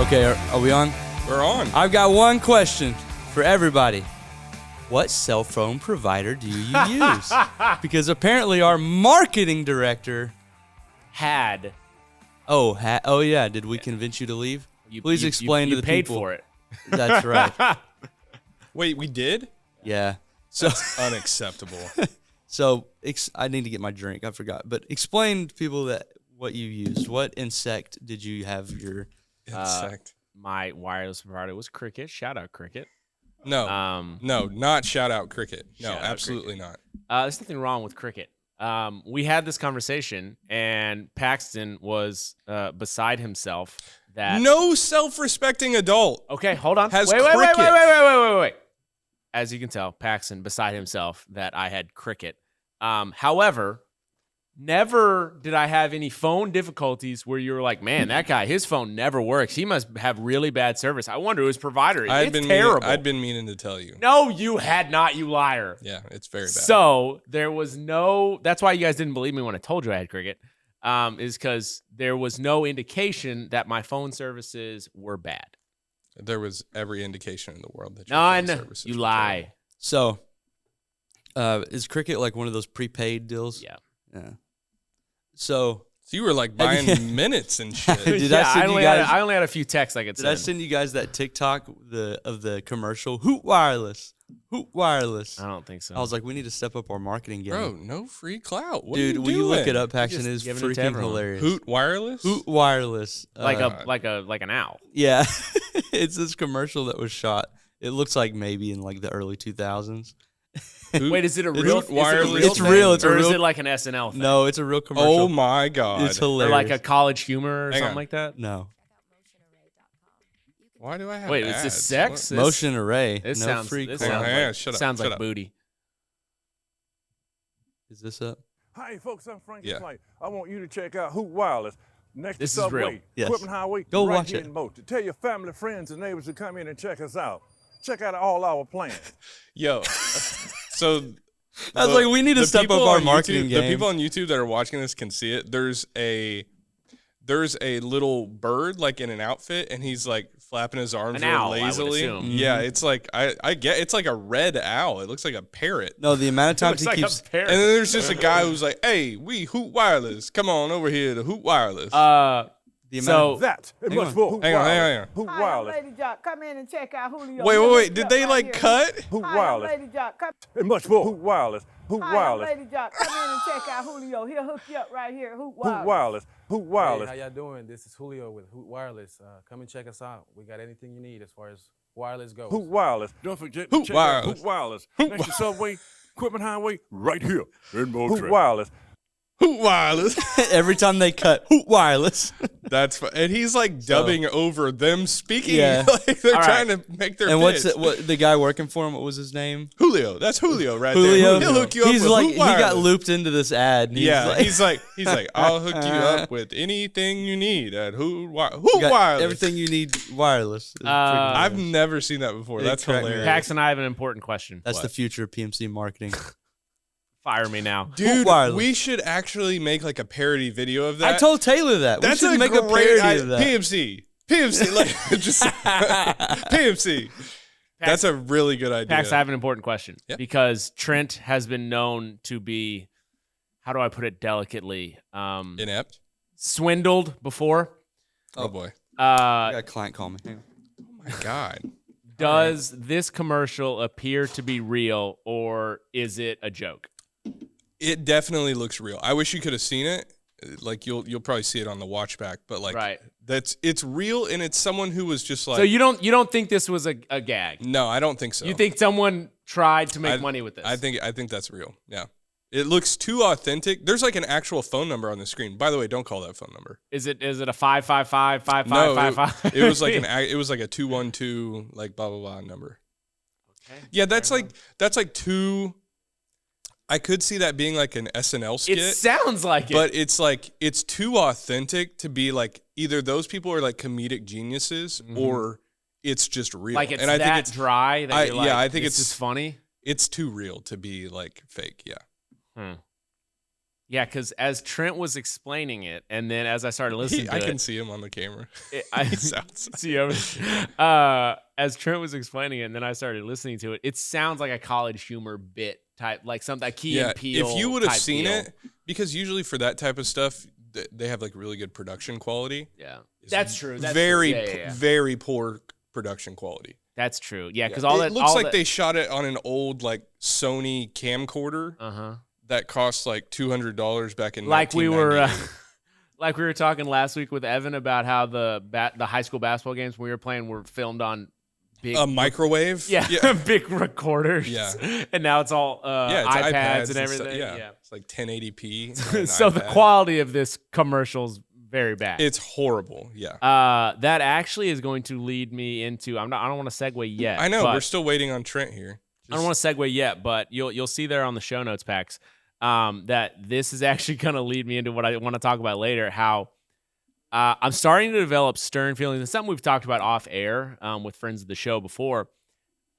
Okay, are we on? We're on. I've got one question for everybody. What cell phone provider do you use? Because apparently our marketing director had. Oh yeah. Did we convince you to leave? Please explain to the paid people. for it. That's right. Wait, we did? Yeah. So Unacceptable. So I need to get my drink. I forgot. But explain to people that what you used. What insect did you have your Insect? My wireless provider was Cricket. Shout out Cricket. No, no, not shout out Cricket. No, Shout out absolutely not. There's nothing wrong with Cricket. We had this conversation, and Paxton was beside himself. That No self-respecting adult. Okay, hold on. Has Wait. Cricket. As you can tell, Paxton beside himself that I had Cricket. However, never did I have any phone difficulties where you were like, man, that guy, his phone never works. He must have really bad service. I wonder who his provider is. It's terrible. I'd been meaning to tell you. No, you had not, you liar. Yeah, it's very bad. So there was no, that's why you guys didn't believe me when I told you I had Cricket, is because there was no indication that my phone services were bad. There was every indication in the world that your phone None. services You were lie. So is Cricket like one of those prepaid deals? Yeah. Yeah. So you were like buying minutes and shit. Did I send you guys? I only had a few texts I could Did send. I send you guys that TikTok of the commercial? Hoot Wireless. Hoot Wireless. I don't think so. I was like, we need to step up our marketing game. Bro, no free clout. What Dude, are you when you doing? look it up, Paxton just is giving it to freaking everyone. hilarious. Hoot Wireless? Hoot Wireless. like an owl. Yeah. It's this commercial that was shot. It looks like maybe in like the early 2000s. Wait, is it a It's real? wireless. It's real. It's a or real. is it like an SNL thing? No, it's a real commercial. Oh my God. It's Or hilarious. like a college humor or Hang something on. like that? No. Why do I have Wait, is this ads? sex? What? This- Motion Array. This no sounds. free This call. Hang on, sounds hang on, like, shut up, sounds shut like up. booty. Is this up? Hi, folks, I'm Frank Yeah. Clay. I want you to check out Hoot Wireless. Next This to is Subway, real. Yes. Equipment Highway, Go right watch here it. in Moulton. Tell your family, friends, and neighbors to come in and check us out. Check out all our plans. Yo. So I was like, we need to the step up people our on marketing YouTube, game. The people on YouTube that are watching this can see it. There's a little bird like in an outfit, and he's like flapping his arms An real owl, I would lazily. assume. Yeah, it's like I get it's like a red owl. It looks like a parrot. No, the amount of times Looks he like keeps. a parrot. And then there's just a guy who's like, "Hey, we Hoot Wireless. Come on over here to Hoot Wireless." The amount So That and Hang much on. more. Hoot Hang on, hang on, Wireless. hang on. Hoot Hi, I'm Wireless. Lady Jock. Come in and check out Julio. Wait, He'll wait, hook did you up they right like here. cut? Hoot Hi, I'm Wireless. Lady Jock. Come. And much more. Hoot Wireless. Hoot Hi, I'm Wireless. Lady Jock. Come in and check out Julio. He'll hook you up right here. Hoot Hoot Wireless. Wireless. Hoot Hey, Wireless. how y'all doing? This is Julio with Hoot Wireless. Come and check us out. We got anything you need as far as wireless goes. Hoot Wireless. Don't forget to Hoot check Wireless. out Hoot Wireless. Next to Subway, Equipment Highway, right here in Moulton. Hoot Hoot Wireless. Hoot Wireless. every time they cut Hoot Wireless. That's and he's like dubbing over them speaking. Yeah. Like they're All trying right. to make their And pitch. what the guy working for him? What was his name? Julio. That's Julio right Julio. there. He'll hook you up He's with like Hoot he got Wireless. looped into this ad. And Yeah, he's like, he's like, I'll hook you up with anything you need at Hoot you got Wireless. everything you need wireless. It's freaking I've hilarious. never seen that before. It That's cracked me hilarious. up. Pax and I have an important question. That's What? the future of PMC marketing. Fire me now. Dude, Wireless. we should actually make like a parody video of that. I told Taylor that. That's we should make a great parody of that. PMC, like just PMC. That's a really good idea. Pax, I have an important question Yeah. because Trent has been known to be, how do I put it delicately, Inept. swindled before. Oh boy. I got a client call me. Hang on. Oh my God. Does this commercial appear to be real or is it a joke? It definitely looks real. I wish you could have seen it. Like you'll probably see it on the watch back, but like Right. it's real, and it's someone who was just like. So you don't think this was a gag? No, I don't think so. You think someone tried to make money with this? I think that's real. Yeah. It looks too authentic. There's like an actual phone number on the screen. By the way, don't call that phone number. Is it a 555-5555? No, it was like a 212 like blah blah blah number. Okay. Yeah, that's like two. I could see that being like an SNL skit. It sounds like it. But it's like it's too authentic to be like either those people are like comedic geniuses or it's just real. like it's and I that think it's dry that you're like, yeah, I think this it's is funny. It's too real to be like fake. Yeah. Yeah, because as Trent was explaining it, and then as I started listening to I it, can see him on the camera. I He's outside. see as Trent was explaining it, and then I started listening to it. It sounds like a College Humor bit type, like something, a Key and Peele. If you would have type seen deal. it, because usually for that type of stuff, they have like really good production quality. Yeah, It's that's true. That's very, true. Yeah. very poor production quality. That's true. Yeah, because It looks like they shot it on an old like Sony camcorder that cost like $200 back in like we were 1998. like we were talking last week with Evan about how the high school basketball games we were playing were filmed on big a microwave. yeah. big recorders. Yeah. And now it's all It's iPads and everything. stuff. Yeah. It's like 1080p. So the quality of this commercial's very bad. It's horrible. Yeah. That actually is going to lead me into I don't want to segue yet. I know but we're still waiting on Trent here. I don't want to segue yet, but you'll see there on the show notes packs that this is actually going to lead me into what I want to talk about later. How I'm starting to develop stern feelings, and something we've talked about off air with friends of the show before.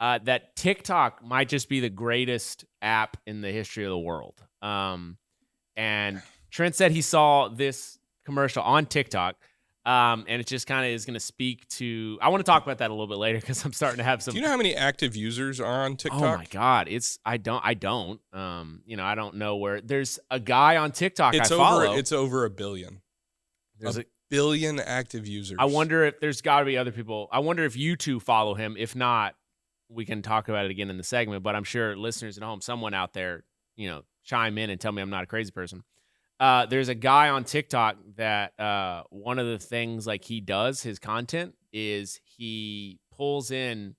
That TikTok might just be the greatest app in the history of the world. And Trent said he saw this commercial on TikTok. And it just kind of is going to speak to. I want to talk about that a little bit later because I'm starting to have some. Do you know how many active users are on TikTok? Oh my God, I don't. I don't know where. There's a guy on TikTok I follow. It's over 1 billion. There's a billion active users. I wonder if there's got to be other people. I wonder if you two follow him. If not, we can talk about it again in the segment. But I'm sure listeners at home, someone out there, chime in and tell me I'm not a crazy person. There's a guy on TikTok that one of the things like he does, his content is he pulls in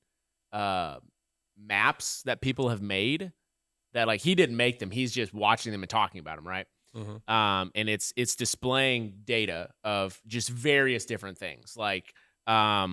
maps that people have made that like he didn't make them. He's just watching them and talking about them, right? Mm-hmm. And it's displaying data of just various different things. Like like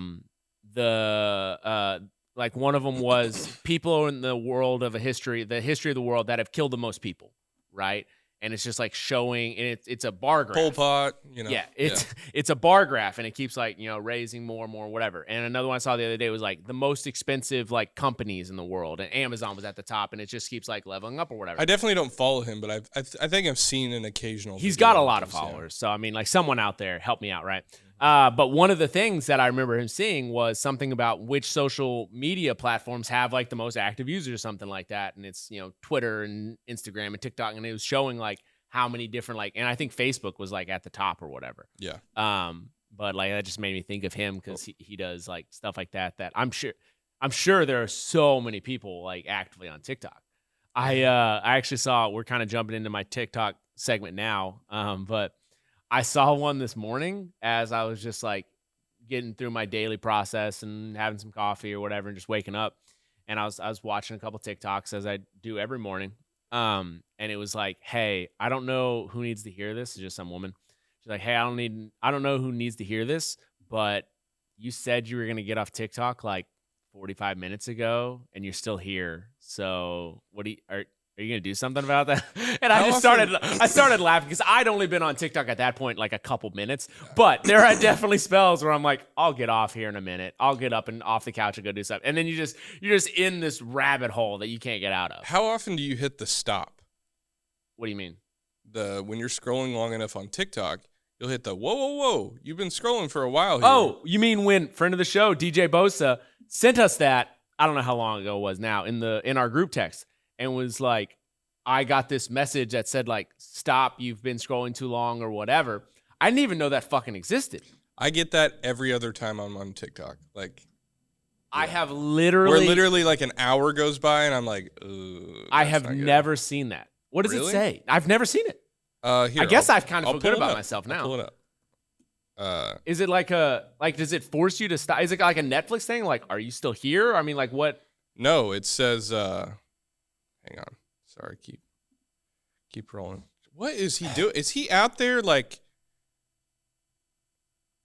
one of them was people in the world of the history of the world that have killed the most people, right? And it's just like showing, and it's a bar graph. Pol Pot, Yeah, it's a bar graph, and it keeps like raising more and more, whatever. And another one I saw the other day was like the most expensive like companies in the world, and Amazon was at the top, and it just keeps like leveling up or whatever. I definitely don't follow him, but I think I've seen an occasional. He's video got a lot of his, followers, so I mean, like someone out there help me out, right? But one of the things that I remember him seeing was something about which social media platforms have like the most active users or something like that. And it's, Twitter and Instagram and TikTok. And it was showing like how many different, like, and I think Facebook was like at the top or whatever. Yeah. But like, that just made me think of him because he does like stuff like that I'm sure there are so many people like actively on TikTok. I actually saw, we're kind of jumping into my TikTok segment now. But I saw one this morning as I was just like getting through my daily process and having some coffee or whatever and just waking up. And I was watching a couple TikToks as I do every morning. And it was like, hey, I don't know who needs to hear this. It's just some woman. She's like, hey, I don't know who needs to hear this, but you said you were going to get off TikTok like 45 minutes ago and you're still here. So are you going to do something about that? And I started laughing because I'd only been on TikTok at that point like a couple minutes. But there are definitely spells where I'm like, I'll get off here in a minute. I'll get up and off the couch and go do something. And then you're just in this rabbit hole that you can't get out of. How often do you hit the stop? What do you mean? When you're scrolling long enough on TikTok, you'll hit the whoa. You've been scrolling for a while here. Oh, you mean when friend of the show, DJ Bosa, sent us that, I don't know how long ago it was now, in our group text. And was like, I got this message that said like, stop, you've been scrolling too long or whatever. I didn't even know that fucking existed. I get that every other time I'm on TikTok. Like, I have literally like an hour goes by and I'm like, I have never seen that. What does it say? I've never seen it. Here, I guess I've kind of feel good about myself now. I'll pull it up. Is it does it force you to stop? Is it like a Netflix thing? Like, are you still here? I mean, like what? No, it says, hang on. Sorry, keep rolling. What is he doing? Is he out there like?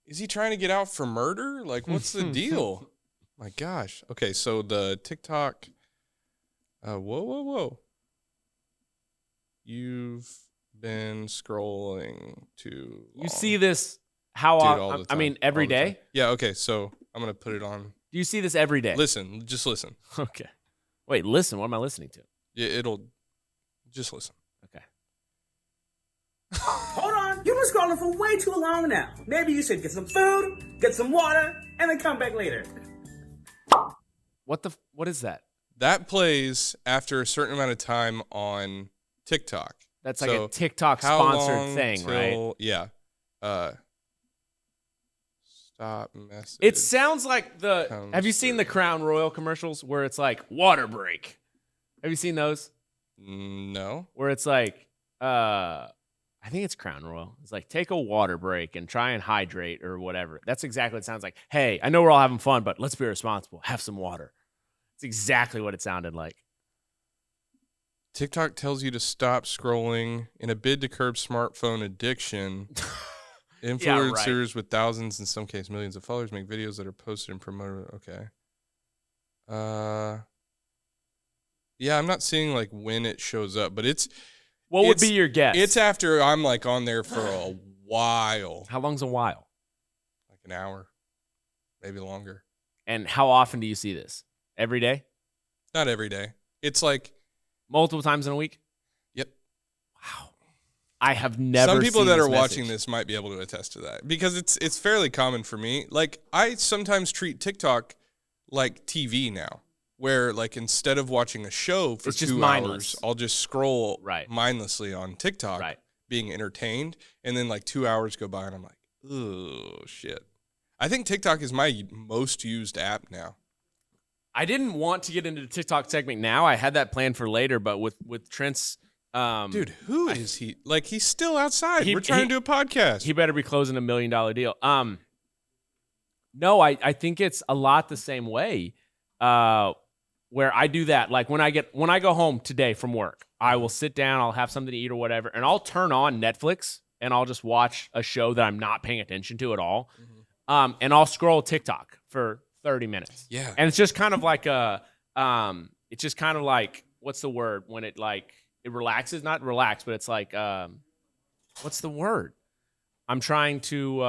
Is he trying to get out for murder? Like, what's the deal? My gosh. Okay, so the TikTok. Whoa. You've been scrolling too long. You see this? How often? I mean, every day. Yeah. Okay. So I'm gonna put it on. Do you see this every day? Just listen. Okay. Wait, listen. What am I listening to? Yeah, it'll. Just listen. Okay. been scrolling for way too long now. Maybe you should get some food, get some water, and then come back later. What is that? That plays after a certain amount of time on TikTok. That's like a TikTok sponsored thing, right? Yeah. Stop message. It sounds like have you seen the Crown Royal commercials where it's like water break? Have you seen those? No. Where it's like, I think it's Crown Royal. It's like, take a water break and try and hydrate or whatever. That's exactly what it sounds like. Hey, I know we're all having fun, but let's be responsible. Have some water. It's exactly what it sounded like. TikTok tells you to stop scrolling in a bid to curb smartphone addiction. Influencers with thousands, in some cases millions of followers, make videos that are posted and promoted. Okay. Yeah, I'm not seeing like when it shows up, but it's. What would be your guess? It's after I'm like on there for a while. How long's a while? Like an hour, maybe longer. And how often do you see this? Every day? Not every day. It's like multiple times in a week? Yep. Wow. I have never. Some people seen that this are message. watching this might be able to attest to that because it's fairly common for me. Like I sometimes treat TikTok like TV now, where like instead of watching a show for It's just 2 mindless. hours, I'll just scroll Right. mindlessly on TikTok, Right. being entertained, and then like 2 hours go by and I'm like, oh shit. I think TikTok is my most used app now. I didn't want to get into the TikTok segment now. I had that planned for later, but with Trent's Dude, who is he? Like he's still outside. We're trying to do a podcast. He better be closing $1 million deal. No, I think it's a lot the same way. Where I do that, like when I go home today from work, I will sit down, I'll have something to eat or whatever, and I'll turn on Netflix and I'll just watch a show that I'm not paying attention to at all. Mm-hmm. And I'll scroll TikTok for 30 minutes. Yeah. And it's just kind of like what's the word when it like it relaxes, not relax, but it's like what's the word? I'm trying to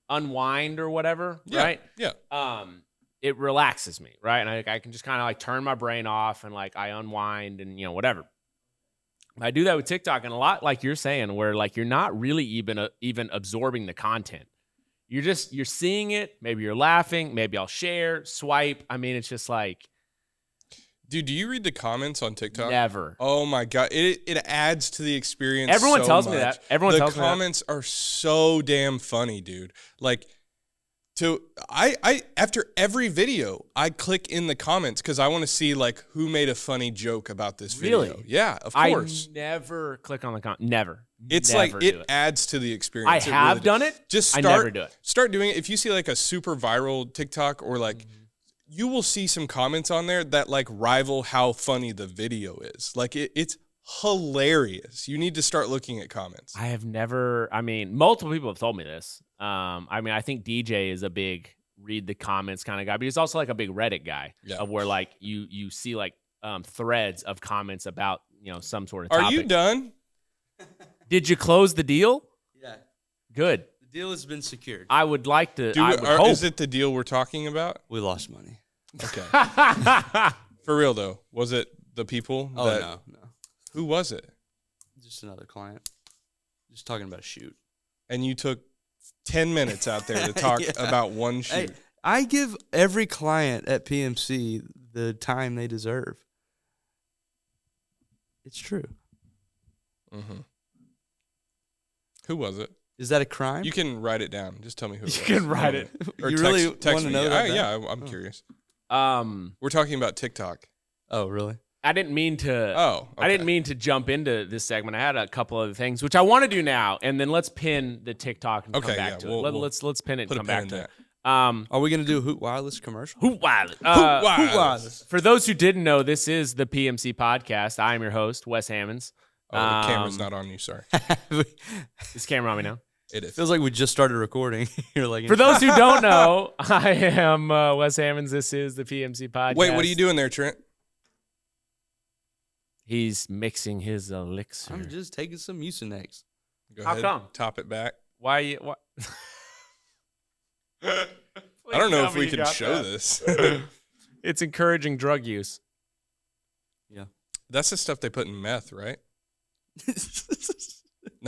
unwind or whatever, Yeah. right? Yeah. It relaxes me, right? And I can just kind of like turn my brain off and like I unwind and whatever. I do that with TikTok, and a lot like you're saying, where like you're not really even absorbing the content. You're seeing it. Maybe you're laughing. Maybe I'll share, swipe. I mean, it's just like, dude, do you read the comments on TikTok? Never. Oh my God. It adds to the experience. Everyone so tells me much. that. Everyone tells me that. The comments are so damn funny, dude. Like, I after every video, I click in the comments because I want to see like who made a funny joke about this video. Really? Yeah, of course. I never click on the comment. Never. It's never like it adds to the experience. I It have really done does. it. Just I start, never do it. Start doing it. If you see like a super viral TikTok or like, you will see some comments on there that like rival how funny the video is. Like it's hilarious. You need to start looking at comments. I have never. I mean, multiple people have told me this. I mean, I think DJ is a big read the comments kind of guy, but he's also like a big Reddit guy. Yeah. Of where like you see like threads of comments about some sort of topic. Are you done? Did you close the deal? Yeah. Good. The deal has been secured. I would like to. I would hope. Is it the deal we're talking about? We lost money. Okay. For real though, was it the people? Oh, no. Who was it? Just another client. Just talking about a shoot. And you took 10 minutes out there to talk Yeah. about one shoot. Hey, I give every client at PMC the time they deserve. It's true. Mm-hmm. Who was it? Is that a crime? You can write it down. Just tell me who it was. You can write it. Or You text, really text want to me. know that? Yeah, I'm curious. Um, We're talking about TikTok. Oh, really? I didn't mean to. Oh, I didn't okay. mean to jump into this segment. I had a couple other things which I want to do now, and then let's pin the TikTok and come Okay, back yeah, to we'll- it. we'll Let's pin it and put a come pin back in to that. it. Are we going to do a Hoot Wireless commercial? Hoot Wireless. Wireless. For those who didn't know, this is the PMC Podcast. I am your host, Wes Hammonds. Oh, the camera's not on you. Sorry. Is camera on me now? It is. Feels like we just started recording. You're like, For those who don't know, I am Wes Hammonds. This is the PMC Podcast. Wait, what are you doing there, Trent? He's mixing his elixir. I'm just taking some Mucinex. Go How ahead. come? Top it back. Why? You, what? I don't know if we can show this. It's encouraging drug use. That's the stuff they put in meth, right?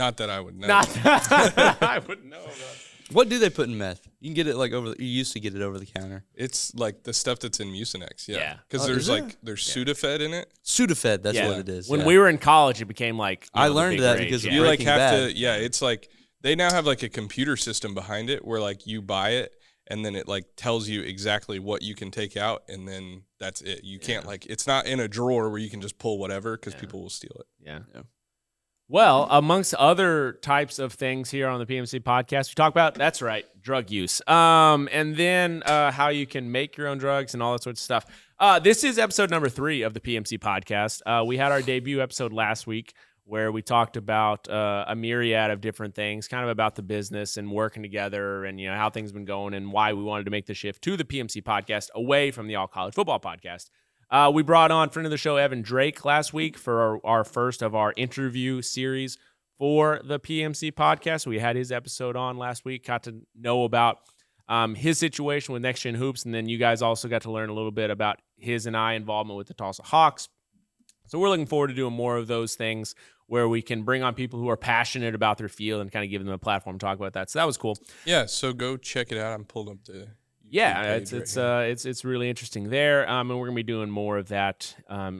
Not that I would know. Not that I would know about. What do they put in meth? You can get it like you used to get it over the counter. It's like the stuff that's in Mucinex. Yeah. Yeah. Because Oh, there's is like it? there's Sudafed in it. Sudafed, that's what it is. When yeah. we were in college, it became like I the learned big that rage, because of You like Breaking have Bad. to. Yeah. It's like they now have like a computer system behind it where like you buy it and then it like tells you exactly what you can take out and then that's it. You can't like it's not in a drawer where you can just pull whatever because people will steal it. Yeah. Well, amongst other types of things here on the PMC podcast, we talk about, that's right, drug use. And then how you can make your own drugs and all that sort of stuff. This is episode number 3 of the PMC podcast. We had our debut episode last week where we talked about a myriad of different things, kind of about the business and working together and, how things have been going and why we wanted to make the shift to the PMC podcast away from the All College Football podcast. We brought on friend of the show, Evan Drake, last week for our first of our interview series for the PMC podcast. We had his episode on last week, got to know about his situation with Next Gen Hoops, and then you guys also got to learn a little bit about his and I involvement with the Tulsa Hawks. So we're looking forward to doing more of those things where we can bring on people who are passionate about their field and kind of give them a platform to talk about that. So that was cool. Yeah. So go check it out. I'm pulling up the. Yeah, page it's really interesting there, and we're gonna be doing more of that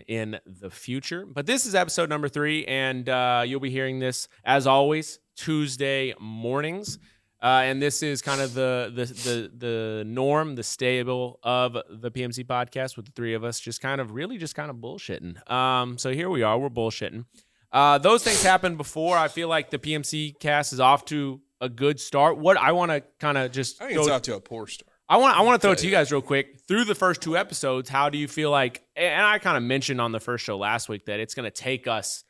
in the future. But this is episode number 3, and you'll be hearing this as always Tuesday mornings, and this is kind of the norm, the stable of the PMC podcast with the 3 of us just kind of bullshitting. So here we are, we're bullshitting. Those things happened before. I feel like the PMC cast is off to a good start. What I want to kind of just I think it's off to a poor start. I want to throw it to you guys real quick. Through the first 2 episodes, how do you feel like, and I kind of mentioned on the first show last week that it's going to take us,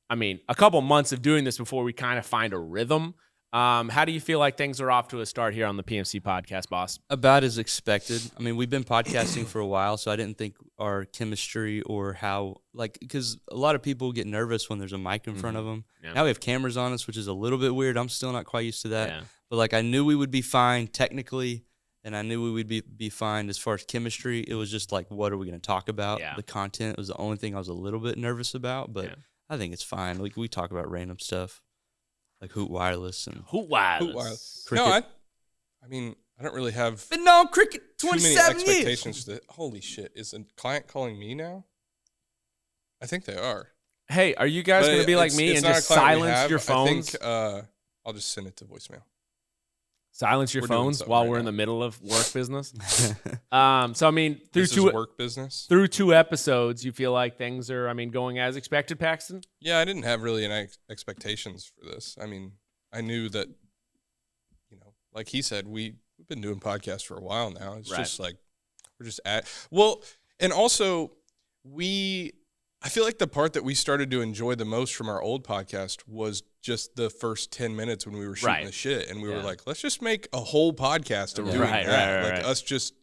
a couple months of doing this before we kind of find a rhythm. How do you feel like things are off to a start here on the PMC podcast, boss? About as expected. We've been podcasting for a while, so I didn't think our chemistry or how, because a lot of people get nervous when there's a mic in front of them. Yeah. Now we have cameras on us, which is a little bit weird. I'm still not quite used to that. Yeah. But I knew we would be fine technically. And I knew we would be fine as far as chemistry. It was just what are we going to talk about? Yeah. The content was the only thing I was a little bit nervous about, but Yeah. I think it's fine. We talk about random stuff, like Hoot Wireless and Hoot Wireless. No, I don't really have been on cricket too many 27 years. expectations. Holy shit, is a client calling me now? I think they are. Hey, are you guys But going to be like it's- me it's and not a just client we silence have. your I phones? think I'll just send it to voicemail. Silence your We're doing phones something while right we're in now. the middle of work business. Through This is 2 work business. through 2 episodes, you feel like things are going as expected, Paxton? Yeah, I didn't have really any expectations for this. I knew that, like he said, we've been doing podcasts for a while now. It's Right. just we're just and also I feel like the part that we started to enjoy the most from our old podcast was just the first 10 minutes when we were shooting Right. the shit. And we were Yeah. like, let's just make a whole podcast of doing Right, that. right. Us just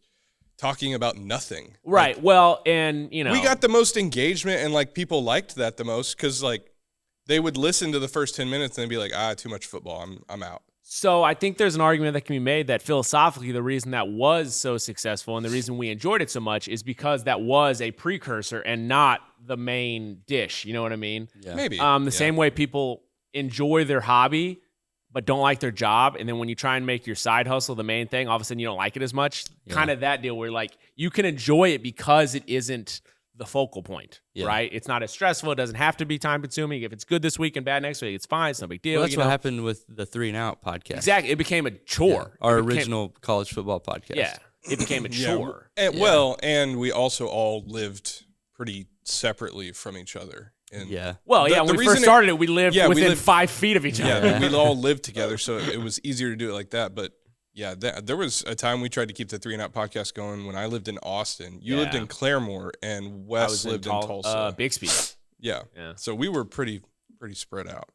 talking about nothing. Right. Well, and, We got the most engagement and people liked that the most because they would listen to the first 10 minutes and they'd be like, too much football. I'm out. So I think there's an argument that can be made that philosophically the reason that was so successful and the reason we enjoyed it so much is because that was a precursor and not the main dish. You know what I mean? Yeah. Maybe. Same way people enjoy their hobby but don't like their job, and then when you try and make your side hustle the main thing, all of a sudden you don't like it as much. Yeah. Kind of that deal where you can enjoy it because it isn't the focal point, Yeah. right? It's not as stressful. It doesn't have to be time consuming. If it's good this week and bad next week, it's fine. It's no big deal. Well, that's what happened with the 3 and Out podcast. Exactly. It became a chore. Our It became- original college football podcast. Yeah. It became a chore. And we also all lived pretty separately from each other. And Yeah. Well, The- yeah, the when we reason first it- started it, we lived Yeah, we within lived- 5 feet of each other. Yeah, we all lived together, so it was easier to do it like that. But yeah, there was a time we tried to keep the 3 and Out podcast going when I lived in Austin. You lived Yeah. in Claremore, and I Wes was lived in Tulsa. Bixby. Yeah. Yeah. So we were pretty spread out.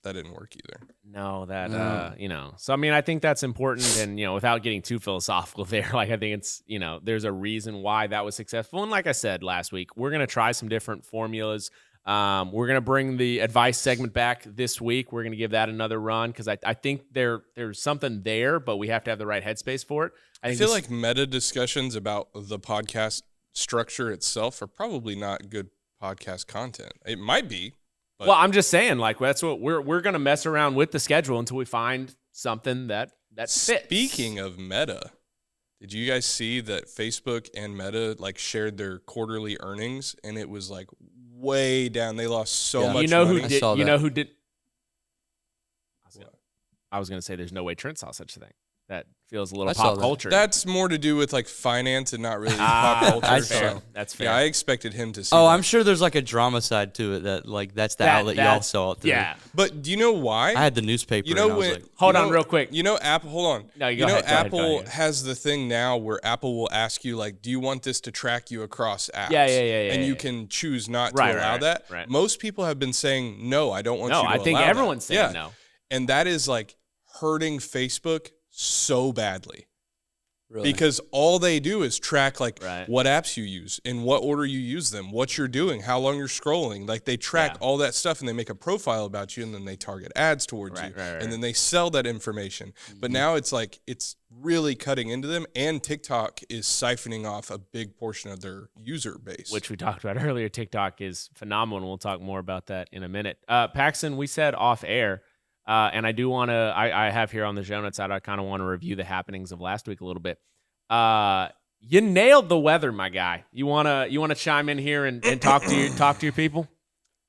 That didn't work either. No, So, I think that's important. And, without getting too philosophical there, I think it's, there's a reason why that was successful. And like I said last week, we're going to try some different formulas. We're going to bring the advice segment back this week. We're going to give that another run because I think there's something there, but we have to have the right headspace for it. I feel like meta discussions about the podcast structure itself are probably not good podcast content. It might be, Well, I'm just saying, like, that's what we're gonna mess around with the schedule until we find something that fits. Speaking of Meta, did you guys see that Facebook and Meta like shared their quarterly earnings, and it was like way down? They lost so much. You know money. who I did? saw You that. know who did? I was gonna say, there's no way Trent saw such a thing. That feels a little I saw pop that. culture. That's more to do with like finance and not really pop culture. I That's fair. so, That's fair. yeah, I expected him to see. Oh, that. I'm sure there's like a drama side to it that like that's the outlet y'all that's- saw it through. Yeah. But do you know why? I had the newspaper. You know and I was when? like, Hold you on know- real quick. You know Apple. Hold on. No, you you go know ahead, go ahead, Apple go ahead. has the thing now where Apple will ask you like, do you want this to track you across apps? Yeah, And you yeah. can choose not Right, to allow right, that. right. Most people have been saying no. I don't want you No, to I think allow everyone's that. saying Yeah. no. And that is like hurting Facebook so badly. really? Because all they do is track like Right. what apps you use, in what order you use them, what you're doing, how long you're scrolling. Like they track all that stuff and they make a profile about you, and then they target ads towards Right, you, right. and then they sell that information. But now it's like it's really cutting into them, and TikTok is siphoning off a big portion of their user base. Which we talked about earlier. TikTok is phenomenal. We'll talk more about that in a minute. Paxton, we said off air, and I do want to, I have here on the show notes side, I kind of want to review the happenings of last week a little bit. You nailed the weather, my guy. You wanna chime in here and talk to your people?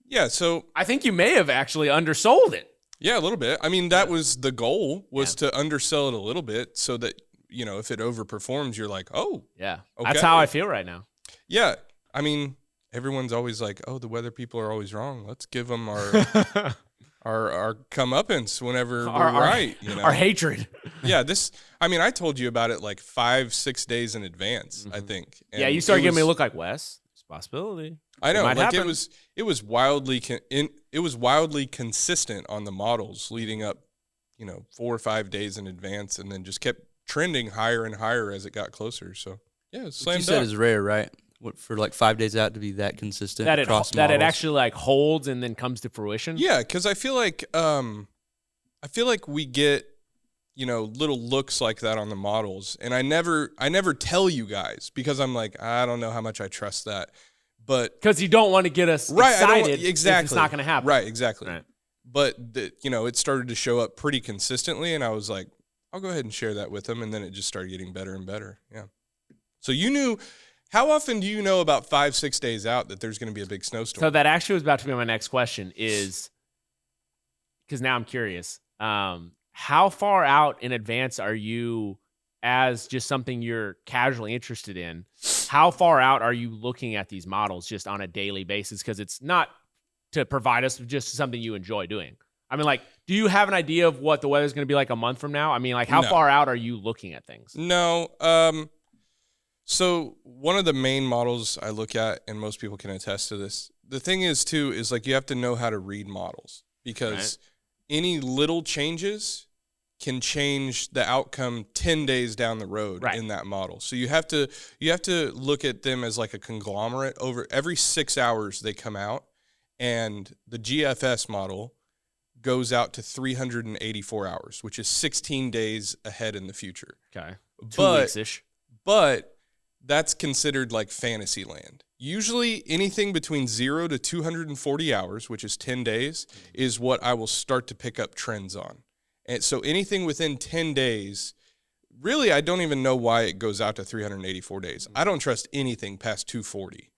yeah, so I think you may have actually undersold it. yeah, a little bit. I mean, that was the goal, was to undersell it a little bit so that, you know, if it overperforms, you're like, oh, Yeah, Okay. that's how I feel right now. yeah. I mean, everyone's always like, oh, the weather people are always wrong. Let's give them our our comeuppance whenever we're right. You know, Our hatred. yeah. I mean, I told you about it like 5-6 days in advance. I think. Yeah, And you started it giving me a was- look like, Wes, it's a possibility. I know, might like happen. it was wildly it was wildly consistent on the models leading up, you know, 4 or 5 days in advance, and then just kept trending higher and higher as it got closer. So yeah, What slam you said dunk. is rare, right? What, for like 5 days out to be that consistent That it across models? actually like holds and then comes to fruition. Yeah, because I feel like we get, you know, little looks like that on the models, and I never tell you guys because I'm like, I don't know how much I trust that, but Because you don't want to get us right, I don't excited want, exactly, if it's not going to happen. Right, exactly. Right. But you know, it started to show up pretty consistently, and I was like, I'll go ahead and share that with them, and then it just started getting better and better. Yeah. So you knew. How often do you know about 5-6 days out that there's going to be a big snowstorm? So that actually was about to be my next question is, because now I'm curious, how far out in advance are you, as just something you're casually interested in, how far out are you looking at these models just on a daily basis? Because it's not to provide us with just something you enjoy doing. I mean, like, do you have an idea of what the weather's going to be like a month from now? I mean, like, how No. far out are you looking at things? No. So one of the main models I look at, and most people can attest to this, the thing is too, is like you have to know how to read models, because any little changes can change the outcome 10 days down the road in that model. So you have to look at them as like a conglomerate. Over every 6 hours they come out, and the GFS model goes out to 384 hours, which is 16 days ahead in the future. Okay. 2 But- weeks-ish. But that's considered like fantasy land. Usually anything between 0 to 240 hours, which is 10 days, is what I will start to pick up trends on. And so anything within 10 days, really, I don't even know why it goes out to 384 days. I don't trust anything past 240.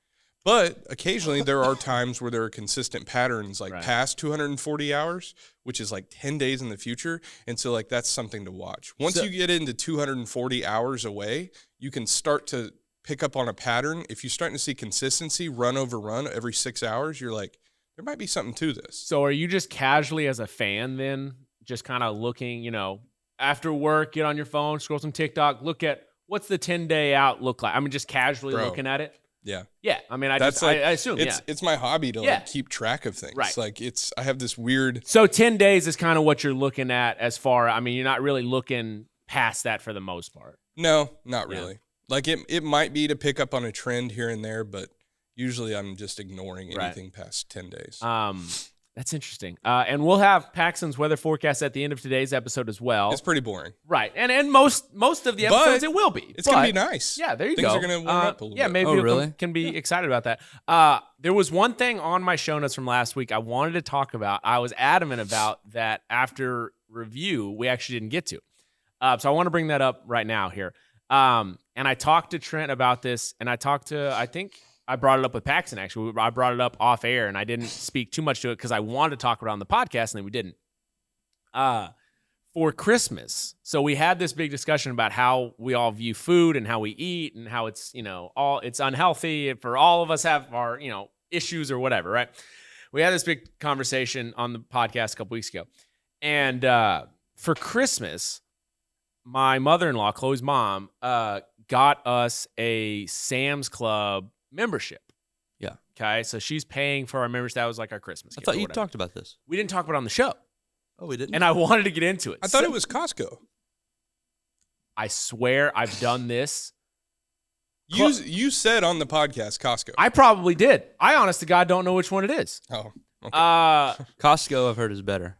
But occasionally there are times where there are consistent patterns like past 240 hours, which is like 10 days in the future. And so like that's something to watch. Once you get into 240 hours away, you can start to pick up on a pattern. If you're starting to see consistency run over run every 6 hours, you're like, there might be something to this. So are you just casually as a fan then just kind of looking, you know, after work, get on your phone, scroll some TikTok, look at what's the 10-day out look like? I mean, just casually looking at it. Yeah. Yeah. I mean, I assume, it's my hobby to like keep track of things. Right. Like I have this weird. So 10 days is kind of what you're looking at as far, I mean, you're not really looking past that for the most part. No, not really. Like it might be to pick up on a trend here and there, but usually I'm just ignoring anything past 10 days. That's interesting. And we'll have Paxton's weather forecast at the end of today's episode as well. It's pretty boring. Right. And most of the episodes it will be. It's going to be nice. Yeah, there you Things go. Things are going to warm up a little yeah, bit. maybe really? can be excited about that. There was one thing on my show notes from last week I wanted to talk about. I was adamant about that after review we actually didn't get to. So I want to bring that up right now here. And I talked to Trent about this, and I think I brought it up with Paxton, actually. I brought it up off air, and I didn't speak too much to it because I wanted to talk about it on the podcast, and then we didn't. For Christmas, so we had this big discussion about how we all view food and how we eat and how it's, it's unhealthy for all of us have our, issues or whatever, right? We had this big conversation on the podcast a couple weeks ago. And for Christmas, my mother-in-law, Chloe's mom, got us a Sam's Club membership. Yeah. Okay. So she's paying for our membership. That was like our Christmas gift. I thought you talked about this. We didn't talk about it on the show. Oh, we didn't? And I wanted to get into it. I thought it was Costco. I swear I've done this. You said on the podcast Costco. I probably did. I honest to God don't know which one it is. Oh. Okay. Costco, I've heard, is better.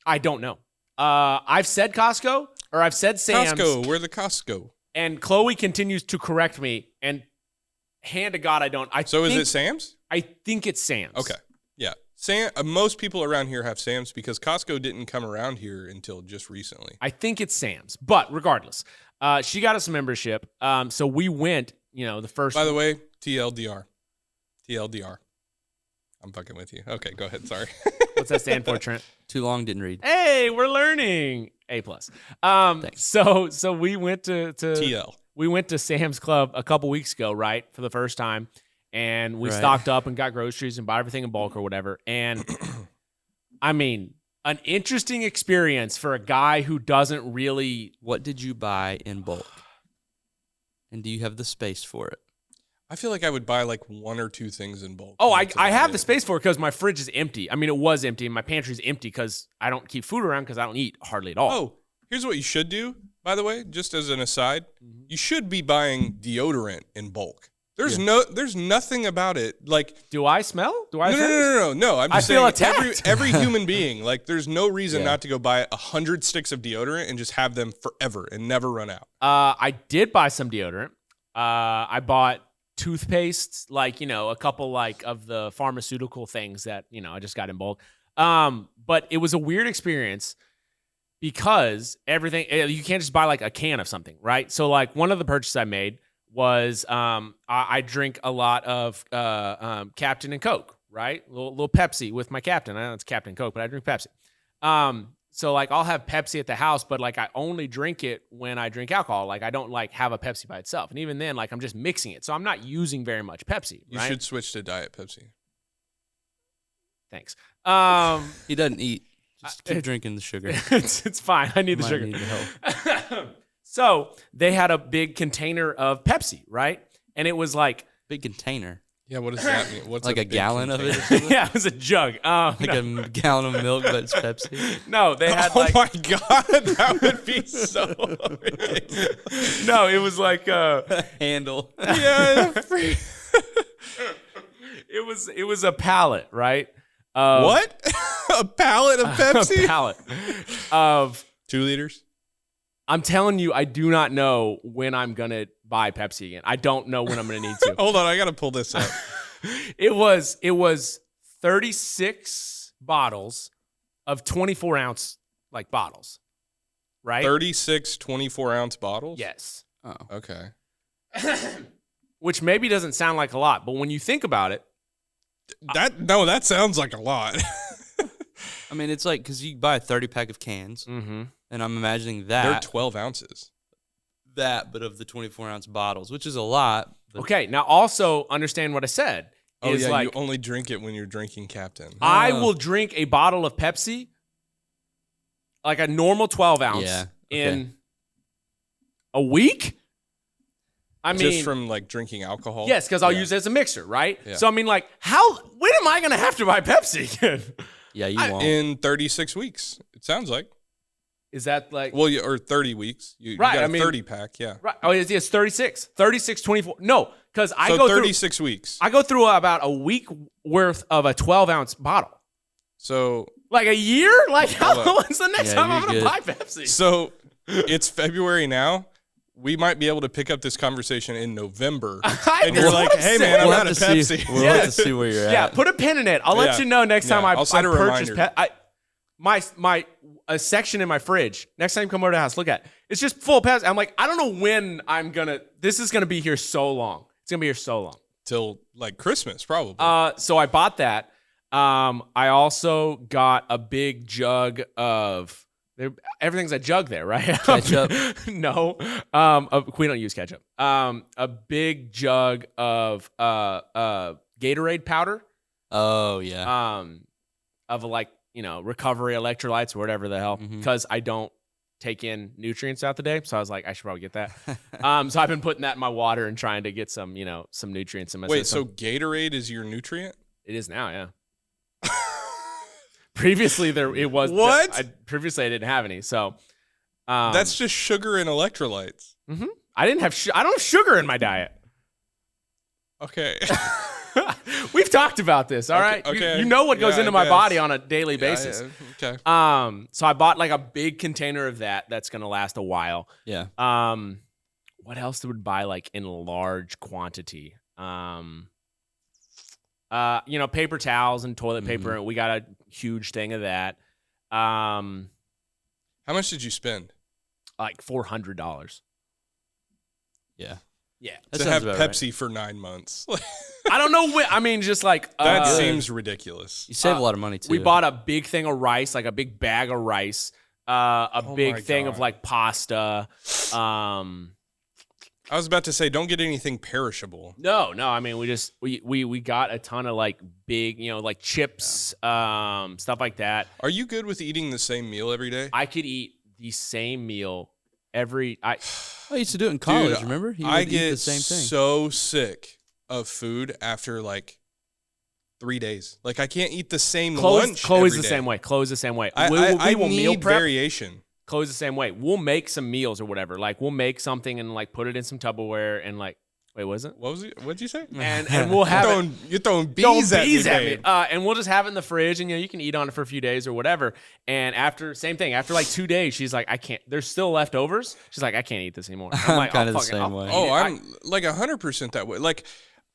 I don't know. I've said Costco or I've said Sam's. Costco, we're the Costco. And Chloe continues to correct me. And hand to God, I don't. Is it Sam's? I think it's Sam's. Okay. Yeah. Most people around here have Sam's because Costco didn't come around here until just recently. I think it's Sam's. But regardless, she got us a membership. So we went, the first. By the way, TLDR. I'm fucking with you. Okay, go ahead. Sorry. What's that stand for, Trent? Too long, didn't read. Hey, we're learning. A+. Thanks. So we went to TL. We went to Sam's Club a couple weeks ago, right, for the first time. And we stocked up and got groceries and bought everything in bulk or whatever. And, I mean, an interesting experience for a guy who doesn't really... What did you buy in bulk? And do you have the space for it? I feel like I would buy like one or two things in bulk. Oh, I have the space for it because my fridge is empty. I mean, it was empty, and my pantry's empty because I don't keep food around because I don't eat hardly at all. Oh, here's what you should do, by the way, just as an aside. You should be buying deodorant in bulk. There's nothing about it. Like, do I smell? Do I? No. I'm just feel saying attacked. every human being, like, there's no reason not to go buy 100 sticks of deodorant and just have them forever and never run out. I did buy some deodorant. I bought toothpaste, like, a couple like of the pharmaceutical things that, I just got in bulk. But it was a weird experience because everything, you can't just buy like a can of something, right? So like one of the purchases I made was I drink a lot of Captain and Coke, right? Little Pepsi with my Captain. I know it's Captain Coke, but I drink Pepsi. So like I'll have Pepsi at the house, but like I only drink it when I drink alcohol. Like I don't like have a Pepsi by itself. And even then, like I'm just mixing it. So I'm not using very much Pepsi. You right? should switch to Diet Pepsi. Thanks. He doesn't eat. Just keep drinking the sugar. It's fine. I need the sugar. Need the help. So they had a big container of Pepsi, right? And it was like Big container. Yeah, what does that mean? What's Like a big gallon of it? container? Or something? yeah, it was a jug. Like a gallon of milk, but it's Pepsi. No, they had Oh like my God, that would be so ridiculous. no, it was like Handle. Yeah. it was a pallet, right? What? A pallet of Pepsi? A pallet of 2 liters? I'm telling you, I do not know when I'm gonna buy Pepsi again. I don't know when I'm gonna need to. Hold on, I gotta pull this up. It was 36 bottles of 24-ounce like bottles, right? 36 24-ounce bottles? Yes. Oh. Okay. Which maybe doesn't sound like a lot, but when you think about it, That sounds like a lot. I mean, it's like, because you buy a 30-pack of cans, and I'm imagining They're that. 12 ounces. But of the 24-ounce bottles, which is a lot. okay. Now also understand what I said. Oh, is yeah, like, you only drink it when you're drinking Captain. I will drink a bottle of Pepsi, like a normal 12-ounce, in a week. I mean, just from like drinking alcohol? yes, because I'll use it as a mixer, right? Yeah. So I mean, like, when am I gonna have to buy Pepsi again? Yeah, you won't. In 36 weeks, it sounds like. Is that like Well, or 30 weeks. You Right, got I a mean- 30-pack, yeah. right? Oh, it's 36, 24. No, because So 36 weeks. I go through about a week worth of a 12-ounce bottle. So Like a year? Like how when's the next Yeah, time I'm you're gonna good. buy Pepsi? So it's February now. We might be able to pick up this conversation in November. And you're like, hey, man, I'm We'll out have of to Pepsi. see. We'll have to see where you're Yeah, at. put a pin in it. I'll let Yeah. you know next time Yeah, I I'll set a purchase reminder. my a section in my fridge. Next time you come over to the house, look at it. It's just full of Pepsi. I'm like, I don't know when this is gonna be here so long. It's gonna be here so long. Till like Christmas, probably. So I bought that. I also got a big jug of everything's a jug there, right? Ketchup? No. We don't use ketchup. A big jug of Gatorade powder. Oh yeah. Of like, recovery electrolytes or whatever the hell. Because I don't take in nutrients throughout the day. So I was like, I should probably get that. So I've been putting that in my water and trying to get some, some nutrients in my Wait, system. so Gatorade is your nutrient? It is now, yeah. Previously, it was What? Previously, I didn't have any, so That's just sugar and electrolytes. I didn't have. I don't have sugar in my diet. Okay. We've talked about this. All right, okay. You know what goes Yeah, into I my guess. body on a daily basis. Yeah, okay. So I bought like a big container of that. That's gonna last a while. Yeah. What else would buy like in large quantity? Paper towels and toilet paper. We got a huge thing of that. How much did you spend? Like $400. Yeah. Yeah. That to sounds have about right. Pepsi for 9 months. I don't know when. I mean, just like That seems ridiculous. You save a lot of money too. we bought a big thing of rice, like a big bag of rice, a big my thing of God. like pasta. I was about to say, don't get anything perishable. No. I mean, we got a ton of like big, like chips, stuff like that. Are you good with eating the same meal every day? I could eat the same meal I used to do it in college. Dude, Remember? He I would eat get the same thing. so sick of food after like 3 days. Like I can't eat the same lunch. Chloe's every the day. same way. Chloe's the same way. I We will meal need prep. variation. Chloe's the same way. We'll make some meals or whatever. Like we'll make something and like put it in some Tupperware and like, wait, was it? What was it? What'd you say? And we'll have it. You're throwing Don't bees at me, babe. And we'll just have it in the fridge, and you can eat on it for a few days or whatever. And after like 2 days, she's like, I can't. There's still leftovers. She's like, I can't eat this anymore. I'm like, kinda the fuck it, same I'll way. eat Oh, it. I'm like 100% that way. Like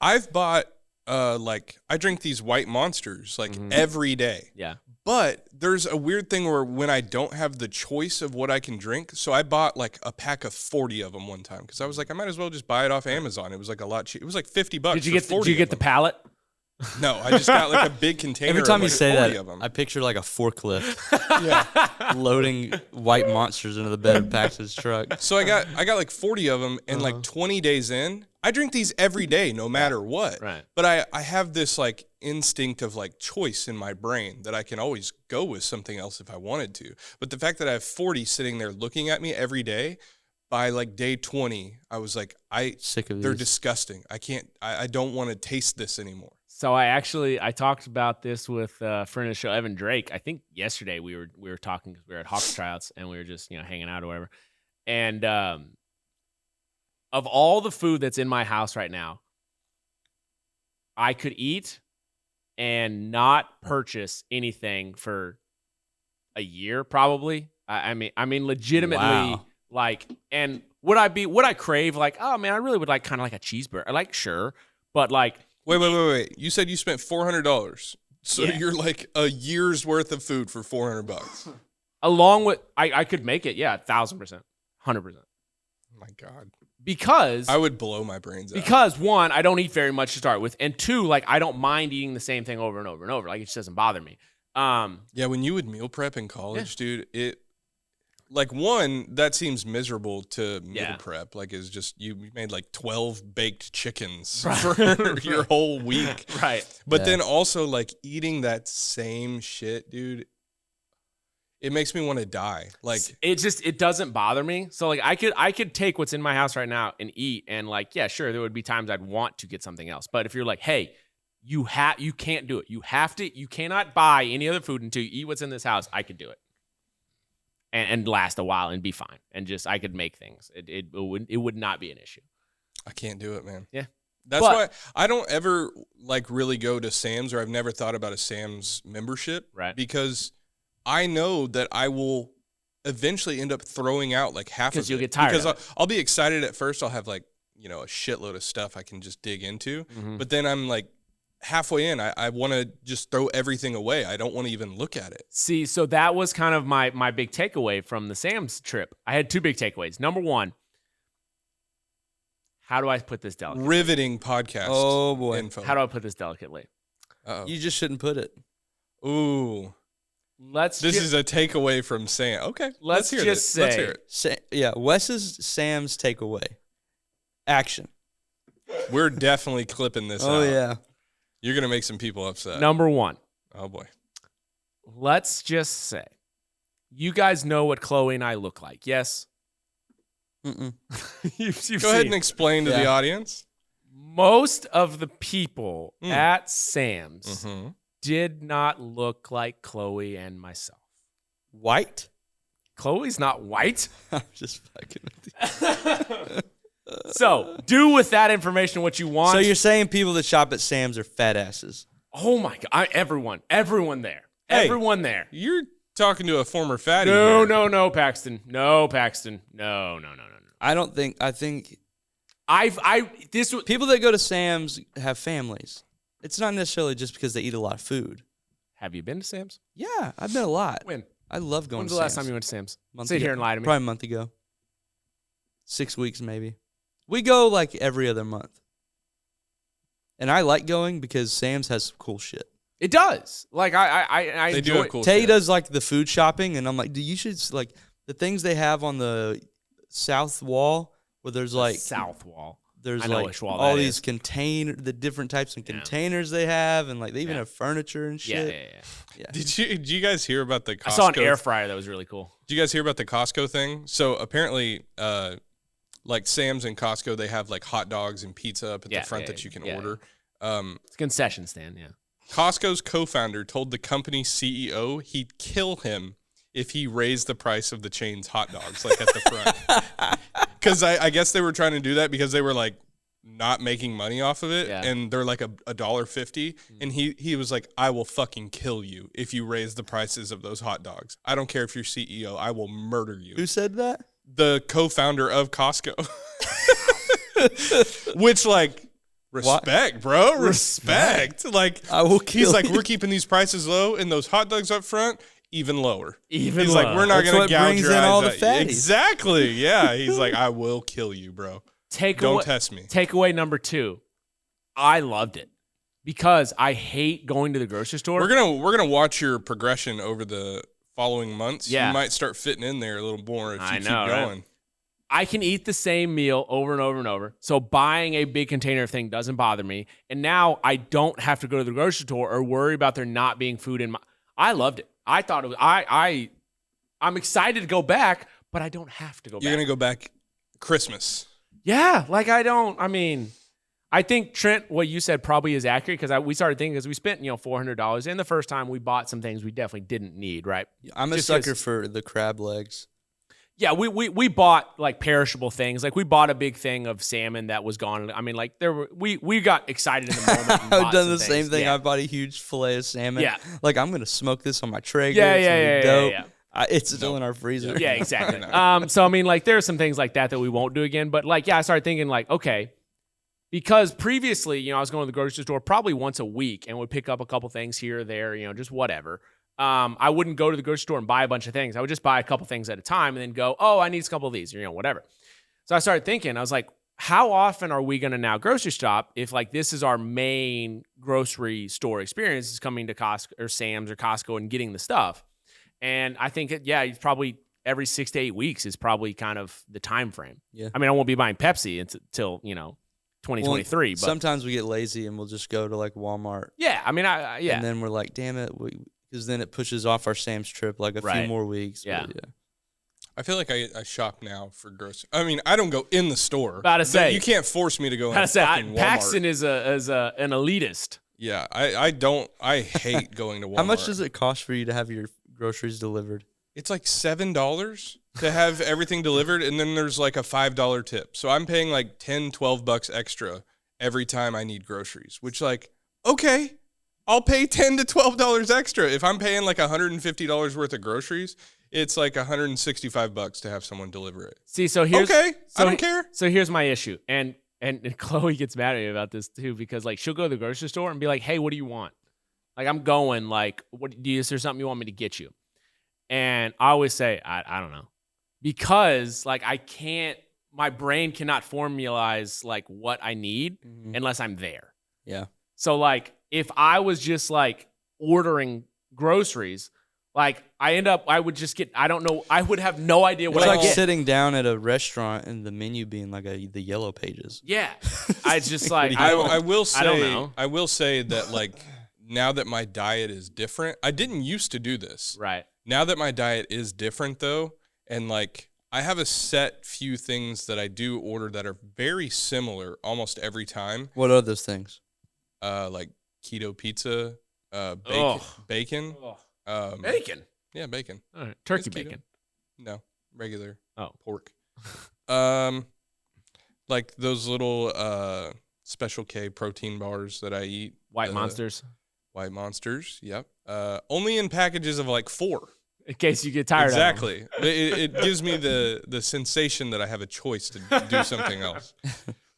I've bought I drink these white monsters like every day. Yeah. But there's a weird thing where when I don't have the choice of what I can drink, so I bought like a pack of 40 of them one time because I was like, I might as well just buy it off Amazon. It was like a lot cheap. It was like $50. Did you for 40 get of the them. pallet? No, I just got like a big container. Every time of you like say 40 that, of them. I picture like a forklift yeah. loading white monsters into the bed of Pax's truck. So I got like 40 of them, and like 20 days in, I drink these every day, no matter what. Right. But I have this like instinct of like choice in my brain that I can always go with something else if I wanted to. But the fact that I have 40 sitting there looking at me every day, by like day 20, I was like, Sick of they're these. disgusting. I don't want to taste this anymore. So I talked about this with a friend of the show, Evan Drake. I think yesterday we were talking because we were at Hawks tryouts and we were just hanging out or whatever. And of all the food that's in my house right now, I could eat and not purchase anything for a year probably. I mean legitimately. Wow. Like, and would I crave like, oh man, I really would like kind of like a cheeseburger. Like, sure, but like. Wait. You said you spent $400. So Yeah. you're like a year's worth of food for $400. Along with, I could make it, 1,000%, 100%. Oh my God. Because I would blow my brains out. Because one, I don't eat very much to start with, and two, like I don't mind eating the same thing over and over and over. Like it just doesn't bother me. Yeah, when you would meal prep in college, dude, it like one, that seems miserable to meal prep. Like it's just you made like 12 baked chickens for your whole week. Right. But then also like eating that same shit, dude, it makes me want to die. Like it doesn't bother me. So like I could take what's in my house right now and eat, and like, yeah, sure, there would be times I'd want to get something else. But if you're like, hey, you can't do it. You cannot buy any other food until you eat what's in this house. I could do it. And last a while and be fine. And just I could make things. It would not be an issue. I can't do it, man. Yeah. That's why I don't ever like really go to Sam's, or I've never thought about a Sam's membership. Right. Because I know that I will eventually end up throwing out like half of it. Because you'll get tired Because of it. I'll be excited at first. I'll have like, a shitload of stuff I can just dig into. But then I'm like halfway in, I want to just throw everything away. I don't want to even look at it. See, so that was kind of my big takeaway from the Sam's trip. I had 2 big takeaways. Number 1, how do I put this delicately? Riveting podcast. Oh, boy. Info. How do I put this delicately? Uh-oh. You just shouldn't put it. Ooh. This is a takeaway from Sam. Okay. Let's hear just it. Let's say- hear it. Yeah, Wes's Sam's takeaway. Action. We're definitely clipping this out. Oh, yeah. You're going to make some people upset. Number 1. Oh, boy. Let's just say, you guys know what Chloe and I look like, yes? Mm-mm. You've Go ahead seen. and explain to the audience. Most of the people at Sam's Mm-hmm. did not look like Chloe and myself. White? Chloe's not white. I'm just fucking with you. So do with that information what you want. So you're saying people that shop at Sam's are fat asses? Oh my God. Everyone there. Hey. Everyone there. You're talking to a former fatty. No, here. no, Paxton. No, Paxton. No. I think This people that go to Sam's have families. It's not necessarily just because they eat a lot of food. Have you been to Sam's? Yeah, I've been a lot. When? I love going When's to the Sam's. last time you went to Sam's? Month Sit ago. here and lie to me. Probably a month ago. 6 weeks maybe. We go like every other month. And I like going because Sam's has some cool shit. It does. Like I They do enjoy have cool Tay shit. does like the food shopping, and I'm like, dude, you should like the things they have on the south wall where there's like South Wall. there's I know like which wall all that these is. the different types of Yeah. containers they have, and like they even Yeah. have furniture and shit. Yeah. Yeah. Did you guys hear about the Costco? I saw an air fryer that was really cool. Did you guys hear about the Costco thing? So apparently, like Sam's and Costco, they have like hot dogs and pizza up at the front that you can order. It's a concession stand, yeah. Costco's co-founder told the company's CEO he'd kill him if he raised the price of the chain's hot dogs, like at the front. Because I guess they were trying to do that because they were like not making money off of it, Yeah. and they're like $1.50, and he was like, I will fucking kill you if you raise the prices of those hot dogs. I don't care if you're CEO, I will murder you. Who said that? The co-founder of Costco. Which, like, respect, bro. Respect. Like, I will he's kill like, you. we're keeping these prices low, and those hot dogs up front, even lower. Even He's like, lower. we're not That's going what to gouge brings your in eyes all the out. fatties. Exactly. Yeah. He's like, I will kill you, bro. Don't test me. Takeaway number 2. I loved it because I hate going to the grocery store. We're gonna watch your progression over the following months. Yeah. You might start fitting in there a little more if you I keep know, right? going. I can eat the same meal over and over and over. So buying a big container of thing doesn't bother me. And now I don't have to go to the grocery store or worry about there not being food in my. I loved it. I thought it was. I'm excited to go back, but I don't have to go You're back. gonna go back Christmas. Yeah, like I think Trent, what you said probably is accurate because we started thinking because we spent $400 and the first time we bought some things we definitely didn't need, right? I'm a Just sucker 'cause- for the crab legs. Yeah, we bought like perishable things. Like we bought a big thing of salmon that was gone. I mean, like we got excited in the moment. And I've bought done some the same things. thing. Yeah. I bought a huge fillet of salmon. Yeah. Like I'm gonna smoke this on my Traeger. Yeah, It's gonna yeah, be yeah, dope. yeah. It's still in our freezer. Yeah, exactly. So I mean, like there are some things like that we won't do again. But like, yeah, I started thinking like, okay, because previously, I was going to the grocery store probably once a week and would pick up a couple things here or there, just whatever. I wouldn't go to the grocery store and buy a bunch of things. I would just buy a couple things at a time and then go, oh, I need a couple of these, or whatever. So I started thinking, I was like, how often are we going to now grocery shop if like this is our main grocery store experience is coming to Costco or Sam's or Costco and getting the stuff? And I think, it's probably every 6 to 8 weeks is probably kind of the time frame. Yeah. I mean, I won't be buying Pepsi until 2023. But sometimes we get lazy and we'll just go to like Walmart. yeah, I mean, yeah. And then we're like, damn it, because then it pushes off our Sam's trip like a few Right. more weeks. Yeah. But I feel like I shop now for groceries. I mean, I don't go in the store. About to say. You can't force me to go in Gotta say, fucking Walmart. Paxton is an elitist. Yeah, I hate going to Walmart. How much does it cost for you to have your groceries delivered? It's like $7 to have everything delivered, and then there's like a $5 tip. So I'm paying like $10, $12 extra, every time I need groceries, which like, okay, I'll pay $10 to $12 extra. If I'm paying like $150 worth of groceries, it's like $165 to have someone deliver it. See, so here's okay, I don't care. So here's my issue, and Chloe gets mad at me about this too, because like she'll go to the grocery store and be like, "Hey, what do you want?" Like I'm going, like, is there something you want me to get you? And I always say, I don't know, because like my brain cannot formalize like what I need unless I'm there. Yeah. So like if I was just like ordering groceries, like I would just get, I don't know, I would have no idea what It's I like get. sitting down at a restaurant and the menu being like the yellow pages. Yeah. I just like, I will say, I don't know. I will say that like now that my diet is different, I didn't used to do this. Right. Now that my diet is different though, and like I have a set few things that I do order that are very similar almost every time. What are those things? Like keto pizza, bacon. Bacon. Yeah, bacon. All right. Turkey It's keto. bacon. No, regular pork. Like those little Special K protein bars that I eat. White Monsters. White Monsters, yep. Only in packages of like 4. In case you get tired exactly. of them. It gives me the sensation that I have a choice to do something else.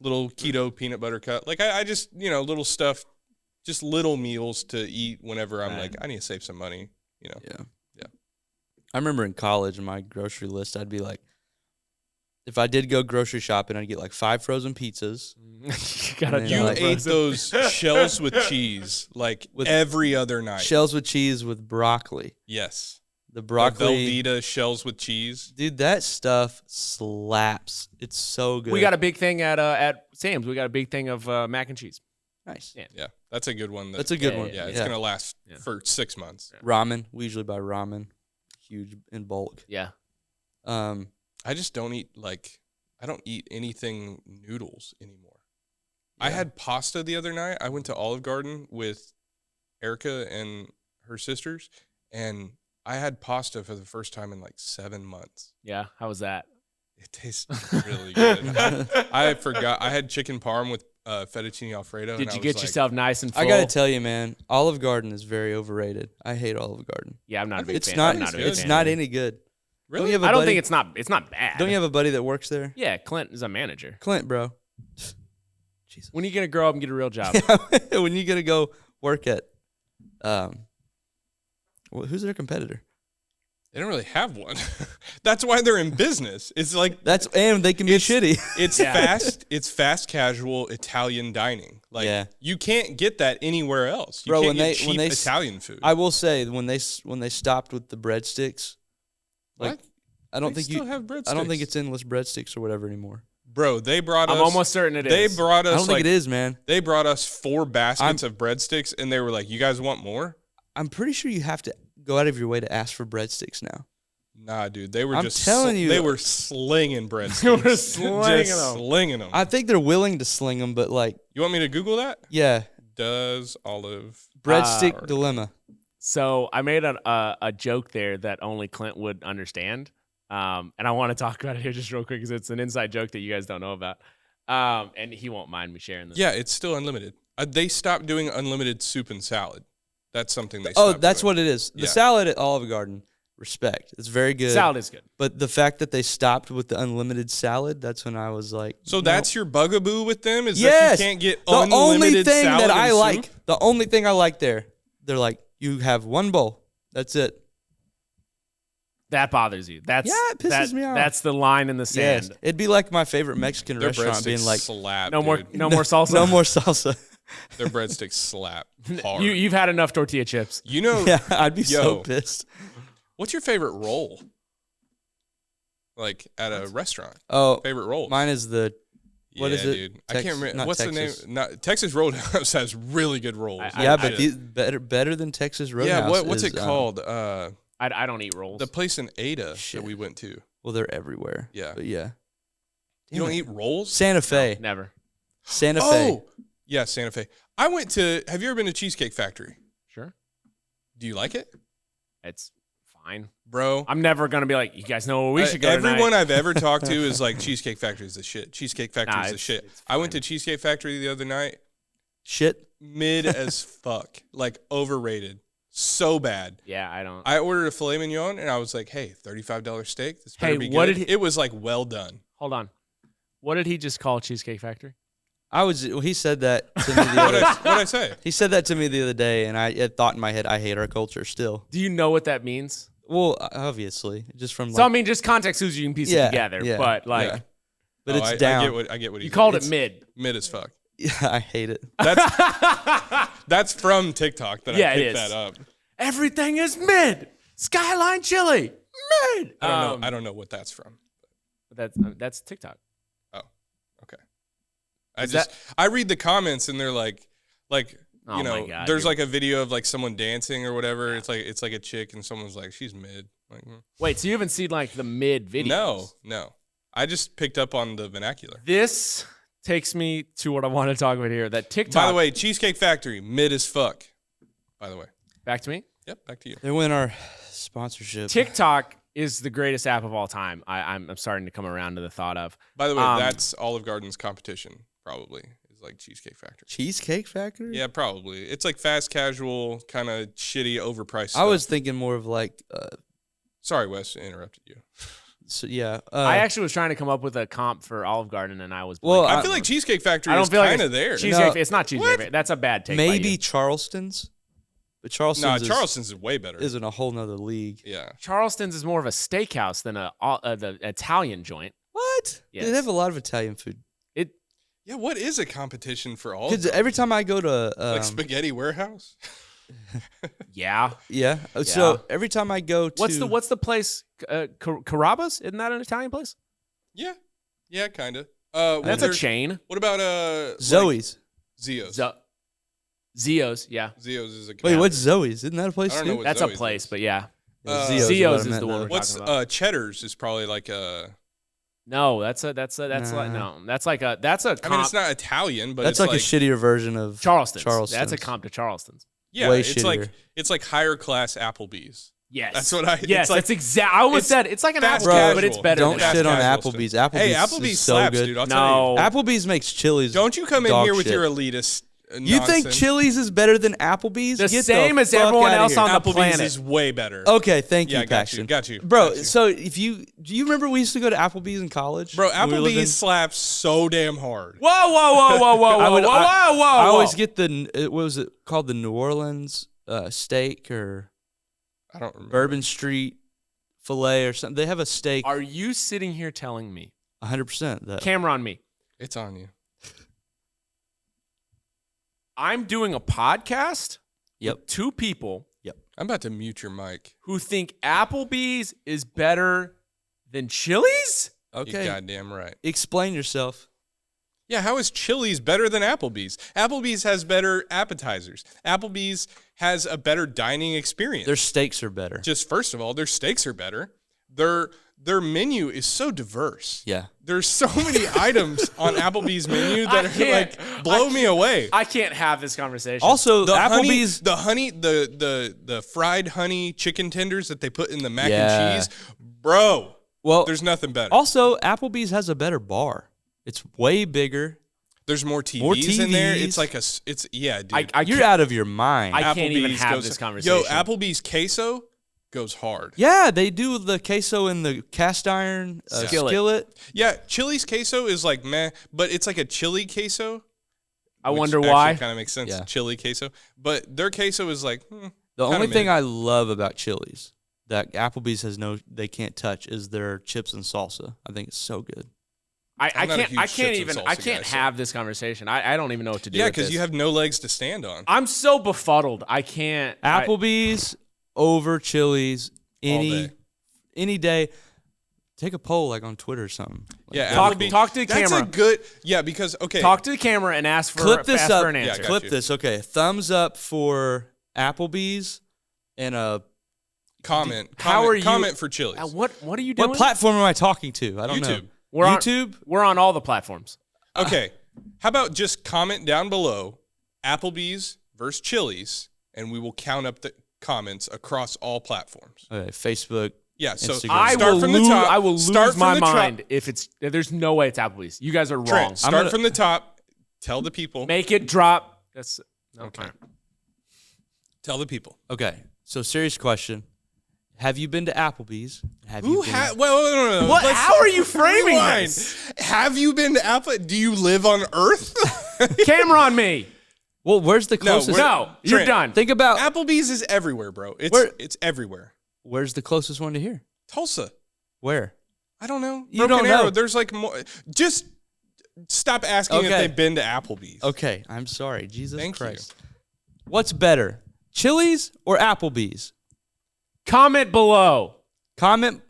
Little keto peanut butter cup. Like I just, little stuff, just little meals to eat whenever I'm like, I need to save some money, Yeah. I remember in college in my grocery list, I'd be like, if I did go grocery shopping, I'd get like 5 frozen pizzas. You ate those shells with cheese like every other night. Shells with cheese with broccoli. Yes. The broccoli. Velveeta shells with cheese. Dude, that stuff slaps. It's so good. We got a big thing at Sam's. We got a big thing of mac and cheese. Nice. Yeah, that's a good one. That's a good one. Yeah, it's going to last for 6 months. Ramen. We usually buy ramen. Huge in bulk. Yeah. I just don't eat I don't eat anything noodles anymore. Yeah. I had pasta the other night. I went to Olive Garden with Erica and her sisters, and I had pasta for the first time in like 7 months. Yeah, how was that? It tastes really good. I forgot. I had chicken parm with fettuccine alfredo. Did you get yourself nice and full? I got to tell you, man, Olive Garden is very overrated. I hate Olive Garden. Yeah, I'm not a big fan. It's not any good. Really? I don't think it's not bad. Don't you have a buddy that works there? Yeah, Clint is a manager. Clint, bro. Jesus. When are you going to grow up and get a real job? When you going to go work at, who's their competitor? They don't really have one. That's why they're in business. It's like and they can be shitty. It's fast casual Italian dining. Like you can't get that anywhere else. You can't get cheap Italian food. I will say when they stopped with the breadsticks, like what? I don't they think still have breadsticks. I don't think it's endless breadsticks or whatever anymore. Bro, they brought us. I'm almost certain it is. They brought us. I don't think it is, man. They brought us 4 baskets of breadsticks, and they were like, "You guys want more?" I'm pretty sure you have to go out of your way to ask for breadsticks now. Nah, dude, they were I'm just telling you, they were slinging breadsticks. They were slinging them. I think they're willing to sling them, but like, you want me to Google that? Yeah. Does olive breadstick dilemma? So I made a joke there that only Clint would understand, and I want to talk about it here just real quick because it's an inside joke that you guys don't know about, and he won't mind me sharing this. Yeah, it's still unlimited. They stopped doing unlimited soup and salad. That's something they. Oh, that's doing. what it is. The salad at Olive Garden, respect. It's very good. Salad is good. But the fact that they stopped with the unlimited salad, that's when I was like. So that's your bugaboo with them is that you can't get unlimited salad and soup? The only thing I like there, they're like, you have one bowl. That's it. That bothers you. It pisses me off. That's the line in the sand. Yes. It'd be like my favorite Mexican restaurant being like, slap, no more salsa. No more salsa. Their breadsticks slap hard. You've had enough tortilla chips. Yeah, I'd be so pissed. What's your favorite roll? Like at a restaurant? Oh, favorite roll. Mine is the. What is it? Dude. I can't remember. What's the name? Texas Roadhouse has really good rolls. Better than Texas Roadhouse. Yeah, what's it called? I don't eat rolls. The place in Ada that we went to. Well, they're everywhere. Yeah. But yeah. You don't eat rolls? Santa Fe. No, never. Santa Fe. Oh, yeah, Santa Fe. I went to. Have you ever been to Cheesecake Factory? Sure. Do you like it? It's fine. Bro, I'm never gonna be like, you guys know where we should go everyone tonight. I've ever talked to is like, Cheesecake Factory is the shit. Cheesecake Factory Nah, is the it's- shit. it's I went to fine. Cheesecake Factory the other night. Shit. Mid as fuck. Like, overrated. So bad. Yeah, I don't. I ordered a filet mignon, and I was like, hey, $35 steak? This better Hey, be what good. did he- It was, like, well done. Hold on. What did he just call Cheesecake Factory? He said that to me the other What'd I say? He said that to me the other day, and I thought in my head, I hate our culture still. Do you know what that means? Well, obviously, just from So I like, mean, just context clues you can piece it together. yeah, but like, yeah. But Oh, it's I down. I get what he you called said. it mid. Mid as fuck. Yeah, I hate it. That's from TikTok that Yeah, I it picked is. that up. Everything is mid. Skyline chili. Mid. I don't know what that's from. That's TikTok. Oh, okay. Is I read the comments and they're like, Oh you know, my God, there's you're- like a video of like someone dancing or whatever. It's like a chick and someone's like, she's mid. Like, Wait, so you haven't seen like the mid videos? no. I just picked up on the vernacular. This takes me to what I want to talk about here. That TikTok. By the way, Cheesecake Factory, mid as fuck. By the way. back to me. Yep, back to you. They win our sponsorship. TikTok is the greatest app of all time. I'm starting to come around to the thought of. By the way, Um, that's Olive Garden's competition, probably, is like Cheesecake Factory. Cheesecake Factory? Yeah, probably. It's like fast casual, kind of shitty, overpriced I was stuff. thinking more of like, Sorry, Wes, I interrupted you. so yeah. I actually was trying to come up with a comp for Olive Garden, and I was. Well, blanking. I feel like Cheesecake Factory I don't is feel like kind of it's there. Cheesecake. No. It's not Cheesecake. What? Factory. That's a bad take. by maybe you. Charleston's. But Charleston's, Nah, Charleston's is way better. is in a whole nother league. Yeah. Charleston's is more of a steakhouse than the Italian joint. What? Yes. They have a lot of Italian food. Yeah, what is a competition for all? Because every time I go to Like Spaghetti Warehouse? Yeah. yeah, so every time I go to What's the place? Carrabba's? Isn't that an Italian place? Yeah. Yeah, kind of. That's a chain. What about Zoe's. Zio's? Zio's. Yeah. Zio's is a Wait, what's Zoe's? Isn't that a place I don't know too? what That's Zoe's a place, is. but yeah. Zio's Zio's what I is the meant, one though. we're What's talking about. Cheddar's is probably like a. No, that's like no. That's like a I mean, comp. it's not Italian, but That's it's like a shittier version of Charleston's. Charleston's. That's a comp to Charleston's. yeah. way It's like higher class Applebee's. Yes. That's what I- Yes, it's like- that's exact. I almost it's said it's like an fast Applebee's, but it's casual. better. Don't than shit on casual Applebee's. stuff. Applebee's Hey, is Applebee's so slaps, good. dude. I'll tell you. No. Applebee's makes Chili's. Don't you come in dog here with shit. your elitist You think nonsense. Chili's is better than Applebee's? The Get same as fuck everyone outta else here. on the Applebee's planet. is way better. Okay, thank Yeah, you, got you, Paxton. got you, bro. got you. So do you remember we used to go to Applebee's in college? Bro, When we lived in- Applebee's slaps so damn hard. Whoa, whoa, whoa, whoa, whoa, I whoa, would- whoa, whoa, whoa! I always whoa. get what was it called? The New Orleans steak or I don't remember. Bourbon Street filet or something. They have a steak. Are you sitting here telling me? 100%. That Camera on me. It's on you. I'm doing a podcast. Yep. With two people I'm about to mute your mic. who think Applebee's is better than Chili's. Okay. You're goddamn right. Explain yourself. Yeah, how is Chili's better than Applebee's? Applebee's has better appetizers. Applebee's has a better dining experience. Their steaks are better. Just first of all, their steaks are better. Their menu is so diverse. Yeah. There's so many items on Applebee's menu that I are can't- like blow me away. I can't have this conversation. Also, The Applebee's. the fried honey chicken tenders that they put in the mac Yeah. and cheese, bro. Well, There's nothing better. also Applebee's has a better bar. It's way bigger. There's more TVs, in there. It's TVs. like it's yeah, dude. You're out of your mind. I can't even Applebee's have goes- this conversation. Yo, Applebee's queso goes hard. yeah, they do the queso in the cast iron skillet. Yeah, Chili's queso is like meh, but it's like a chili queso. I which wonder actually why. Kind of makes sense. Yeah. Chili queso, but their queso is like The kinda only thing mid. I love about Chili's that Applebee's they can't touch is their chips and salsa. I think it's so good. I I'm not a can't. huge I chips can't and even. salsa I can't guy, so- have this conversation. I don't even know what to do. yeah, with because this. you have no legs to stand on. I'm so befuddled. I can't. Applebee's over Chili's day. any day. Take a poll like on Twitter or something. Like, Yeah, Talk- Applebee's- talk to the That's camera. a good. Yeah, because okay. Talk to the camera and ask for clip this ask up. for an Yeah, answer. got clip you. this. Okay, thumbs up for Applebee's and a. comment. How are you- Comment for Chili's. What are you doing? What platform am I talking to? I don't know. YouTube. We're on- YouTube. We're on all the platforms. Okay, how about just comment down below Applebee's versus Chili's, and we will count up the comments across all platforms. Okay, Facebook. Yeah, so Instagram. I start will from the lose. top. I will Start lose from my the top. mind if it's. There's no way it's Applebee's. You guys are wrong. Trent, start from the top. Tell the people. Make it drop. That's Okay. Tell the people. Okay, so serious question. Have you been to Applebee's? Have Who you been has? Well, no. What? How are you framing Rewind. this? Have you been to Apple? Do you live on Earth? Camera on me. Well, where's the closest? No, you're Trent, done. Think about Applebee's is everywhere, bro. It's everywhere. where's the closest one to here? Tulsa. Where? I don't know. You don't Arrow. know. There's like more. Just stop asking if Okay. they've been to Applebee's. Okay, I'm sorry. Jesus Thank Christ. What's better, Chili's or Applebee's? Comment below. Comment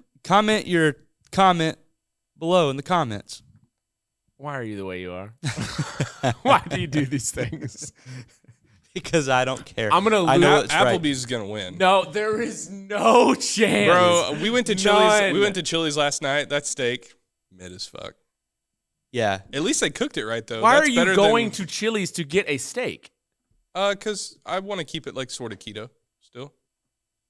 your comment below in the comments. Why are you the way you are? Why do you do these things? Because I don't care. I'm gonna I lose. know it's right. Applebee's is gonna win. No, there is no chance, Bro, we went to Chili's. None. We went to Chili's last night. That steak, mid as fuck. Yeah. At least they cooked it right though. Why That's are you better going than, to Chili's to get a steak? Because I want to keep it like sort of keto still.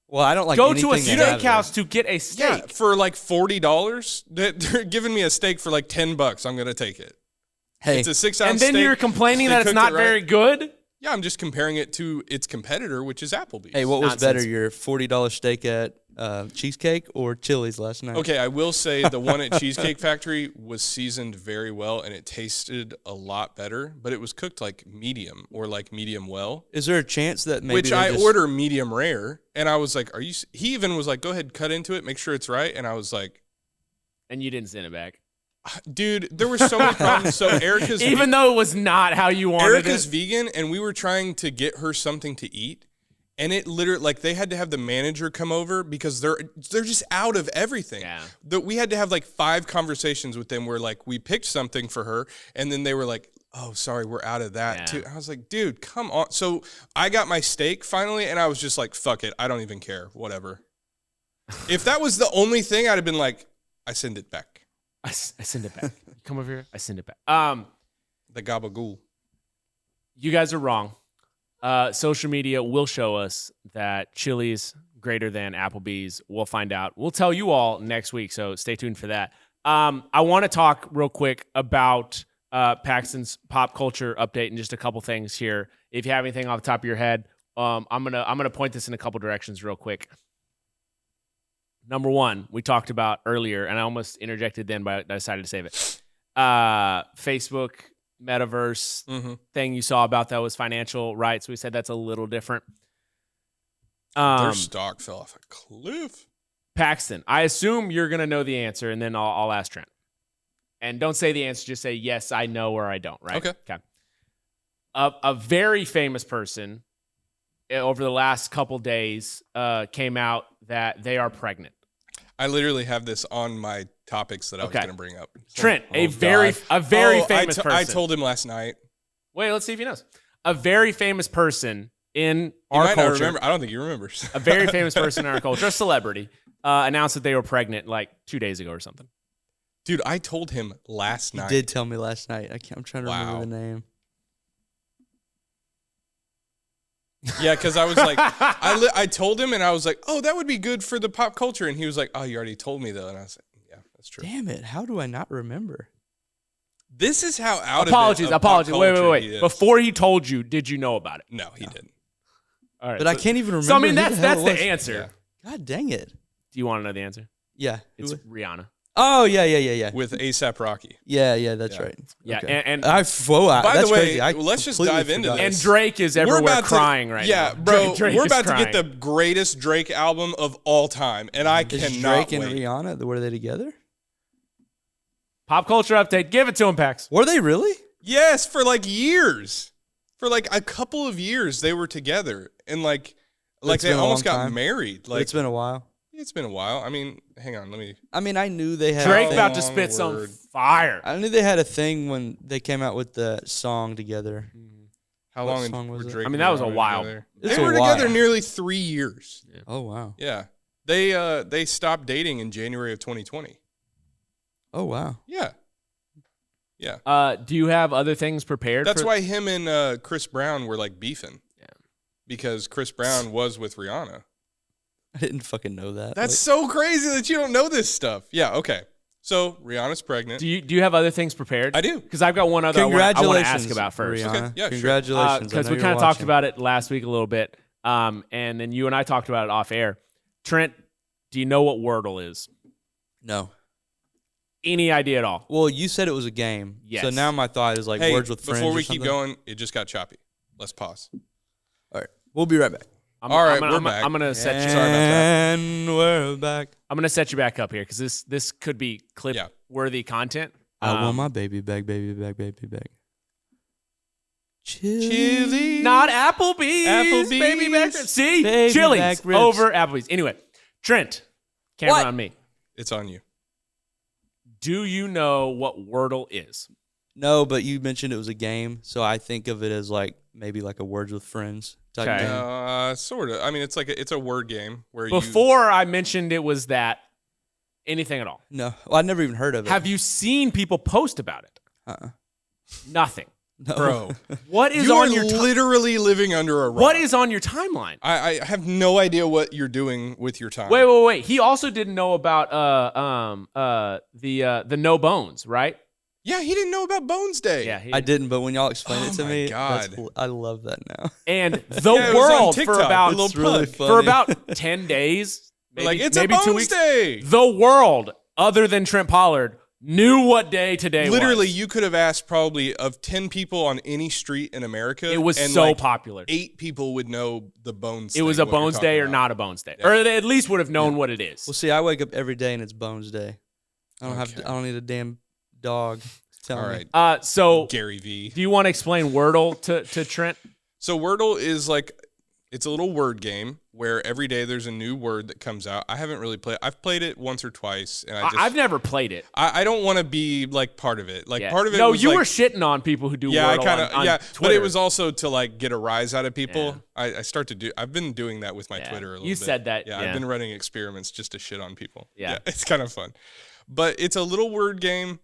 Well, I don't like Go to a anything they have there. steakhouse to get a steak. Yeah, for like $40. They're giving me a steak for like $10. I'm gonna take it. Hey, It's a 6 ounce And then steak. you're complaining They that it's cooked not it right. very good? Yeah, I'm just comparing it to its competitor, which is Applebee's. hey, what was Nonsense. better, your $40 steak at Cheesecake or Chili's last night? Okay, I will say the one at Cheesecake Factory was seasoned very well and it tasted a lot better, but it was cooked like medium or like medium well, Is there a chance that maybe which they I just- order medium rare. And I was like, are you, he even was like, go ahead, cut into it, make sure it's right. And I was like, And you didn't send it back. dude, there were so many problems. So Erica's Even though it was not how you wanted Erica's it. vegan, and we were trying to get her something to eat, and it literally like they had to have the manager come over because they're just out of everything. Yeah. We had to have like 5 conversations with them where like we picked something for her, and then they were like, "Oh, sorry, we're out of that Yeah. too." I was like, "Dude, come on!" So I got my steak finally, and I was just like, "Fuck it, I don't even care, whatever." If that was the only thing, I'd have been like, "I send it back." I send it back. Come over here. I send it back. The gabagool. You guys are wrong. Social media will show us that Chili's greater than Applebee's. We'll find out. We'll tell you all next week, so stay tuned for that. I want to talk real quick about Paxton's pop culture update and just a couple things here. If you have anything off the top of your head, I'm gonna point this in a couple directions real quick. Number one, we talked about earlier, and I almost interjected then, but I decided to save it. Facebook metaverse thing you saw about that was financial rights. We said that's a little different. Their stock fell off a cliff. Paxton, I assume you're going to know the answer, and then I'll ask Trent. And don't say the answer, just say, yes, I know, or I don't, right? Okay. A very famous person over the last couple days came out that they are pregnant. I literally have this on my topics that I was Okay. going to bring up. Trent, Oh, a very famous person. I told him last night. Wait, let's see if he knows. A very famous person in You our might not culture. remember. I don't think he remembers. A very famous person in our culture, a celebrity, announced that they were pregnant like 2 days ago or something. Dude, I told him last You night. did tell me last night. I'm trying to remember Wow. the name. Yeah, because I was like, I told him, and I was like, oh, that would be good for the pop culture. And he was like, oh, you already told me, though. And I was like, yeah, that's true. Damn it. How do I not remember? This is how out Apologies. of it of pop Wait. culture he is. Before he told you, did you know about it? No, he didn't. All right. But I can't even remember. So I mean, who that's hell it the was. answer. God dang it. Do you want to know the answer? Yeah. It's Rihanna. Oh, yeah. With A$AP Rocky. Yeah, that's right. Yeah, Okay. and By that's the way, crazy. I let's just completely dive into forgot. this. and Drake is everywhere crying right now. Yeah, bro, Drake we're is about to get crying. the greatest Drake album of all time, and I Is cannot Drake and wait. Rihanna, were they together? Pop culture update. Give it to him, Pax. Were they really? Yes, for like years. For like a couple of years they were together, and like It's they been a almost long got time. married. But Like it's been a while. it's been a while. I mean, hang on, let me. I mean, I knew they had Drake a about thing. to spit some word. fire. I knew they had a thing when they came out with the song together. How What long song was were it? Drake I mean, and that was a Rihanna while. together? It's They a were while. together nearly 3 years. Oh wow. Yeah, they stopped dating in January of 2020. Oh wow. Yeah, yeah. Do you have other things prepared? That's for- why him and Chris Brown were like beefing. Yeah. because Chris Brown was with Rihanna. I didn't fucking know that. That's so crazy that you don't know this stuff. Yeah, okay. So Rihanna's pregnant. Do you have other things prepared? I do. Because I've got one other I want to ask about first. Rihanna. Okay, yeah, Congratulations. Because we kind of talked about it last week a little bit. And then you and I talked about it off air. Trent, do you know what Wordle is? No. Any idea at all? Well, you said it was a game. Yes. So now my thought is like Hey, words with friends. before we or keep something. going, it just got choppy. Let's pause. All right. We'll be right back. All right, we're back. I'm gonna set you. Sorry about that. And we're back. I'm gonna set you back up here because this could be clip-worthy content. I want my baby back, baby back, baby back. Chili. Not Applebee's. Applebee's. Baby back. See, Baby Chili's back ribs. over Applebee's. Anyway, Trent, camera What? on me. It's on you. Do you know what Wordle is? No, but you mentioned it was a game, so I think of it as like maybe like a words with friends type Okay. game. Sort of. I mean, it's a word game where Before I mentioned it was that anything at all. No, well, I've never even heard of it. Have you seen people post about it? Nothing. No. Bro, What is you on are your literally living under a rock. What is on your timeline? I have no idea what you're doing with your time. Wait. He also didn't know about the no bones, right? Yeah, he didn't know about Bones Day. Yeah, he I didn't, but when y'all explained it to Oh my me, God. I love that now. And the Yeah, it was on world for TikTok, about a little It's really plug. funny. for about 10 days, maybe, Like, it's maybe a 2 Bones weeks. Day. The world, other than Trent Pollard, knew what day today Literally, was. you could have asked probably of 10 people on any street in America. It was and so like popular. 8 people would know the Bones It was thing, a what you're Bones talking Day or about. not a Bones Day. Or they at least would have known what it is. Well, see, I wake up every day and it's Bones Day. I Okay. don't need a damn dog to tell All me. right. So Gary V. do you want to explain Wordle to Trent? So Wordle is like, it's a little word game where every day there's a new word that comes out. I haven't really played. I've played it once or twice, and I've never played it. I don't want to be like part of it. Like Yeah. part of it. No, was you like, were shitting on people who do Yeah, Wordle I kind on of yeah, Twitter. but it was also to like get a rise out of people. Yeah. I've been doing that with my Yeah. Twitter a little You bit. said that, Yeah, yeah. I've been running experiments just to shit on people. Yeah. It's kind of fun, but it's a little word game.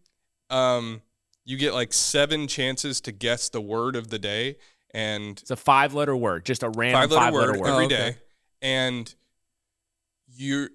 You get like 7 chances to guess the word of the day, and It's a 5-letter word, just a random 5-letter 5-letter word. every Oh, day, okay. and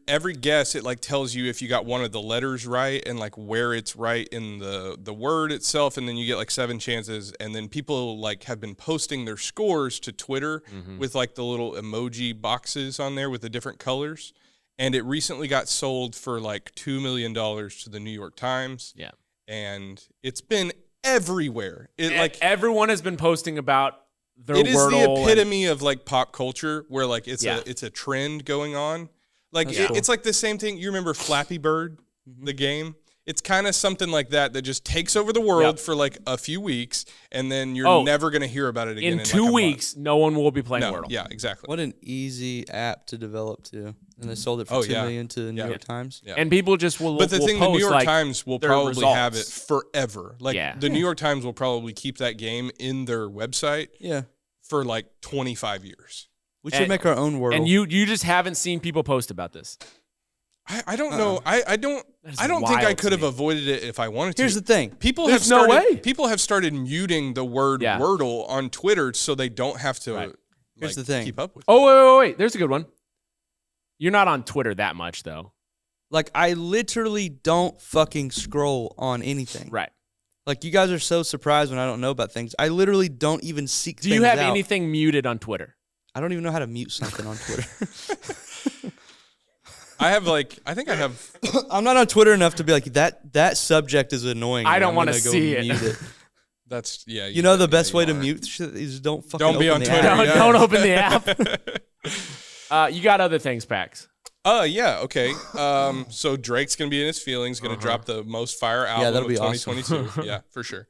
every guess it like tells you if you got one of the letters right and like where it's right in the word itself, and then you get like 7 chances, and then people like have been posting their scores to Twitter with like the little emoji boxes on there with the different colors, and it recently got sold for like $2 million to the New York Times. Yeah. And it's been everywhere. It like everyone has been posting about their it is the Wordle and- epitome of like pop culture where like it's Yeah. a trend going on. Like That's cool. it's like the same thing. You remember Flappy Bird, the game? It's kind of something like that just takes over the world Yep. for like a few weeks, and then you're never going to hear about it again. in In 2 like a weeks, no one will be playing month. Wordle. No, yeah, exactly. What an easy app to develop too. And they sold it for Oh, $2 yeah. million to the New Yeah. York Times. Yeah. And people just will. But the will thing, the New post, York like, Times will their probably have it results. forever. Like Yeah. the New York Times will probably keep that game in their website Yeah. for like 25 years. We should And- make our own Wordle. And you just haven't seen people post about this. I don't know. I don't That is I don't think I wild to could have me. avoided it if I wanted to. Here's the thing. People There's have no started way. people have started muting the word Yeah. Wordle on Twitter so they don't have to Right. Here's like, the thing. keep up with it. Oh, wait. There's a good one. You're not on Twitter that much, though. Like, I literally don't fucking scroll on anything. Right. Like, you guys are so surprised when I don't know about things. I literally don't even seek Do things you have out. anything muted on Twitter? I don't even know how to mute something on Twitter. I think I have I'm not on Twitter enough to be like, that subject is annoying. I me. don't I'm wanna gonna go see it. mute that's yeah. You know the best you way to are. mute shit is don't fucking Don't be open on the Twitter, app. yeah. Don't open the app. You got other things, Pax. Yeah, okay. So Drake's gonna be in his feelings, gonna drop the most fire album that'll of be awesome. 2022. Yeah, for sure.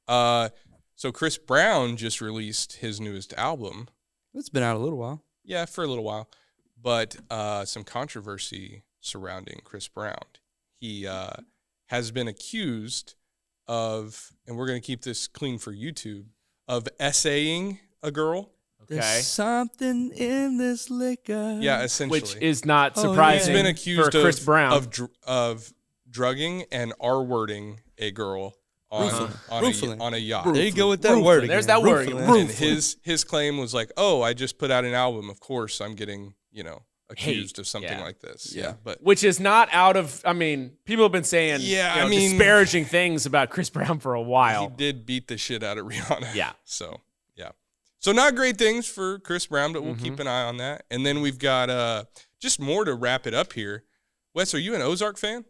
So Chris Brown just released his newest album. It's been out a little while. Yeah, for a little while. But some controversy surrounding Chris Brown. He has been accused of, and we're going to keep this clean for YouTube, of essaying a girl. Okay. There's something in this liquor. Yeah, essentially. Which is not Oh, yeah. surprising He's been accused for Chris Brown. of drugging and R-wording a girl on a yacht. There you go with that word again. There's that word. And his claim was like, "Oh, I just put out an album. Of course, I'm getting accused of something like this." Yeah, but which is not out of. I mean, people have been saying disparaging things about Chris Brown for a while. He did beat the shit out of Rihanna. Yeah. So not great things for Chris Brown, but we'll keep an eye on that. And then we've got just more to wrap it up here. Wes, are you an Ozark fan?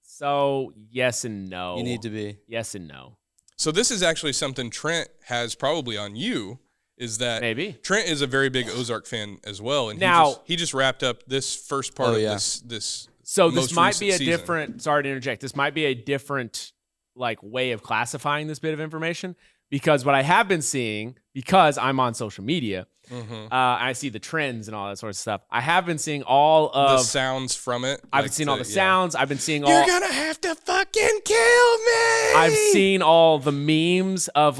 So yes and no. You need to be. Yes and no. So this is actually something Trent has probably on you, is that maybe Trent is a very big Ozark fan as well. And now, he just wrapped up this first part of this. So this might be a season. different, sorry to interject, this might be a different way of classifying this bit of information, because what I have been seeing, because I'm on social media, I see the trends and all that sort of stuff. I have been seeing all of the sounds from it. I've been seeing all the sounds. I've been seeing all. You're gonna have to fucking kill me. I've seen all the memes of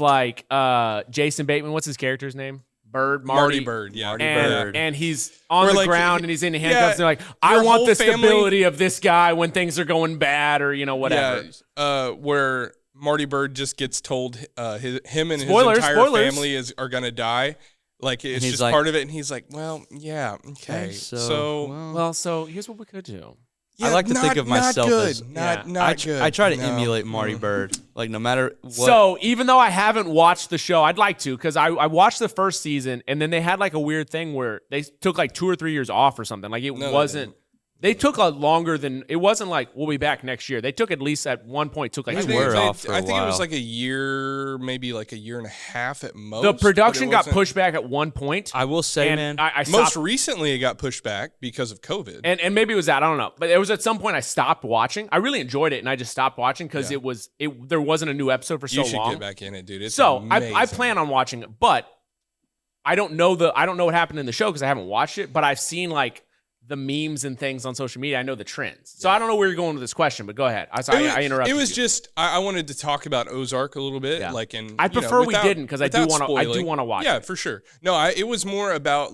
Jason Bateman. What's his character's name? Marty Bird. Yeah, and he's on the ground and he's in handcuffs. And they're like, I want the family, stability of this guy when things are going bad or whatever. Yeah, where Marty Bird just gets told him and Spoilers. his entire family are gonna die. Like it's just part of it, and he's like, "Well, yeah, okay." So here's what we could do. Yeah, I like to think of myself as not good. I try to emulate Marty Bird, no matter what. So even though I haven't watched the show, I'd like to, because I watched the first season, and then they had a weird thing where they took 2 or 3 years off or something. Wasn't. They took longer than, it wasn't we'll be back next year. They took at least at one point off for a while. I think it was a year, maybe a year and a half at most. The production got pushed back at one point. I will say, man, I most recently it got pushed back because of COVID. And maybe it was that, I don't know. But it was at some point I stopped watching. I really enjoyed it, and I just stopped watching because there wasn't a new episode for so long. You should get back in it, dude. It's so amazing. I plan on watching it, but I don't know what happened in the show because I haven't watched it, but I've seen the memes and things on social media. I know the trends. So I don't know where you're going with this question, but go ahead. I interrupted. It was just I wanted to talk about Ozark a little bit. Yeah. And I prefer we didn't, because I do want to watch it. Yeah, for sure. No, it was more about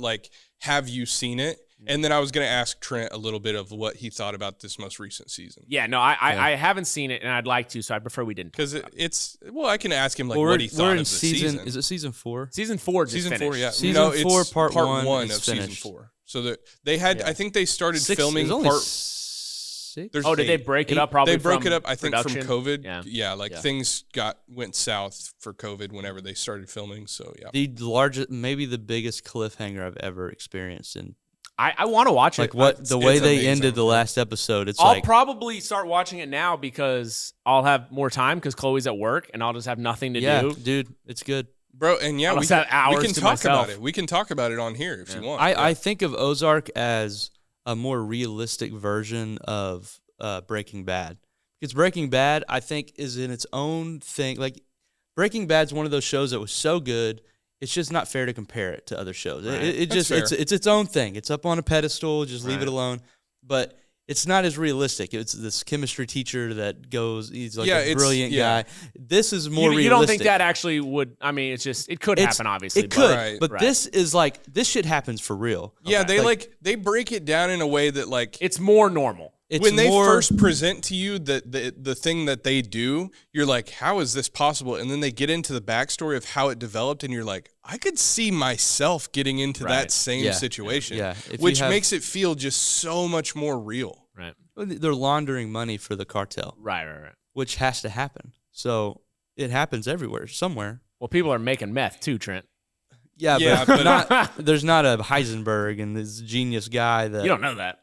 have you seen it? And then I was going to ask Trent a little bit of what he thought about this most recent season. Yeah, no, I haven't seen it, and I'd like to, so I prefer we didn't. Because I can ask him what he thought of the season. Is it season 4? Season 4 just Season 4, yeah. Season 4, part 1 of finished. season 4. So they had, I think they started filming part 6. Did they break it up? Probably they broke it up. I think production? from COVID. Yeah, things went south for COVID whenever they started filming. So yeah, the largest, maybe the biggest cliffhanger I've ever experienced. And I want to watch it. The way they ended the last episode. I'll probably start watching it now because I'll have more time because Chloe's at work and I'll just have nothing to do. Yeah, dude, it's good. Bro, and we can talk about it. We can talk about it on here if you want. I think of Ozark as a more realistic version of Breaking Bad. Because Breaking Bad, I think, is in its own thing. Breaking Bad's one of those shows that was so good, it's just not fair to compare it to other shows. Right. It's its own thing. It's up on a pedestal. Just leave it alone. But it's not as realistic. It's this chemistry teacher that goes. He's a brilliant guy. This is more realistic. You don't think that actually would? I mean, it could happen. Obviously, it could. But this is this shit happens for real. Yeah, okay. they break it down in a way that it's more normal. When they first present to you the thing that they do, you're like, how is this possible? And then they get into the backstory of how it developed, and you're like, I could see myself getting into that same situation, which makes it feel just so much more real. Right. They're laundering money for the cartel. Right. Which has to happen. So it happens everywhere, somewhere. Well, people are making meth too, Trent. Yeah, but there's not a Heisenberg and this genius guy that... You don't know that.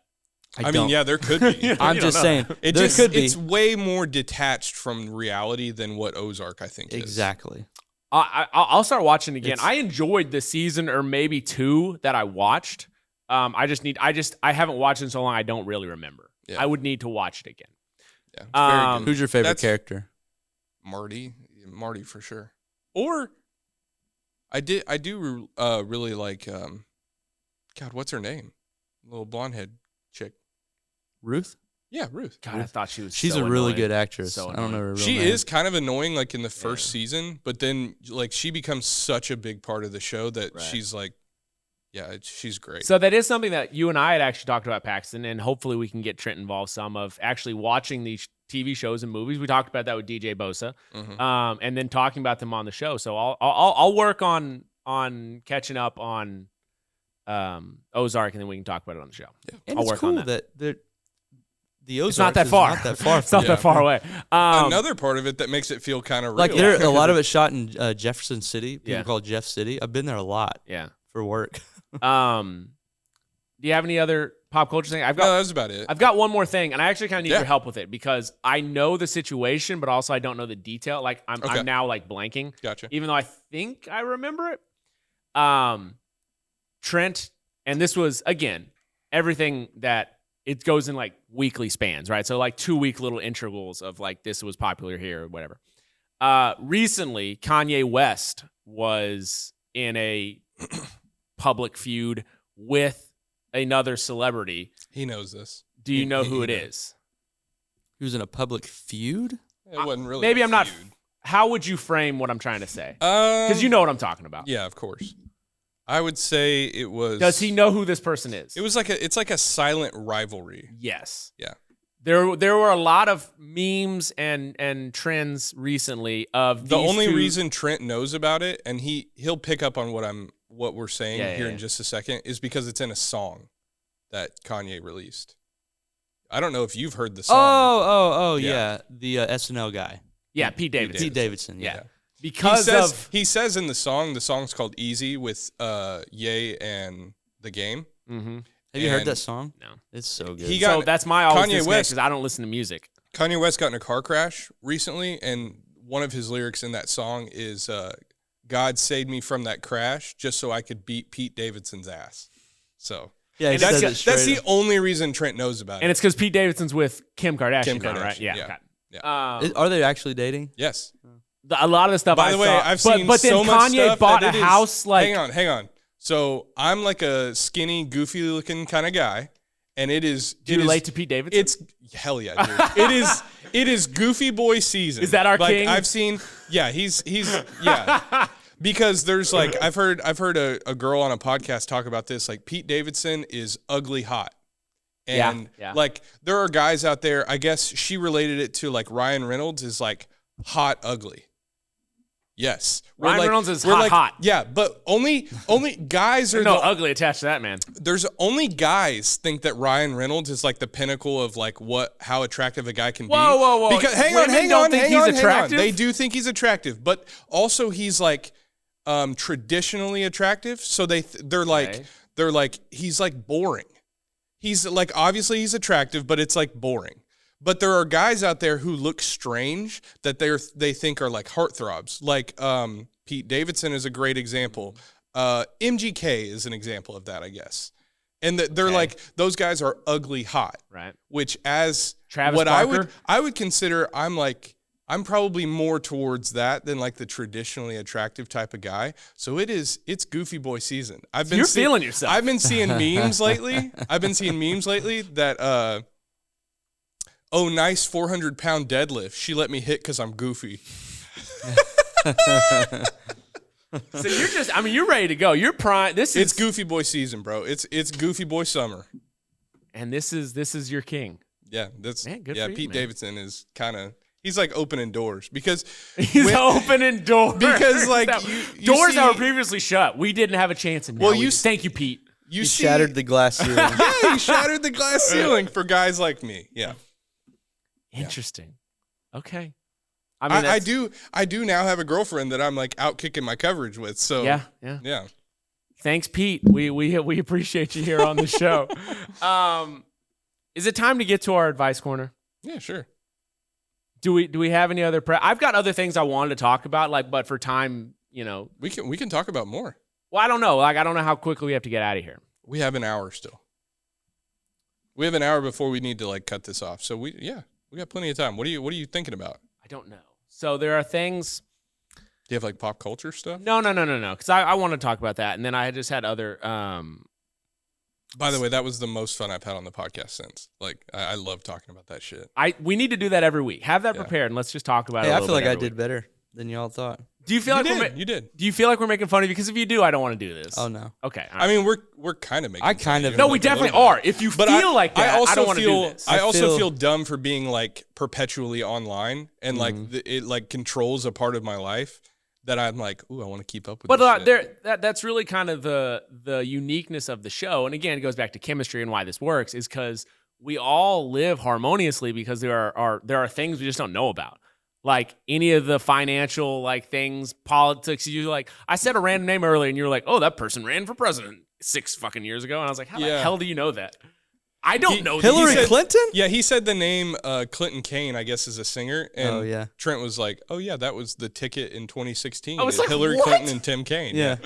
I mean, there could be. I'm just saying. It's way more detached from reality than what Ozark, I think, is. Exactly. I'll start watching again. I enjoyed the season or maybe 2 that I watched. I haven't watched in so long I don't really remember. Yeah. I would need to watch it again. Yeah, very good. Who's your favorite character? Marty for sure. Or I do really like God, what's her name? Little blonde head chick. Ruth? Yeah, Ruth. God, I thought she was. She's a really good actress. I don't know her real name. She is kind of annoying, in the first season, but then she becomes such a big part of the show that she's Yeah, she's great. So that is something that you and I had actually talked about, Paxton, and hopefully we can get Trent involved some of actually watching these TV shows and movies. We talked about that with DJ Bosa, and then talking about them on the show. So I'll work on catching up on Ozark, and then we can talk about it on the show. Yeah. And I'll it's work cool on that. The Ozarks it's not that far. Not that far. It's not that far away. Another part of it that makes it feel kind of real. Like a lot of it shot in Jefferson City. People call it Jeff City. I've been there a lot. Yeah. For work. Do you have any other pop culture thing? No, that was about it. I've got one more thing, and I actually kind of need your help with it because I know the situation, but also I don't know the detail. Like I'm now like blanking. Gotcha. Even though I think I remember it. Trent, and this was again everything that it goes in like weekly spans, right? So like 2-week little intervals of like this was popular here or whatever. Recently, Kanye West was in a public feud with another celebrity. He knows this. Do you know who it is? He was in a public feud? It wasn't really. Maybe I'm not. feud. How would you frame what I'm trying to say? Because you know what I'm talking about. Yeah, of course. I would say it was. Does he know who this person is? It was like it's like a silent rivalry. Yes. Yeah. There were a lot of memes and trends recently of the these only two. reason Trent knows about it, and he'll pick up on what we're saying here in just a second, is because it's in a song that Kanye released. I don't know if you've heard the song. Oh, yeah. The SNL guy. Yeah, Pete Davidson. Pete Davidson, yeah. Because he says in the song's called Easy with Ye and The Game. Mm-hmm. Have you heard that song? No. It's so good. So that's my always Kanye West, because I don't listen to music. Kanye West got in a car crash recently, and one of his lyrics in that song is God saved me from that crash just so I could beat Pete Davidson's ass. So yeah, that's the only reason Trent knows about it. And it's because Pete Davidson's with Kim Kardashian, now, right? Yeah. Are they actually dating? Yes. A lot of the stuff By the way, saw, I've seen but then so much Kanye stuff bought that a it is- house like Hang on. So I'm like a skinny, goofy looking kind of guy, and it is. Do you relate to Pete Davidson? It's hell yeah, dude. It is Goofy Boy season. Is that our king? I've seen. Yeah, he's yeah. Because there's like I've heard a girl on a podcast talk about this. Like Pete Davidson is ugly hot. And like there are guys out there, I guess she related it to like Ryan Reynolds is like hot ugly. Yes. Ryan Reynolds is hot. Yeah, but only guys are no ugly attached to that, man. There's only guys think that Ryan Reynolds is like the pinnacle of like how attractive a guy can be. Whoa. Because hang on. They do think he's attractive, but also he's like traditionally attractive. So they're like he's like boring. He's like obviously he's attractive, but it's like boring. But there are guys out there who look strange that they think are like heartthrobs. Like Pete Davidson is a great example. MGK is an example of that, I guess. And they're like those guys are ugly hot, right? Which as Travis what Barker? I would consider I'm probably more towards that than like the traditionally attractive type of guy. So it's Goofy Boy season. You're feeling yourself. I've been seeing memes lately. That oh, nice 400-pound deadlift. She let me hit because I'm goofy. So you're ready to go. You're prime. It's Goofy Boy season, bro. It's Goofy Boy summer. And this is your king. Yeah, that's man, good yeah. for you, Pete man. Davidson is he's like opening doors because opening doors because like doors that were previously shut. We didn't have a chance. And thank you, Pete. He shattered the glass ceiling. Yeah, he shattered the glass ceiling for guys like me. Yeah. Interesting. Okay. I mean, I do now have a girlfriend that I'm like out kicking my coverage with. So yeah. Thanks, Pete. We appreciate you here on the show. Is it time to get to our advice corner? Yeah, sure. Do we have any other? I've got other things I wanted to talk about, but for time, we can talk about more. Well, I don't know. I don't know how quickly we have to get out of here. We have an hour still. We have an hour before we need to cut this off. So we got plenty of time. What are you thinking about? I don't know. So there are things. Do you have culture culture stuff? No. Because I want to talk about that, and then I just had other. By the way, that was the most fun I've had on the podcast since. I love talking about that shit. We need to do that every week. Have that prepared, and let's just talk about it. I feel like I did better than y'all thought. Do you feel You did. Do you feel like we're making fun of you? Because if you do, I don't want to do this. Oh no. Okay. I mean, we're kind of making. I kind of. No, we definitely are. If you feel like that, I don't want to do this. I also feel dumb for being like perpetually online and like it like controls a part of my life that I'm like, ooh, I want to keep up with. But that's really kind of the uniqueness of the show. And again, it goes back to chemistry and why this works is because we all live harmoniously because there are things we just don't know about. Like any of the financial like things, politics. You like, I said a random name earlier, and you were like, "Oh, that person ran for president 6 fucking years ago," and I was like, "How the hell do you know that?" I don't know. Hillary Clinton? Yeah, he said the name Clinton Kane, I guess, is a singer. And Trent was like, "Oh yeah, that was the ticket in 2016. I was like, Hillary what? Clinton and Tim Kaine." Yeah.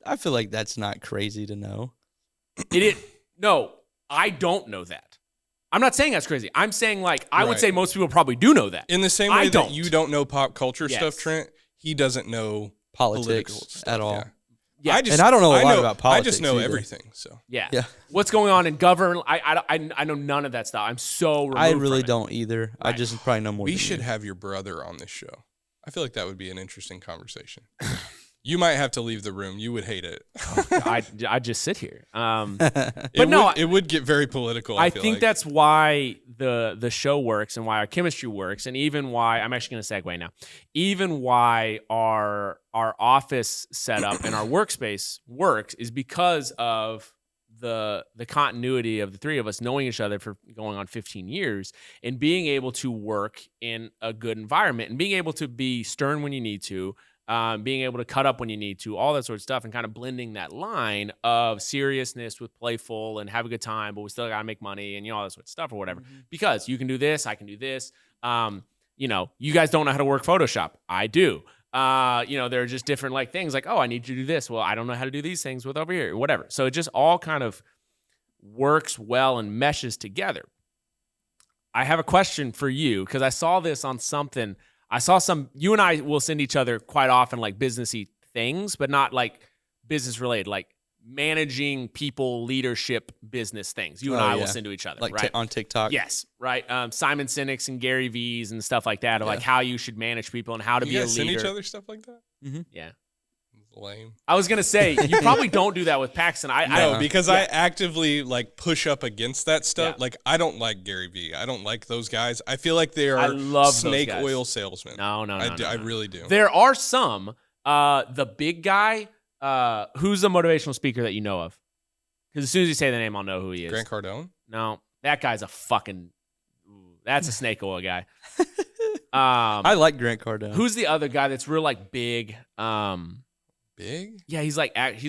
I feel like that's not crazy to know. No, I don't know that. I'm not saying that's crazy. I'm saying like I would Right. say most people probably do know that. In the same way that you don't know pop culture stuff, Trent, he doesn't know Politics at all. Yeah. And I don't know a lot about politics. I just know either. everything. So Yeah. Yeah. What's going on in government? I know none of that stuff. I'm so removed I really from it. don't either. I just probably know more. we than should you. have your brother on this show. I feel like that would be an interesting conversation. You might have to leave the room. You would hate it. I just sit here. It would get very political. I feel think like. that's why the show works and why our chemistry works, and even why I'm actually going to segue now. Even why our office setup and our workspace works is because of the continuity of the three of us knowing each other for going on 15 years and being able to work in a good environment and being able to be stern when you need to. Being able to cut up when you need to, all that sort of stuff, and kind of blending that line of seriousness with playful and have a good time, but we still got to make money and all that sort of stuff or whatever. Mm-hmm. Because you can do this, I can do this. You guys don't know how to work Photoshop. I do. There are just different like things like, oh, I need you to do this. Well, I don't know how to do these things with over here or whatever. So it just all kind of works well and meshes together. I have a question for you because I saw this on something. I saw you and I will send each other quite often like businessy things, but not like business related, like managing people, leadership, business things. You and I will send to each other, like right? on TikTok. Yes, right. Simon Sinek's and Gary V's and stuff like that, of like how you should manage people and how to be a leader. Send each other stuff like that? Mm-hmm. Yeah. Lame. I was gonna say you probably don't do that with Paxton. Because I actively like push up against that stuff. Yeah. Like I don't like Gary Vee. I don't like those guys. I feel like they are snake oil salesmen. No. I really do. There are some. The big guy, who's the motivational speaker that you know of? Because as soon as you say the name, I'll know who he is. Grant Cardone? No, that guy's that's a snake oil guy. I like Grant Cardone. Who's the other guy that's real like big? Big? Yeah, he's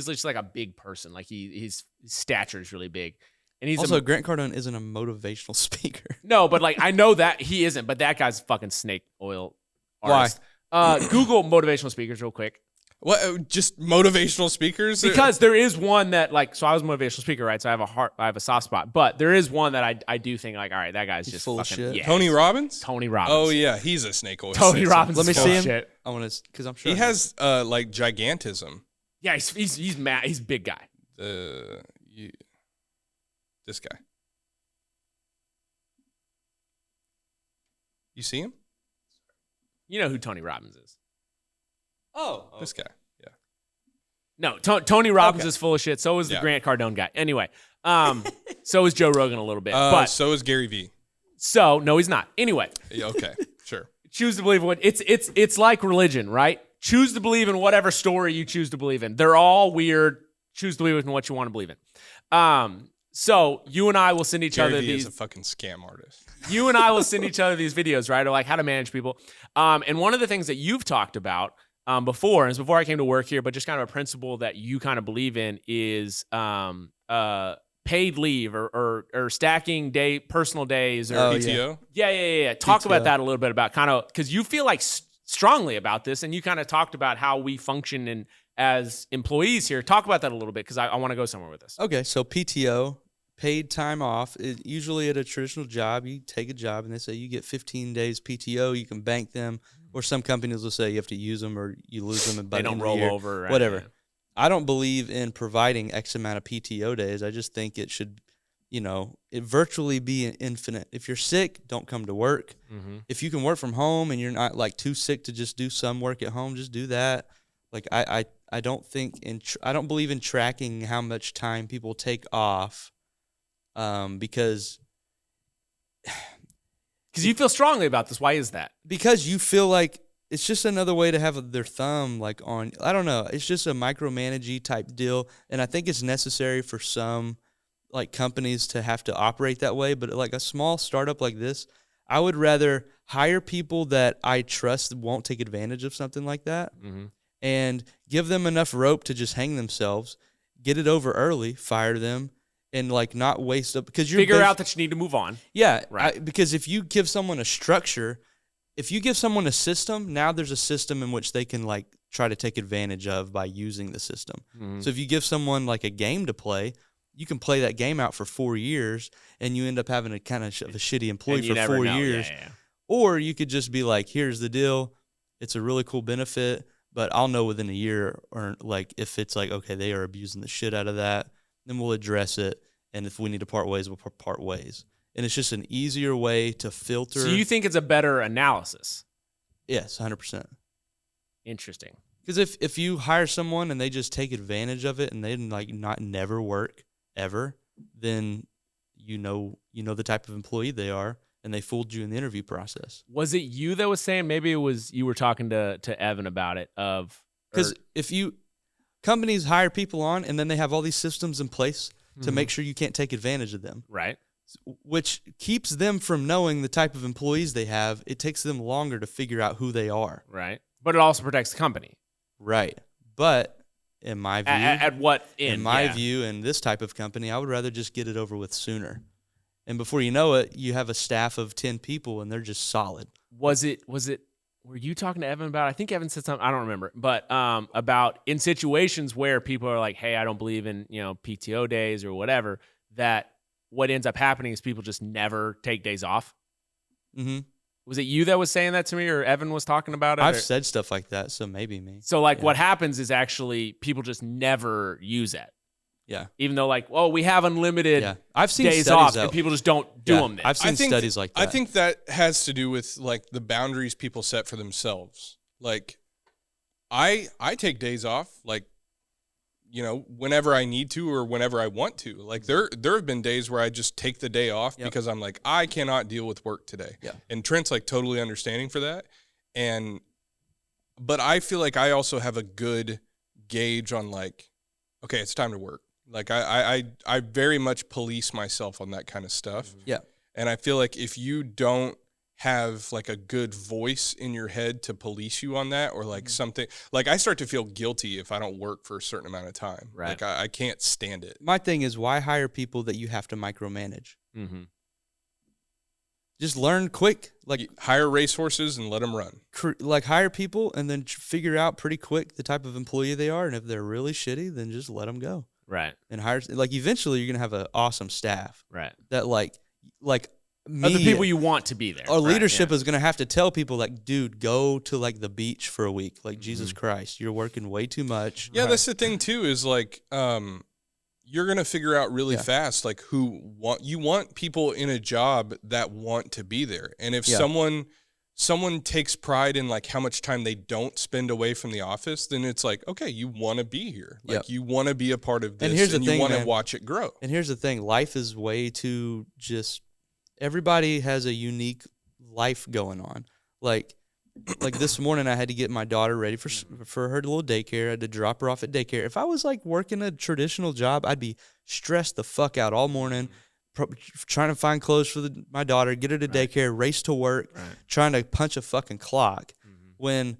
just like a big person. Like his stature is really big. And he's also Grant Cardone isn't a motivational speaker. No, but like I know that he isn't, but that guy's fucking snake oil artist. Why? Google motivational speakers real quick. What? Just motivational speakers? Because there is one that like, so I was a motivational speaker, right? So I have a soft spot, but there is one that I do think like, all right, that guy's just full fucking shit. Yeah, Tony Robbins? Tony Robbins. Oh yeah, he's a snake oil. Tony Robbins. Let me see him. Shit. I want to, because I'm sure he has like gigantism. Yeah, he's mad. He's a big guy. This guy. You see him? You know who Tony Robbins is? Oh, this guy. Yeah. No, Tony Robbins is full of shit. So is the Grant Cardone guy. Anyway, so is Joe Rogan a little bit. But so is Gary Vee. So no, he's not. Anyway. Yeah, okay, sure. Choose to believe in what it's like religion, right? Choose to believe in whatever story you choose to believe in. They're all weird. Choose to believe in what you want to believe in. So you and I will send each other these. Is a fucking scam artist. You and I will send each other these videos, right? Or like how to manage people. And one of the things that you've talked about before, and it's before I came to work here, but just kind of a principle that you kind of believe in is paid leave or stacking personal days or PTO. Yeah. Talk about that a little bit about kind of because you feel like strongly about this, and you kind of talked about how we function and as employees here. Talk about that a little bit because I want to go somewhere with this. Okay, so PTO, paid time off. Usually at a traditional job, you take a job and they say you get 15 days PTO. You can bank them, or some companies will say you have to use them or you lose them. And they don't roll over. Right? Whatever. I don't believe in providing X amount of PTO days. I just think it should, it virtually be infinite. If you're sick, don't come to work. Mm-hmm. If you can work from home and you're not like too sick to just do some work at home, just do that. Like I don't think I don't believe in tracking how much time people take off, because you feel strongly about this. Why is that? Because you feel like it's just another way to have their thumb like on. I don't know. It's just a micromanagey type deal, and I think it's necessary for some like companies to have to operate that way. But like a small startup like this, I would rather hire people that I trust won't take advantage of something like that. Mm-hmm. And give them enough rope to just hang themselves, get it over early, fire them, and like not waste up because you figure out that you need to move on. Yeah, right. Because if you give someone a structure, if you give someone a system, now there's a system in which they can like try to take advantage of by using the system. Mm-hmm. So if you give someone like a game to play, you can play that game out for 4 years, and you end up having a kind of a shitty employee for 4 years. Yeah. Or you could just be like, here's the deal, it's a really cool benefit. But I'll know within a year, or like if it's like, okay, they are abusing the shit out of that, then we'll address it. And if we need to part ways, we'll part ways. And it's just an easier way to filter. So you think it's a better analysis? Yes, 100%. Interesting. Because if you hire someone and they just take advantage of it and they like never work ever, then you know the type of employee they are. And they fooled you in the interview process. Was it you that was saying? Maybe it was you were talking to Evan about it. Because if companies hire people on and then they have all these systems in place to make sure you can't take advantage of them, right? Which keeps them from knowing the type of employees they have. It takes them longer to figure out who they are, right? But it also protects the company, right? But in my view, at what in my view, in this type of company, I would rather just get it over with sooner. And before you know it, you have a staff of 10 people, and they're just solid. Was it? Were you talking to Evan about? I think Evan said something. I don't remember, but about in situations where people are like, "Hey, I don't believe in PTO days or whatever." That what ends up happening is people just never take days off. Mm-hmm. Was it you that was saying that to me, or Evan was talking about it? I've said stuff like that, so maybe me. So like, what happens is actually people just never use it. Yeah. Even though like, we have unlimited I've seen days off and people just don't do them. I've seen studies like that. I think that has to do with like the boundaries people set for themselves. Like I take days off like, whenever I need to or whenever I want to. Like there have been days where I just take the day off because I'm like, I cannot deal with work today. Yeah. And Trent's like totally understanding for that. But I feel like I also have a good gauge on like, okay, it's time to work. Like I very much police myself on that kind of stuff. Yeah. And I feel like if you don't have like a good voice in your head to police you on that, or like something, like I start to feel guilty if I don't work for a certain amount of time. Right. Like I can't stand it. My thing is, why hire people that you have to micromanage? Mm-hmm. Just learn quick. Like You hire racehorses and let them run. Hire people and then figure out pretty quick the type of employee they are. And if they're really shitty, then just let them go. Right. And eventually you're going to have an awesome staff. Right. That like me. Other people you want to be there. Our leadership is going to have to tell people like, dude, go to like the beach for a week. Like, Jesus Christ, you're working way too much. Yeah, that's the thing too, is like you're going to figure out really fast like you want people in a job that want to be there. And if someone takes pride in like how much time they don't spend away from the office, then it's like, okay, you want to be here. Like you want to be a part of this, and here's the thing, you want to man. watch it grow. And here's the thing, life is way too everybody has a unique life going on. Like this morning I had to get my daughter ready for her little daycare. I had to drop her off at daycare. If I was like working a traditional job, I'd be stressed the fuck out all morning, trying to find clothes for my daughter, get her to daycare, race to work, trying to punch a fucking clock. When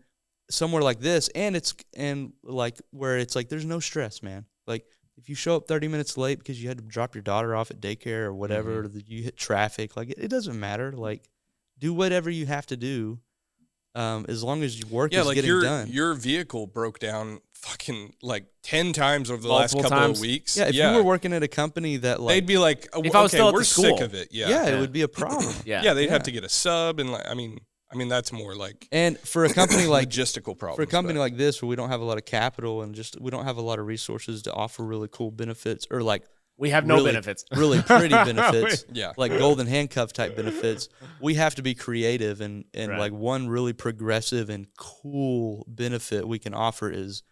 somewhere like this, where it's like there's no stress, man. Like if you show up 30 minutes late because you had to drop your daughter off at daycare or whatever, or you hit traffic, like it doesn't matter. Like do whatever you have to do, as long as your work is like getting done. Your vehicle broke down fucking like 10 times over the last couple of weeks. Yeah, if you were working at a company that like they'd be like, oh, if I was still at we're the school. sick of it. Yeah, it would be a problem. They'd have to get a sub, and like I mean that's more like and for a company like logistical problems. For a company like this where we don't have a lot of capital and we don't have a lot of resources to offer really cool benefits or like We have no really, benefits. really pretty benefits, Yeah. like golden handcuff type benefits. We have to be creative, and Right. like one really progressive and cool benefit we can offer is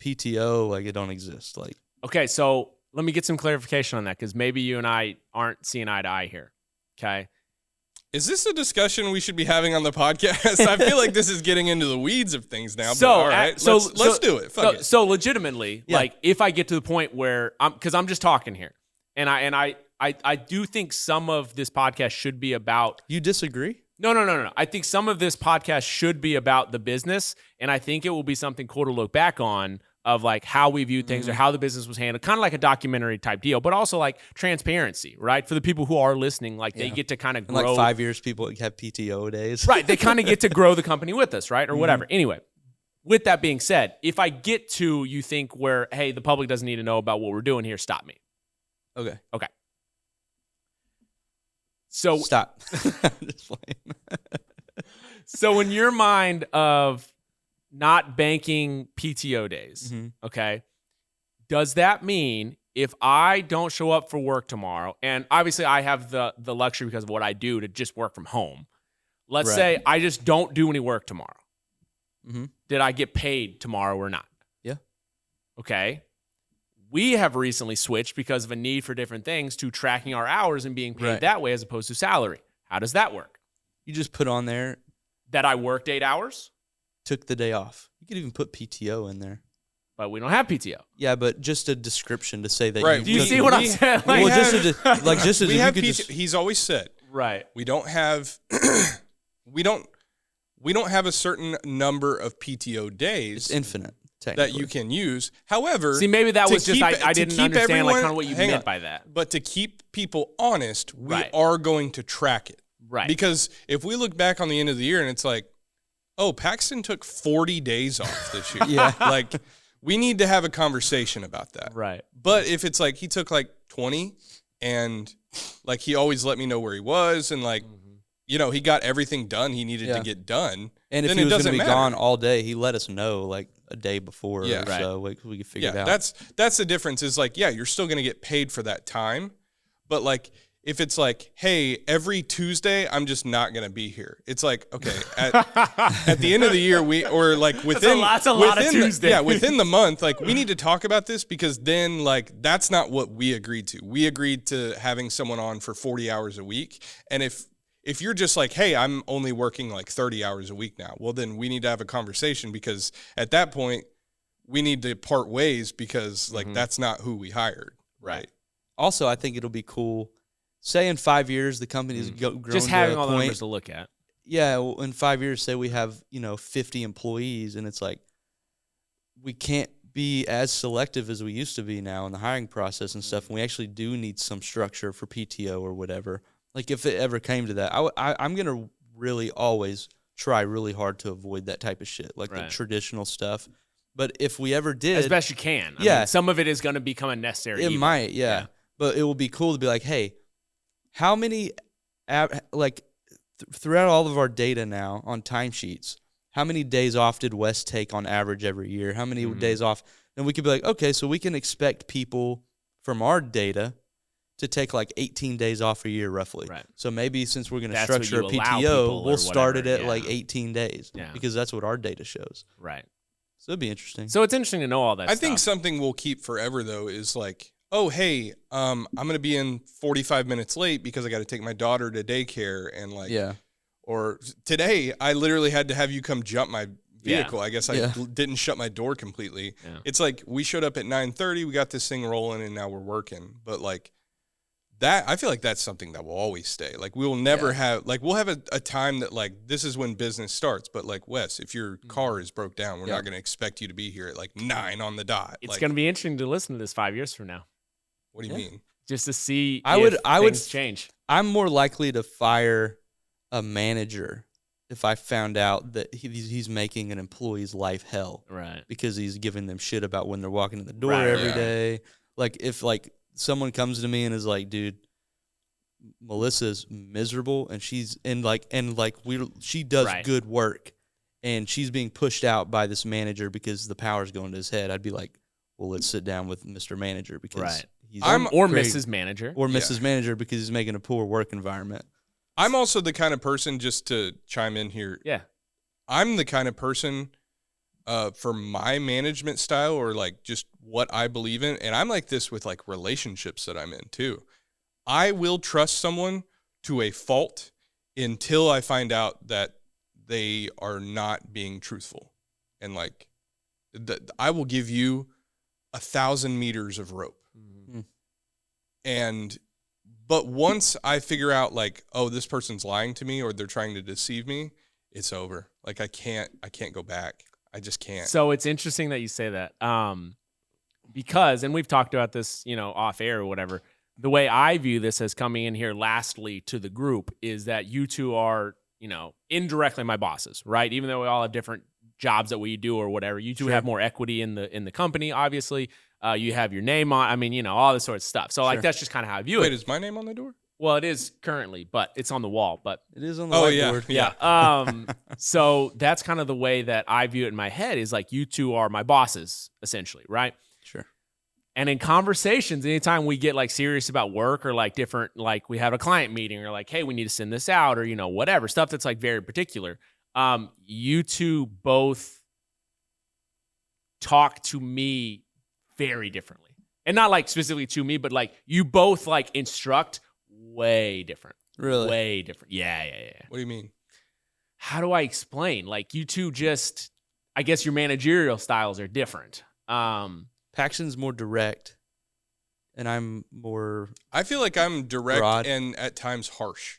PTO. Like it don't exist. Like Okay, so let me get some clarification on that because maybe you and I aren't seeing eye to eye here. Okay. Is this a discussion we should be having on the podcast? I feel like this is getting into the weeds of things now. So, but all right, let's do it. Fuck it. So legitimately, Yeah. like if I get to the point where because I'm just talking here, and I do think some of this podcast should be about. you disagree? No. I think some of this podcast should be about the business, and I think it will be something cool to look back on of like how we viewed things or how the business was handled, kind of like a documentary type deal, but also like transparency, right? For the people who are listening, like they get to kind of In grow. like 5 years, people have PTO days. Right. They kind of get to grow the company with us, right? Or whatever. Anyway, with that being said, if I get to you think where, hey, the public doesn't need to know about what we're doing here, stop me. Okay. So Stop. Just playing. so in your mind of not banking PTO days, okay, does that mean if I don't show up for work tomorrow, and obviously I have the luxury because of what I do to just work from home, let's Right. say I just don't do any work tomorrow. Mhm. Did I get paid tomorrow or not? Yeah. Okay. We have recently switched because of a need for different things to tracking our hours and being paid Right. that way as opposed to salary. How does that work? You just put on there, That I worked 8 hours, took the day off. You could even put PTO in there. but we don't have PTO. Yeah, but just a description to say that. Right. Do you took see it. what I'm saying? Like, Well, just We you have could PT just- he's always said right. we don't have we don't have a certain number of PTO days It's infinite. that Technically. you can use. However, See, maybe that to was just keep- I to didn't keep understand like everyone- kind of what you hang meant on. by that. But to keep people honest, we Right. are going to track it. Right. Because if we look back on the end of the year and it's like, oh, Paxton took 40 days off this year. Yeah. Like, we need to have a conversation about that. Right. But if it's like he took like 20 and like he always let me know where he was and like, you know, he got everything done he needed Yeah. to get done. And if then he it was going to doesn't be matter. gone all day, he let us know like a day before. Yeah. Right. So we could figure it out. That's the difference is like, yeah, you're still going to get paid for that time. But like, if it's like, hey, every Tuesday, I'm just not going to be here. It's like, okay, at the end of the year, or like within, that's a lot of within the- Tuesdays. yeah, within the month, like we need to talk about this because then like, that's not what we agreed to. We agreed to having someone on for 40 hours a week. And if you're just like, hey, I'm only working like 30 hours a week now, well, then we need to have a conversation because at that point, we need to part ways because like that's not who we hired. Right. Also, I think it'll be cool. Say in 5 years, the company's grown Just to having a all the point. numbers to look at. Yeah, well, in 5 years, say we have 50 employees, and it's like we can't be as selective as we used to be now in the hiring process and stuff. And we actually do need some structure for PTO or whatever. Like if it ever came to that, I'm gonna really always try really hard to avoid that type of shit, like the Right. traditional stuff. But if we ever did, As best you can. I Yeah. mean, some of it is going to become a necessary it evil. might, yeah. Yeah. But it will be cool to be like, hey, how many, throughout all of our data now on timesheets, how many days off did Wes take on average every year? How many days off? And we could be like, okay, so we can expect people from our data to take like 18 days off a year roughly. Right. So maybe since we're going to That's what structure a you allow people PTO, or we'll start it whatever, at like yeah. 18 days Yeah. because that's what our data shows. Right. So it'd be interesting. So it's interesting to know all that I stuff. think something we'll keep forever though is like, oh hey, I'm gonna be in 45 minutes late because I got to take my daughter to daycare and like, yeah. or today I literally had to have you come jump my vehicle. I guess I Yeah. didn't shut my door completely. Yeah. It's like we showed up at 9:30, we got this thing rolling, and now we're working. But like that, I feel like that's something that will always stay. Like we will never have, like we'll have a time that like this is when business starts. But like Wes, if your car is broke down, we're Yeah. not going to expect you to be here at like 9 on the dot. it's Like, going to be interesting to listen to this 5 years from now, what do you mean? just to see I if would things change. I'm more likely to fire a manager if I found out that he's making an employee's life hell Right. because he's giving them shit about when they're walking in the door Right, every yeah. day. Like if like someone comes to me and is like, dude, Melissa's miserable and she does Right. good work and she's being pushed out by this manager because the power's going to his head. I'd be like, well, let's sit down with Mr. Manager because Right. or Mrs. Manager. Or Mrs. Manager because he's making a poor work environment. I'm also the kind of person, just to chime in here. Yeah. I'm the kind of person for my management style or like just what I believe in. And I'm like this with like relationships that I'm in too. I will trust someone to a fault until I find out that they are not being truthful. And like, I will give you 1,000 meters of rope. Mm-hmm. But once I figure out like, oh, this person's lying to me or they're trying to deceive me, it's over. Like I can't go back. I just can't. So it's interesting that you say that. Because, and we've talked about this, off air or whatever, the way I view this as coming in here lastly to the group is that you two are, indirectly my bosses, right? Even though we all have different jobs that we do or whatever, you two have more equity in the company, obviously. You have your name on, all this sort of stuff. So like, that's just kind of how I view it. Wait, is my name on the door? Well, it is currently, but it's on the wall, but it is on the whiteboard. Yeah. So that's kind of the way that I view it in my head is like, you two are my bosses essentially. Right. Sure. And in conversations, anytime we get like serious about work or like different, like we have a client meeting or like, hey, we need to send this out or, whatever stuff that's like very particular. You two both talk to me very differently, and not like specifically to me, but like you both like instruct way different. Really? Way different. Yeah. What do you mean? How do I explain? Like you two just, I guess your managerial styles are different. Paxton's more direct, and I'm more. I feel like I'm direct broad. And at times harsh.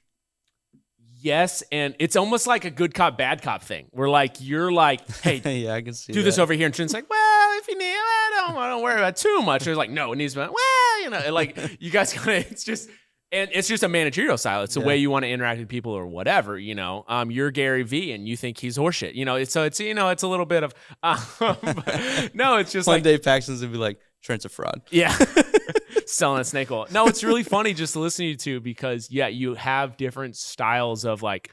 Yes, and it's almost like a good cop, bad cop thing. Where like you're like, hey, yeah, I can see do this over here, and Trent's like, well, if you need, I don't worry about it too much. There's like, no, it needs to be, well, like you guys kind of, it's just a managerial style. It's the way you want to interact with people or whatever, you're Gary V and you think he's horseshit, it's it's a little bit of, no, it's just one like day Paxton's gonna be like, Trent's a fraud. Yeah. Selling a snake oil. No, it's really funny just to listen to you two because you have different styles of like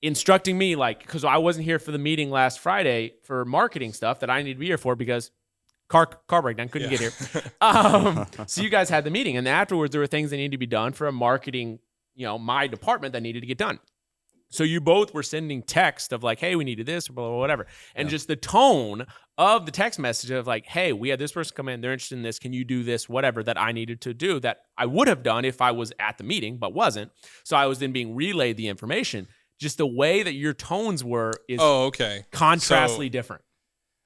instructing me, like, because I wasn't here for the meeting last Friday for marketing stuff that I need to be here for because car breakdown, couldn't get here. So you guys had the meeting, and afterwards there were things that needed to be done for a marketing, my department that needed to get done. So you both were sending text of like, hey, we needed this, or blah, blah, whatever. And just the tone of the text message of like, hey, we had this person come in, they're interested in this, can you do this, whatever, that I needed to do that I would have done if I was at the meeting, but wasn't. So I was then being relayed the information. Just the way that your tones were is contrastly different.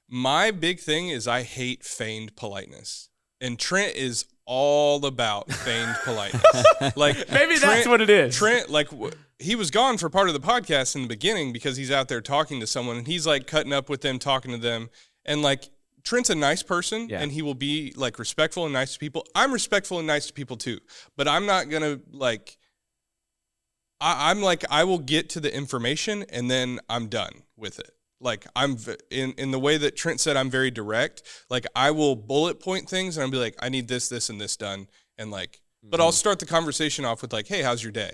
My big thing is I hate feigned politeness. And Trent is all about feigned politeness. Like maybe that's what it is. Trent, like he was gone for part of the podcast in the beginning because he's out there talking to someone and he's like cutting up with them, talking to them. And like Trent's a nice person and he will be like respectful and nice to people. I'm respectful and nice to people too, but I'm not going to like, I'm like, I will get to the information and then I'm done with it. Like I'm in the way that Trent said, I'm very direct. Like I will bullet point things and I'll be like, I need this, this, and this done. And like, but I'll start the conversation off with like, hey, how's your day?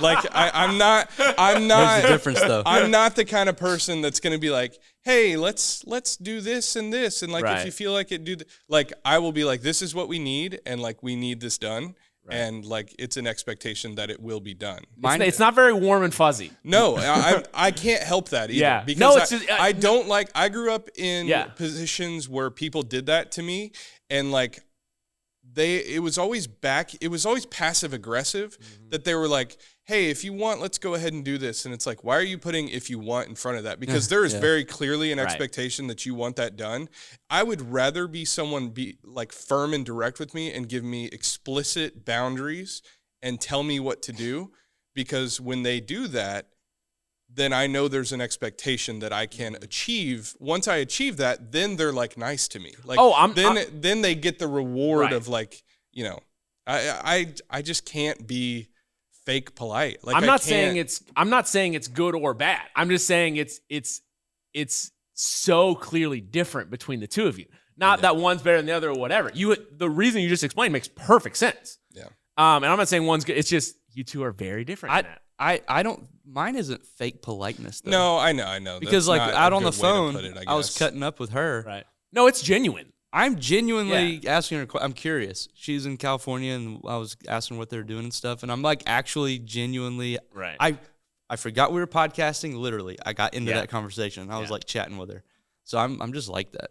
Like I'm not, There's a difference though. I'm not the kind of person that's going to be like, hey, let's do this and this. And like, if you feel like it, like, I will be like, this is what we need. And like, we need this done. Right. And like, it's an expectation that it will be done. It's not very warm and fuzzy. No, I can't help that either. Yeah. Because I don't like, I grew up in positions where people did that to me. And like, it was always passive aggressive that they were like, hey, if you want, let's go ahead and do this. And it's like, why are you putting if you want in front of that? Because there is very clearly an expectation that you want that done. I would rather be someone be like firm and direct with me and give me explicit boundaries and tell me what to do. Because when they do that, then I know there's an expectation that I can achieve. Once I achieve that, then they're like nice to me. Like, then they get the reward of like, you know, I just can't be fake polite. Like I'm not saying it's good or bad. I'm just saying it's so clearly different between the two of you. Not that one's better than the other or whatever. The reason you just explained makes perfect sense. Yeah. And I'm not saying one's good. It's just you two are very different in that. I don't. Mine isn't fake politeness though. No, I know. Because like out on the phone, I was cutting up with her. Right. No, it's genuine. I'm genuinely asking her. I'm curious. She's in California, and I was asking what they're doing and stuff. And I'm like, actually, genuinely, Right. I forgot we were podcasting. Literally, I got into that conversation. I was like chatting with her. So I'm just like that.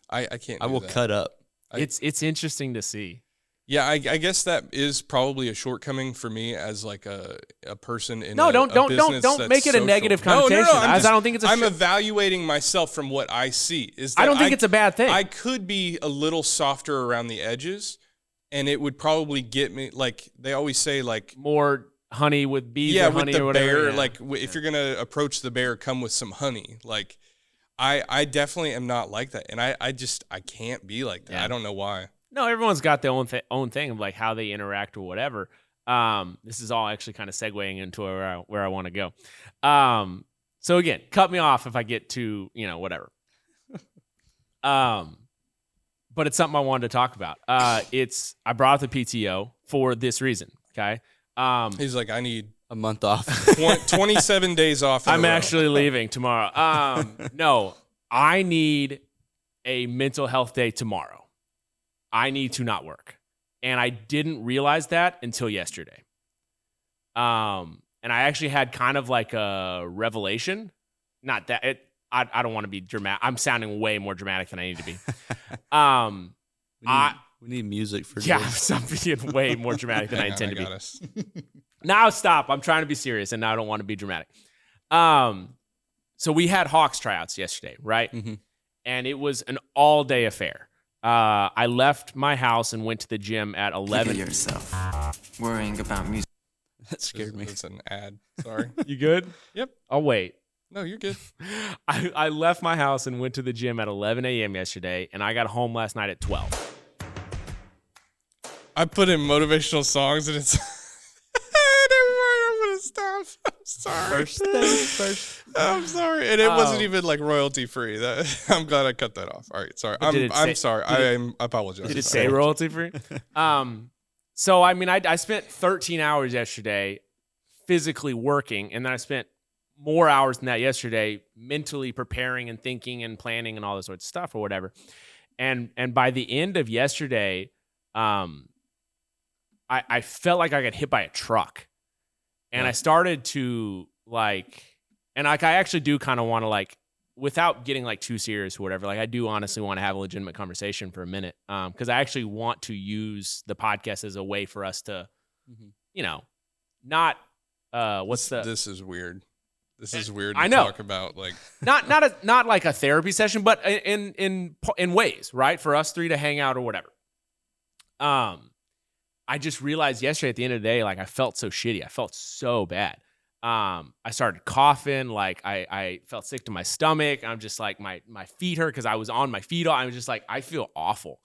I can't. I will cut up. It's interesting to see. Yeah, I guess that is probably a shortcoming for me as like a person in No, a don't business make that's it a social. negative connotation. I don't think it's I'm evaluating myself from what I see. I don't think it's a bad thing. I could be a little softer around the edges, and it would probably get me, like they always say, like more honey with bees or with honey the or whatever. bear. Yeah. Like if you're gonna approach the bear, come with some honey. Like I definitely am not like that, and I can't be like that. Yeah. I don't know why. No, everyone's got their own thing of like how they interact or whatever. This is all actually kind of segueing into where I want to go. So again, cut me off if I get to, whatever. But it's something I wanted to talk about. I brought up the PTO for this reason. Okay. He's like, I need A month off. 27 days off. I'm actually leaving tomorrow. No, I need a mental health day tomorrow. I need to not work. And I didn't realize that until yesterday. And I actually had kind of like a revelation. Not that I don't want to be dramatic. I'm sounding way more dramatic than I need to be. We need music for this. I'm being way more dramatic than I intend to be. Us. Now stop. I'm trying to be serious, and now I don't want to be dramatic. So we had Hawks tryouts yesterday, right? Mm-hmm. And it was an all-day affair. I left my house and went to the gym at 11. Look at yourself, worrying about music. That scared me. It's an ad. Sorry. You good? Yep. I'll wait. No, you're good. I left my house and went to the gym at 11 a.m. yesterday, and I got home last night at 12. I put in motivational songs, and it's... Never mind, I'm going to stop. I'm sorry. First things first. I'm sorry. And it wasn't even like royalty free. I'm glad I cut that off. All right. Sorry. I'm sorry. I apologize. Did it say royalty free? So, I mean, I spent 13 hours yesterday physically working, and then I spent more hours than that yesterday mentally preparing and thinking and planning and all this sort of stuff or whatever. And by the end of yesterday, I felt like I got hit by a truck. And I started to I actually do kind of want to without getting too serious or whatever, I do honestly want to have a legitimate conversation for a minute. Because I actually want to use the podcast as a way for us to, not, this is weird. This is weird to talk about not like a therapy session, but in ways, right? For us three to hang out or whatever. I just realized yesterday at the end of the day, I felt so shitty. I felt so bad. I started coughing. I felt sick to my stomach. I'm just my feet hurt because I was on my feet. I was just I feel awful.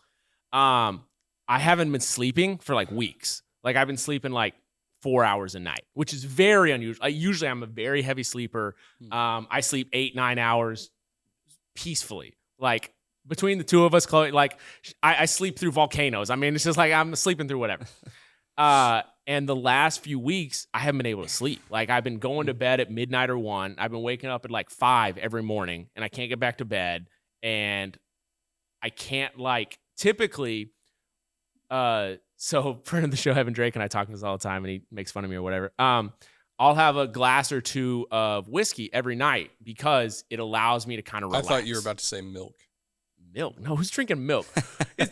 I haven't been sleeping for weeks. I've been sleeping 4 hours a night, which is very unusual. Usually I'm a very heavy sleeper. I sleep 8-9 hours peacefully. Between the two of us, Chloe, I sleep through volcanoes. I mean, it's just I'm sleeping through whatever. And the last few weeks, I haven't been able to sleep. I've been going to bed at midnight or 1. I've been waking up at 5 every morning, and I can't get back to bed. And I can't typically. So friend of the show, Evan Drake, and I talk about this all the time, and he makes fun of me or whatever. I'll have a glass or two of whiskey every night because it allows me to kind of relax. I thought you were about to say milk. Milk? No, who's drinking milk?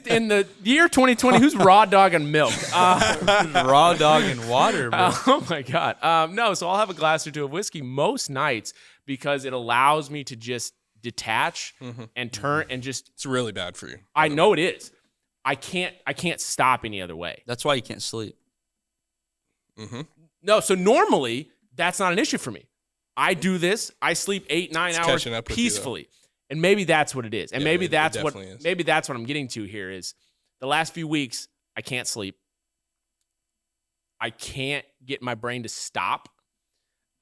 In the year 2020, who's raw dogging milk? Raw dogging water, bro. Oh, my God. No, so I'll have a glass or two of whiskey most nights because it allows me to just detach and turn and just... It's really bad for you. I know it is. I can't stop any other way. That's why you can't sleep. Mm-hmm. No, so normally, that's not an issue for me. I do this. I sleep 8-9 hours peacefully. And maybe that's what it is. And maybe that's what I'm getting to here is the last few weeks, I can't sleep. I can't get my brain to stop.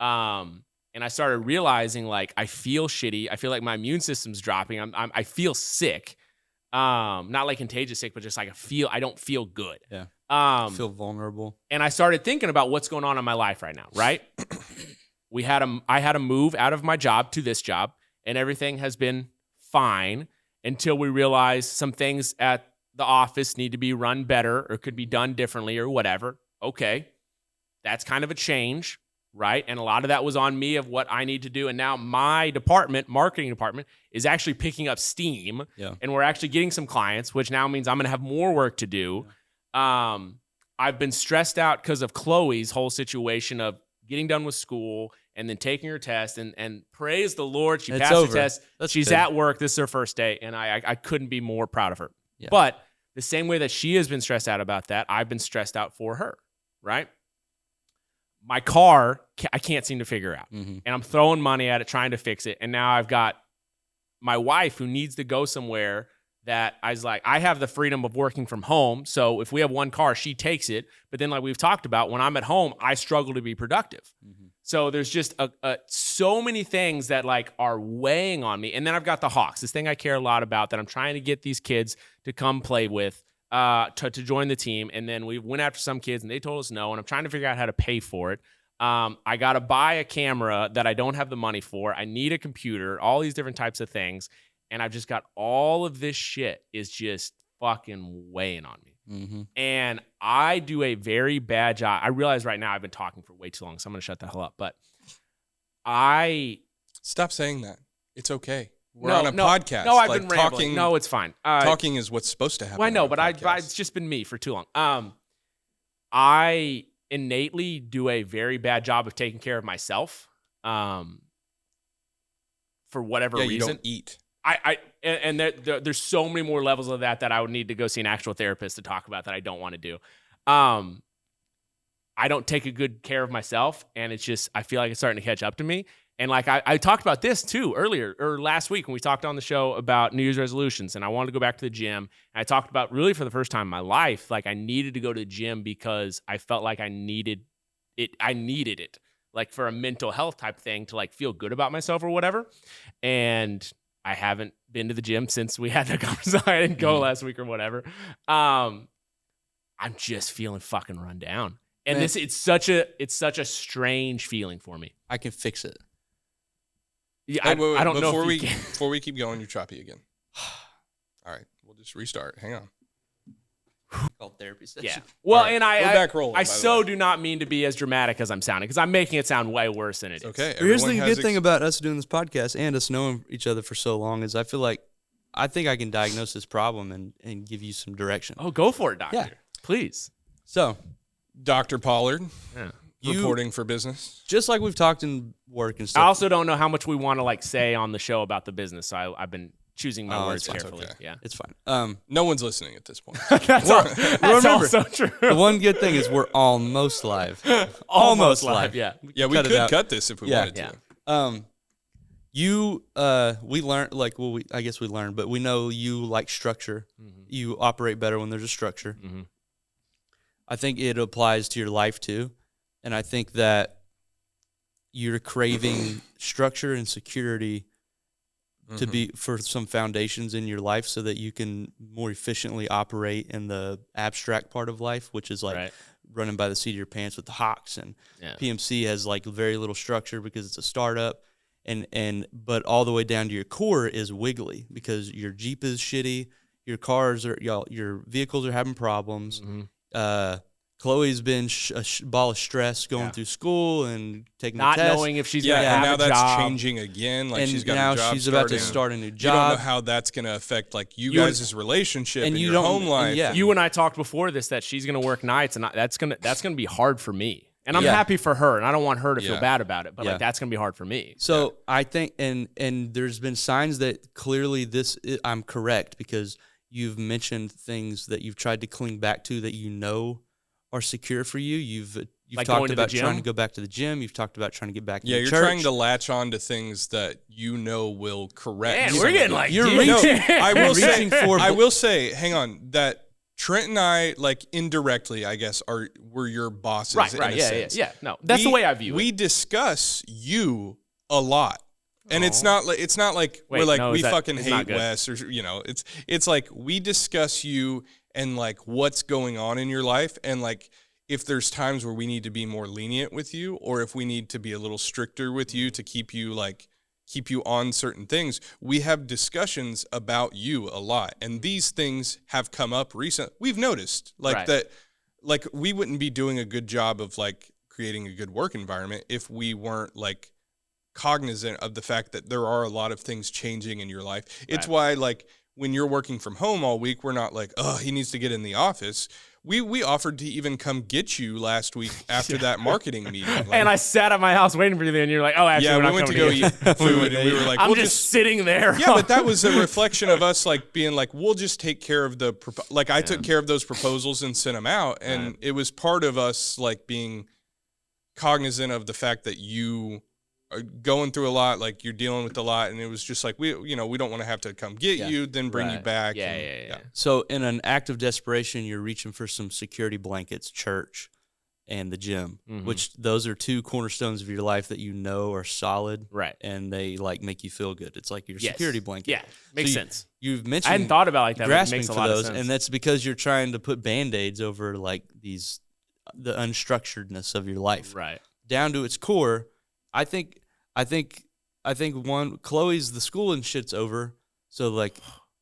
And I started realizing I feel shitty. I feel like my immune system's dropping. I feel sick. Not contagious sick, but just I don't feel good. Yeah. I feel vulnerable. And I started thinking about what's going on in my life right now, right? I had to move out of my job to this job. And everything has been fine. until we realize some things at the office need to be run better or could be done differently or whatever. Okay, that's kind of a change, right? And a lot of that was on me of what I need to do. And now my department, marketing department, is actually picking up steam. Yeah. And we're actually getting some clients, which now means I'm going to have more work to do. I've been stressed out because of Chloe's whole situation of getting done with school and then taking her test. And praise the Lord, she passed the test. She's good. at work. This is her first day. And I couldn't be more proud of her. Yeah. But the same way that she has been stressed out about that, I've been stressed out for her, right? My car, I can't seem to figure out. And I'm throwing money at it, trying to fix it. And now I've got my wife who needs to go somewhere that I was like, I have the freedom of working from home. So if we have one car, she takes it. But then like we've talked about, when I'm at home, I struggle to be productive. So there's just so many things that like are weighing on me. And then I've got the Hawks, this thing I care a lot about that I'm trying to get these kids to come play with, to join the team. And then we went after some kids and they told us no. And I'm trying to figure out how to pay for it. I got to buy a camera that I don't have the money for. I need a computer, all these different types of things. And I've just got all of this shit is just fucking weighing on me. And I do a very bad job. I realize right now I've been talking for way too long, so I'm going to shut the hell up. But Stop saying that. It's okay. We're on a podcast. No, I've like, been rambling. No, it's fine. Talking is what's supposed to happen. Well, I know, but it's just been me for too long. I innately do a very bad job of taking care of myself. For whatever reason. You don't eat. And there's so many more levels of that I would need to go see an actual therapist to talk about that I don't want to do. I don't take a good care of myself, and it's just, I feel like it's starting to catch up to me. And like I talked about this too earlier or last week when we talked on the show about New Year's resolutions, and I wanted to go back to the gym. And I talked about really for the first time in my life, like I needed to go to the gym because I felt like I needed it. I needed it like for a mental health type thing to like feel good about myself or whatever. And I haven't been to the gym since we had that conversation. I didn't go last week or whatever. I'm just feeling fucking run down. And Man. it's such a strange feeling for me. I can fix it. Yeah, Hey, wait, I don't know if before we keep going, you're choppy again. All right, we'll just restart. Hang on. Called therapy session. Yeah. Well, right, and we're back rolling, I by the so way. do not mean to be as dramatic as I'm sounding because I'm making it sound way worse than it is. Okay. Here's everyone the has good thing about us doing this podcast and us knowing each other for so long is I feel like I think I can diagnose this problem and give you some direction. Oh, go for it, doctor. Yeah. Please. So, Dr. Pollard Yeah. reporting for business. just like we've talked in work and stuff. I also don't know how much we want to like say on the show about the business, so I've been choosing my words it's carefully. okay. Yeah. It's fine. No one's listening at this point. That's remember, also true. the one good thing is we're almost live. Almost live. Yeah. Yeah, we Cut it could out. cut this if we Yeah. wanted to. Yeah. We learned I guess we learned, but we know you like structure. You operate better when there's a structure. I think it applies to your life too. And I think that you're craving structure and security to be for some foundations in your life so that you can more efficiently operate in the abstract part of life, which is like Right. running by the seat of your pants with the Hawks. And Yeah. PMC has like very little structure because it's a startup. But all the way down to your core is wiggly because your Jeep is shitty, your vehicles are having problems. Chloe's been a ball of stress going through school and taking Not the test. knowing if she's Yeah, going to and have now a that's job. changing again. Like and she's got now a job she's about to starting. start a new You don't job. know how that's going to affect like you You guys' relationship and you your don't- home and life. yeah. You and I talked before this that she's going to work nights, and that's going to be hard for me. And I'm Yeah. happy for her, and I don't want her to feel Yeah. bad about it. But Yeah. like that's going to be hard for me. So I think, and there's been signs that clearly I'm correct because you've mentioned things that you've tried to cling back to that you know are secure for you. You've Like going talked to the about trying gym? to go back to the gym. You've talked about trying to get back. Yeah, to you're church. trying to latch on to things that you know will correct. Man, some we're of getting it. like You're deep. reaching- I will say, reaching for- I will say, hang on, that Trent and I, like indirectly, I guess, were your bosses. Right, in right, a yeah, sense. yeah. No, that's the way I view it. We discuss you a lot. And it's not like Wait, we're like no, we is that- fucking it's not hate good. Wes or it's like we discuss you and like what's going on in your life and like if there's times where we need to be more lenient with you or if we need to be a little stricter with you to keep you keep you on certain things, we have discussions about you a lot. And these things have come up recently. We've noticed that, like, we wouldn't be doing a good job of like creating a good work environment if we weren't like cognizant of the fact that there are a lot of things changing in your life. It's why, like, when you're working from home all week, we're not like, oh, he needs to get in the office. We offered to even come get you last week after that marketing meeting. Like, and I sat at my house waiting for you, and you're like, oh, actually, we went to go eat food, and we were like, I'm we'll just sitting there. Yeah, but that was a reflection of us, like, being like, we'll just take care of the, I took care of those proposals and sent them out, and it was part of us, like, being cognizant of the fact that you are going through a lot, like, you're dealing with a lot, and it was just like, we don't want to have to come get you, then bring you back. Yeah. So in an act of desperation, you're reaching for some security blankets, church, and the gym, which those are two cornerstones of your life that you know are solid, right? And they like make you feel good. It's like your security blanket. Yeah, makes sense. You've mentioned I hadn't thought about it like that. Grasping but it makes a for lot those, of sense. and that's because you're trying to put band-aids over like the unstructuredness of your life, right? Down to its core. I think Chloe's the school and shit's over, so like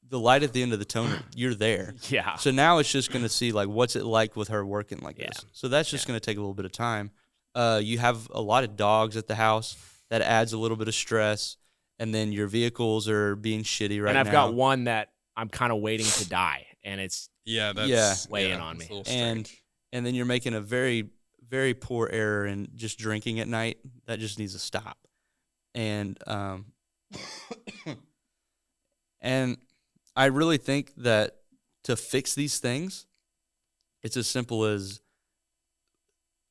the light at the end of the tunnel, you're there. Yeah. So now it's just gonna see like what's it like with her working like this. So that's just gonna take a little bit of time. You have a lot of dogs at the house that adds a little bit of stress, and then your vehicles are being shitty right now. And I've got one that I'm kind of waiting to die, and it's weighing on me. And then you're making a very, very poor error in just drinking at night. That just needs to stop. And and I really think that to fix these things, it's as simple as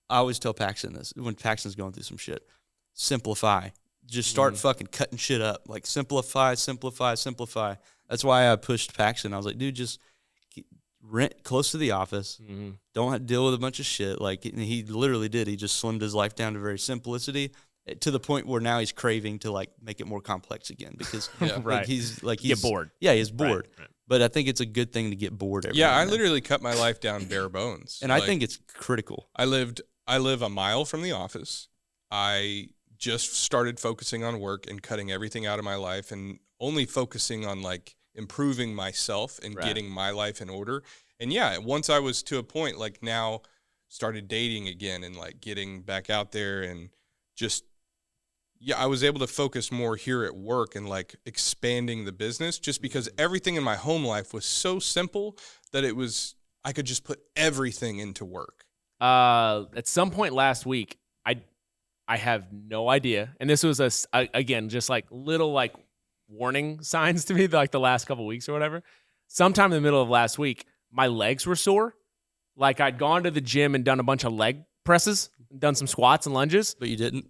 I always tell Paxton this when Paxton's going through some shit. Simplify. Just start fucking cutting shit up. Like simplify. That's why I pushed Paxton. I was like, dude, just rent close to the office. Don't have to deal with a bunch of shit. Like he literally did. He just slimmed his life down to very simplicity, to the point where now he's craving to like make it more complex again because he's get bored. Yeah, he's bored. Right. But I think it's a good thing to get bored every I literally cut my life down bare bones. And I think it's critical. I live a mile from the office. I just started focusing on work and cutting everything out of my life and only focusing on like improving myself and getting my life in order. And once I was to a point, like now started dating again and like getting back out there and just I was able to focus more here at work and like expanding the business just because everything in my home life was so simple that I could just put everything into work. At some point last week, I have no idea. And this was again, just like little like warning signs to me like the last couple of weeks or whatever. Sometime in the middle of last week, my legs were sore. Like I'd gone to the gym and done a bunch of leg presses, done some squats and lunges. But you didn't?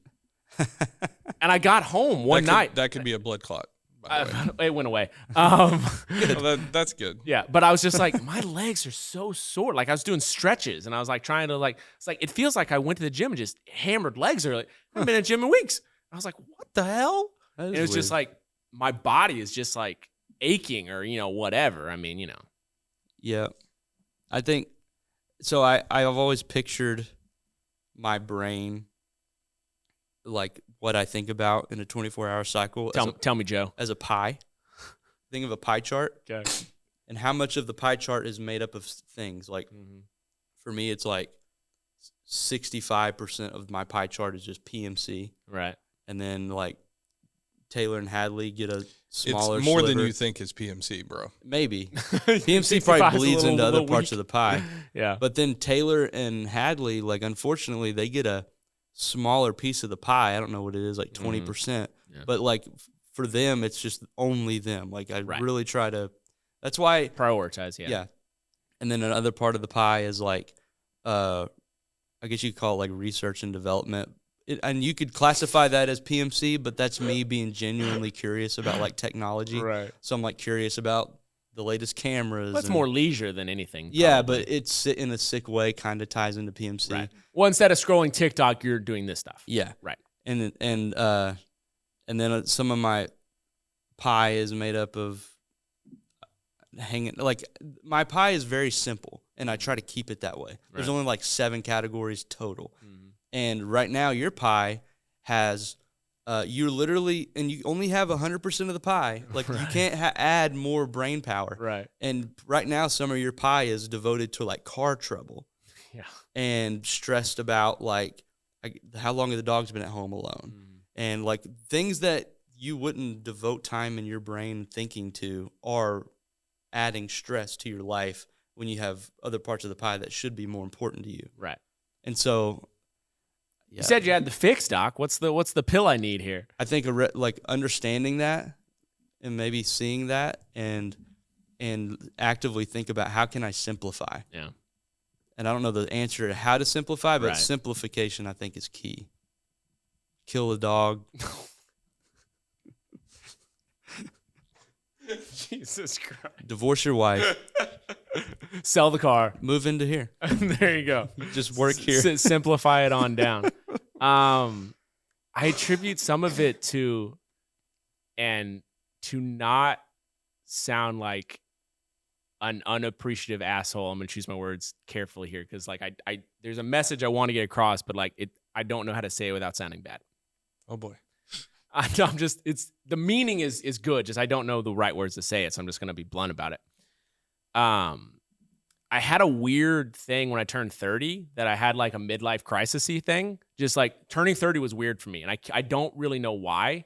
And I got home one night. That could be a blood clot. By the way. It went away. That's good. Yeah, but I was just like, my legs are so sore. Like I was doing stretches, and I was like trying to like. It's like it feels like I went to the gym and just hammered legs early. I haven't been in the gym in weeks. I was like, what the hell? And it was just like my body is just like aching or whatever. I mean Yeah, I think so. I've always pictured my brain like what I think about in a 24-hour cycle. Tell me, Joe. As a pie. Think of a pie chart. Okay. And how much of the pie chart is made up of things. Like, for me, it's like 65% of my pie chart is just PMC. Right. And then, like, Taylor and Hadley get a smaller It's more sliver. than you think is PMC, bro. Maybe. PMC probably bleeds into other parts of the pie. Yeah. But then Taylor and Hadley, like, unfortunately, they get a smaller piece of the pie. I don't know what it is, like 20%. Yeah. But like for them, it's just only them. Like I really try to. That's why prioritize. Yeah. And then another part of the pie is like, I guess you could call it like research and development. And you could classify that as PMC, but that's me being genuinely curious about like technology. Right. So I'm like curious about the latest cameras. That's more leisure than anything. Yeah, but it's in a sick way kind of ties into PMC. Right. Well, instead of scrolling TikTok, you're doing this stuff. Yeah. Right. And then some of my pie is made up of my pie is very simple, and I try to keep it that way. There's only like 7 categories total. And right now your pie has you're literally, and you only have 100% of the pie. Like, you can't add more brain power. Right. And right now, some of your pie is devoted to, like, car trouble. Yeah. And stressed about, like, how long have the dogs been at home alone? And, like, things that you wouldn't devote time in your brain thinking to are adding stress to your life when you have other parts of the pie that should be more important to you. Right. And so, you said you had the fix, Doc. What's the pill I need here? I think like understanding that and maybe seeing that and actively think about how can I simplify. Yeah. And I don't know the answer to how to simplify, but Right. simplification I think is key. Kill a dog. Jesus Christ. Divorce your wife. Sell the car. Move into here. There you go. Just work here. Simplify it on down. I attribute some of it to not sound like an unappreciative asshole. I'm gonna choose my words carefully here because like I there's a message I want to get across, but like I don't know how to say it without sounding bad. Oh boy. I'm just the meaning is good, just I don't know the right words to say it, so I'm just gonna be blunt about it. I had a weird thing when I turned 30 that I had like a midlife crisis-y thing. Just like turning 30 was weird for me, and I don't really know why.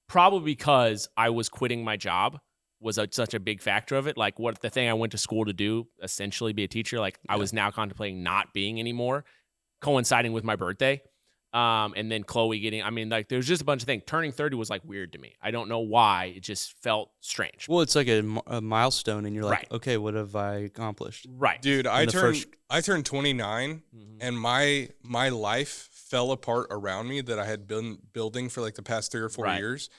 Probably because I was quitting my job was such a big factor of it. Like the thing I went to school to do, essentially be a teacher, like I was now contemplating not being anymore, coinciding with my birthday. And then Chloe getting, like there's just a bunch of things. Turning 30 was like weird to me. I don't know why. It just felt strange. Well, it's like a milestone, and you're like, Right. okay, what have I accomplished? Right. Dude, I turned 29 Mm-hmm. and my life fell apart around me that I had been building for like the past 3 or 4 Right. years.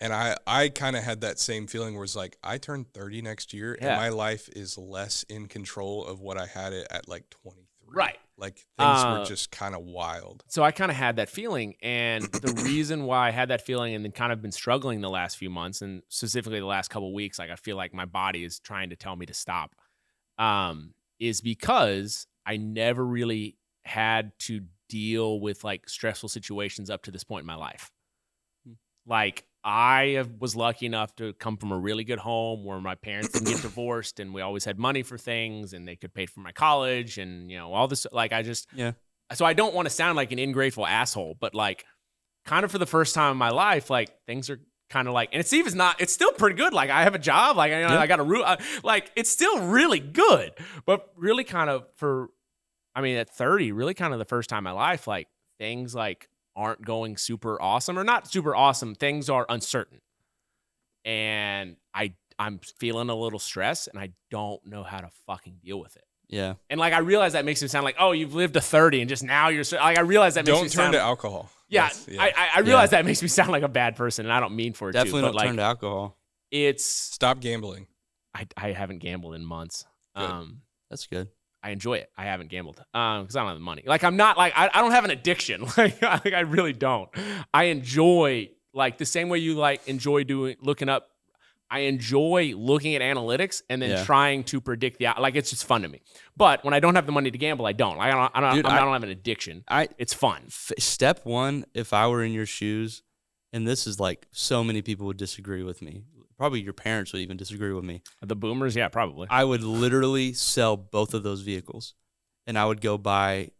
And I kind of had that same feeling where it's like, I turned 30 next year and Yeah. my life is less in control of what I had it at like 23. Right. Like things were just kind of wild. So I kind of had that feeling, and the reason why I had that feeling and then kind of been struggling the last few months, and specifically the last couple of weeks, like I feel like my body is trying to tell me to stop, is because I never really had to deal with like stressful situations up to this point in my life. Like I was lucky enough to come from a really good home where my parents didn't get divorced, and we always had money for things, and they could pay for my college and, all this. Like so I don't want to sound like an ingrateful asshole, but like kind of for the first time in my life, like things are kind of like, and it's still pretty good. Like I have a job, like, I got a root, like it's still really good, but really kind of at 30, really kind of the first time in my life, like things like aren't going super awesome, or not super awesome. Things are uncertain. And I'm feeling a little stress, and I don't know how to fucking deal with it. Yeah. And like I realize that makes me sound like, oh, you've lived to 30 and just now you're like, I realize that makes me sound. Don't turn to alcohol. Yeah. I realize that makes me sound like a bad person, and I don't mean for it Definitely to. don't But turn to alcohol. Stop gambling. I haven't gambled in months. Good. That's good. I enjoy it. I haven't gambled because I don't have the money. Like I'm not like I don't have an addiction. Like I really don't. I enjoy like the same way you like enjoy looking up. I enjoy looking at analytics and then trying to predict like it's just fun to me. But when I don't have the money to gamble, I don't. I don't have an addiction. It's fun. Step one, if I were in your shoes, and this is like so many people would disagree with me. Probably your parents would even disagree with me. The boomers, yeah, probably. I would literally sell both of those vehicles, and I would go buy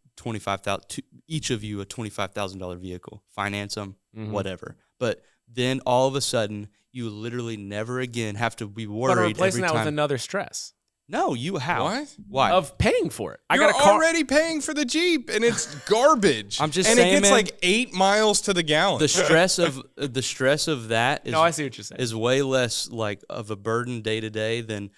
each of you a $25,000 vehicle, finance them, whatever. But then all of a sudden, you literally never again have to be worried. But I'm replacing every that time. with another stress. No, you have. What? Why? Of paying for it. You're already paying for the Jeep, and it's garbage. I'm just and saying, it gets man, like 8 miles to the gallon. The stress of that is, no, I see what you're saying. Is way less like of a burden day to day than,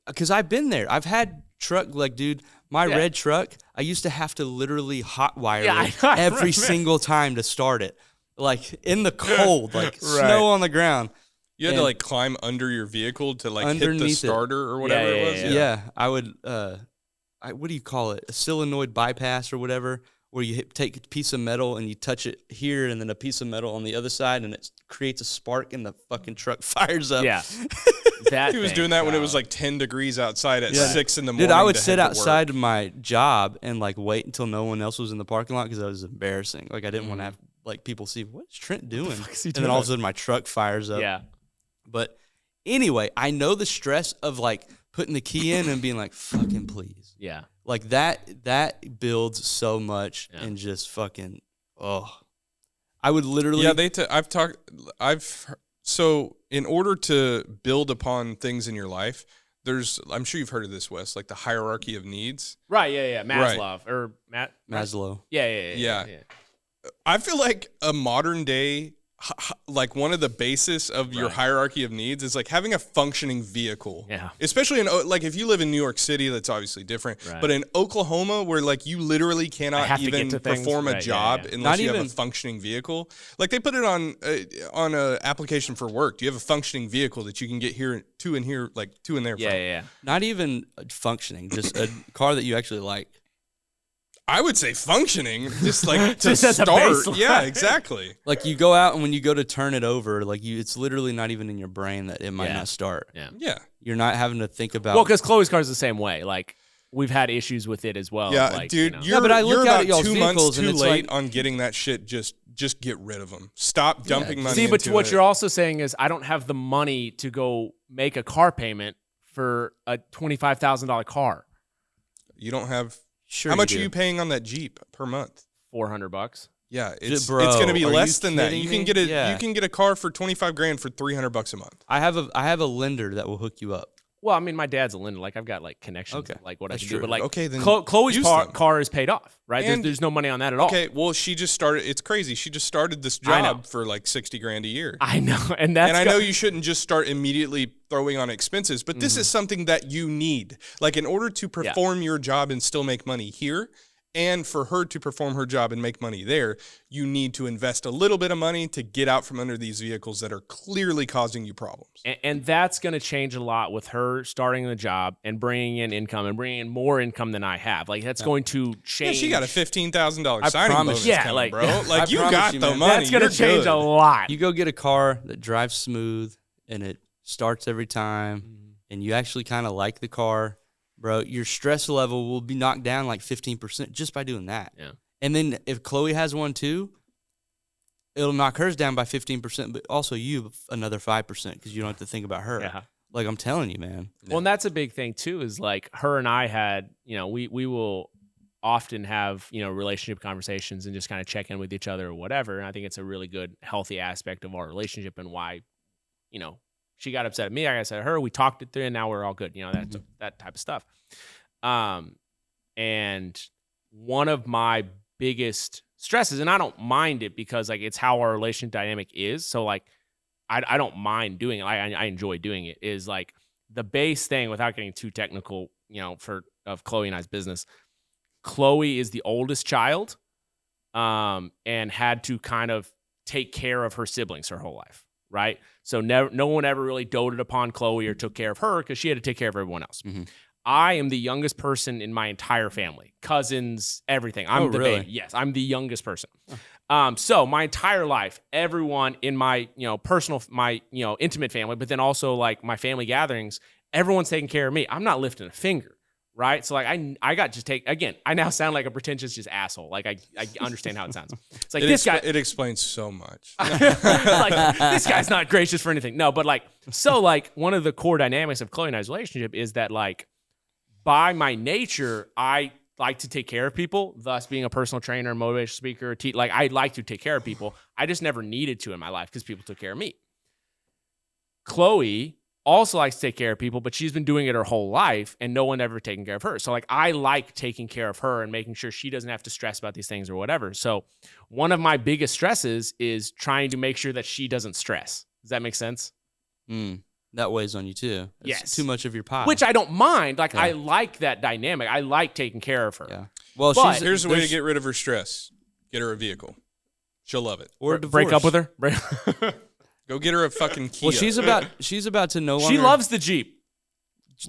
because I've been there. I've had truck, like, dude, my red truck, I used to have to literally hot wire it every single time to start it, like in the cold, like snow on the ground. You had to like climb under your vehicle to like hit the starter or whatever it was. Yeah, I would. What do you call it? A solenoid bypass or whatever, where you take a piece of metal and you touch it here, and then a piece of metal on the other side, and it creates a spark, and the fucking truck fires up. Yeah. He was doing that when it was like 10 degrees outside at 6 in the morning. Dude, I would sit outside of my job and like wait until no one else was in the parking lot because that was embarrassing. Like I didn't want to like people see, what's Trent doing? is he And then all of a doing? sudden my truck fires up. Yeah. But anyway, I know the stress of like putting the key in and being like, fucking please. Yeah. Like that builds so much Yeah. and just fucking, I would literally. Yeah, so in order to build upon things in your life, I'm sure you've heard of this, Wes, like the hierarchy of needs. Right. Yeah. Right. Maslow or Maslow. Yeah. I feel like a modern day, like one of the basis of your hierarchy of needs is like having a functioning vehicle. Yeah. Especially like if you live in New York City, that's obviously different. Right. But in Oklahoma, where like you literally cannot even perform a job unless you have a functioning vehicle. Like they put it on a application for work. Do you have a functioning vehicle that you can get here, two in here, like two in there? Yeah. Not even functioning, just a car that you actually like. I would say functioning, just like to Just as a start. baseline. Yeah, exactly. Like you go out and when you go to turn it over, like it's literally not even in your brain that it might not start. Yeah. You're not having to think about. Well, because Chloe's car is the same way. Like we've had issues with it as well. Yeah, like, dude, you know. but I look you're at about y'all's 2 months vehicles and too it's late like- on getting that shit. Just get rid of them. Stop dumping money. See, but into what it. you're also saying is I don't have the money to go make a car payment for a $25,000 car. You don't have. Sure How much you are do. you paying on that Jeep per month? $400. Yeah, it's Bro, going to be are less you than that. kidding You can me? get a Yeah. you can get a car for $25,000 for $300 a month. I have a lender that will hook you up. Well, I mean, my dad's a lender. Like I've got like connections, Okay. like what That's I can true. do. But like, Okay, then Chloe's use car, them. car is paid off, right? And- There's no money on that at all. Okay, well, she just started. It's crazy. She just started this I know. job for like $60,000 a year. I know, and that's And I know you shouldn't just start immediately throwing on expenses, but this is something that you need. Like in order to perform your job and still make money here, and for her to perform her job and make money there, you need to invest a little bit of money to get out from under these vehicles that are clearly causing you problems. And that's going to change a lot with her starting the job and bringing in income and bringing in more income than I have. Like that's going to Yeah, change. she got a $15,000 I signing promise bonus you. coming, like- bro. Like I you promise got you, the man. money. That's going to You're change good. a lot. You go get a car that drives smooth and it starts every time, and you actually kind of like the car, bro. Your stress level will be knocked down like 15% just by doing that. Yeah. And then if Chloe has one too, it'll knock hers down by 15%, but also you another 5% because you don't have to think about her. Yeah. Like I'm telling you, man. Well, and that's a big thing too, is like her and I had, we will often have, relationship conversations and just kind of check in with each other or whatever. And I think it's a really good, healthy aspect of our relationship and why, she got upset at me, I got upset at her. We talked it through and now we're all good. That type of stuff. And one of my biggest stresses, and I don't mind it because like it's how our relationship dynamic is. So like, I don't mind doing it. I enjoy doing it. Is like the base thing without getting too technical, of Chloe and I's business. Chloe is the oldest child, and had to kind of take care of her siblings her whole life, right? So no one ever really doted upon Chloe or took care of her because she had to take care of everyone else. Mm-hmm. I am the youngest person in my entire family, cousins, everything. I'm the really? baby. Yes, I'm the youngest person. So my entire life, everyone in my, personal, my, intimate family, but then also like my family gatherings, everyone's taking care of me. I'm not lifting a finger, right? So like I got to take, again, I now sound like a pretentious just asshole. Like I understand how it sounds. It's like this guy. It explains so much. Like this guy's not gracious for anything. No, but like, so like one of the core dynamics of Chloe and I's relationship is that like, by my nature, I like to take care of people, thus being a personal trainer, motivational speaker, like I like to take care of people. I just never needed to in my life because people took care of me. Chloe also likes to take care of people, but she's been doing it her whole life and no one ever taken care of her. So like I like taking care of her and making sure she doesn't have to stress about these things or whatever. So one of my biggest stresses is trying to make sure that she doesn't stress. Does that make sense? That weighs on you too. It's Yes. too much of your pie. Which I don't mind. Like Yeah. I like that dynamic. I like taking care of her. Yeah. Well, But- Here's the way to get rid of her stress. Get her a vehicle. She'll love it. or Break up divorce. with her. Go get her a fucking Kia. Well, she's about to no longer. She loves the Jeep.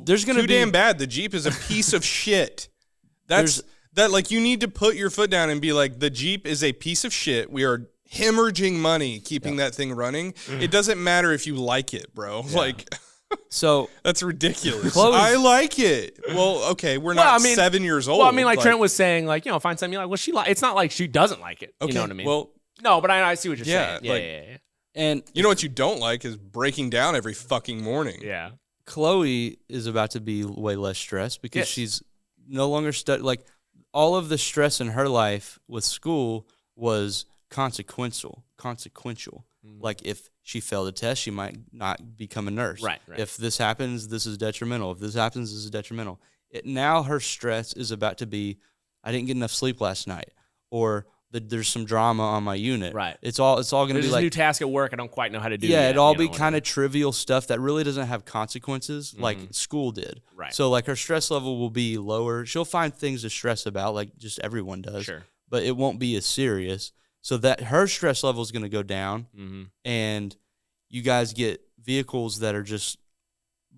There's gonna too be damn bad. The Jeep is a piece of shit. Like you need to put your foot down and be like, the Jeep is a piece of shit. We are hemorrhaging money keeping that thing running. It doesn't matter if you like it, bro. Like So that's ridiculous. Chloe's- I like it. Well, okay, we're not 7 years old. Well, I mean, like Trent was saying, like, find something you like. Well, it's not like she doesn't like it. Okay, You know what I mean? Well, No, but I see what you're Yeah, saying. like- Yeah. And You know what you don't like is breaking down every fucking morning. Yeah. Chloe is about to be way less stressed because Yes. she's no longer like all of the stress in her life with school was consequential. Like if she failed a test, she might not become a nurse. Right. If this happens, this is detrimental. If this happens, this is detrimental. Now her stress is about to be, I didn't get enough sleep last night, or there's some drama on my unit. Right. It's all going to There's be this like new task at work I don't quite know how to do. yeah, yet, it'd all you know, be whatever. kind of trivial stuff that really doesn't have consequences like school did. Right. So like her stress level will be lower. She'll find things to stress about like just everyone does. Sure. But it won't be as serious. So that her stress level is going to go down, and you guys get vehicles that are just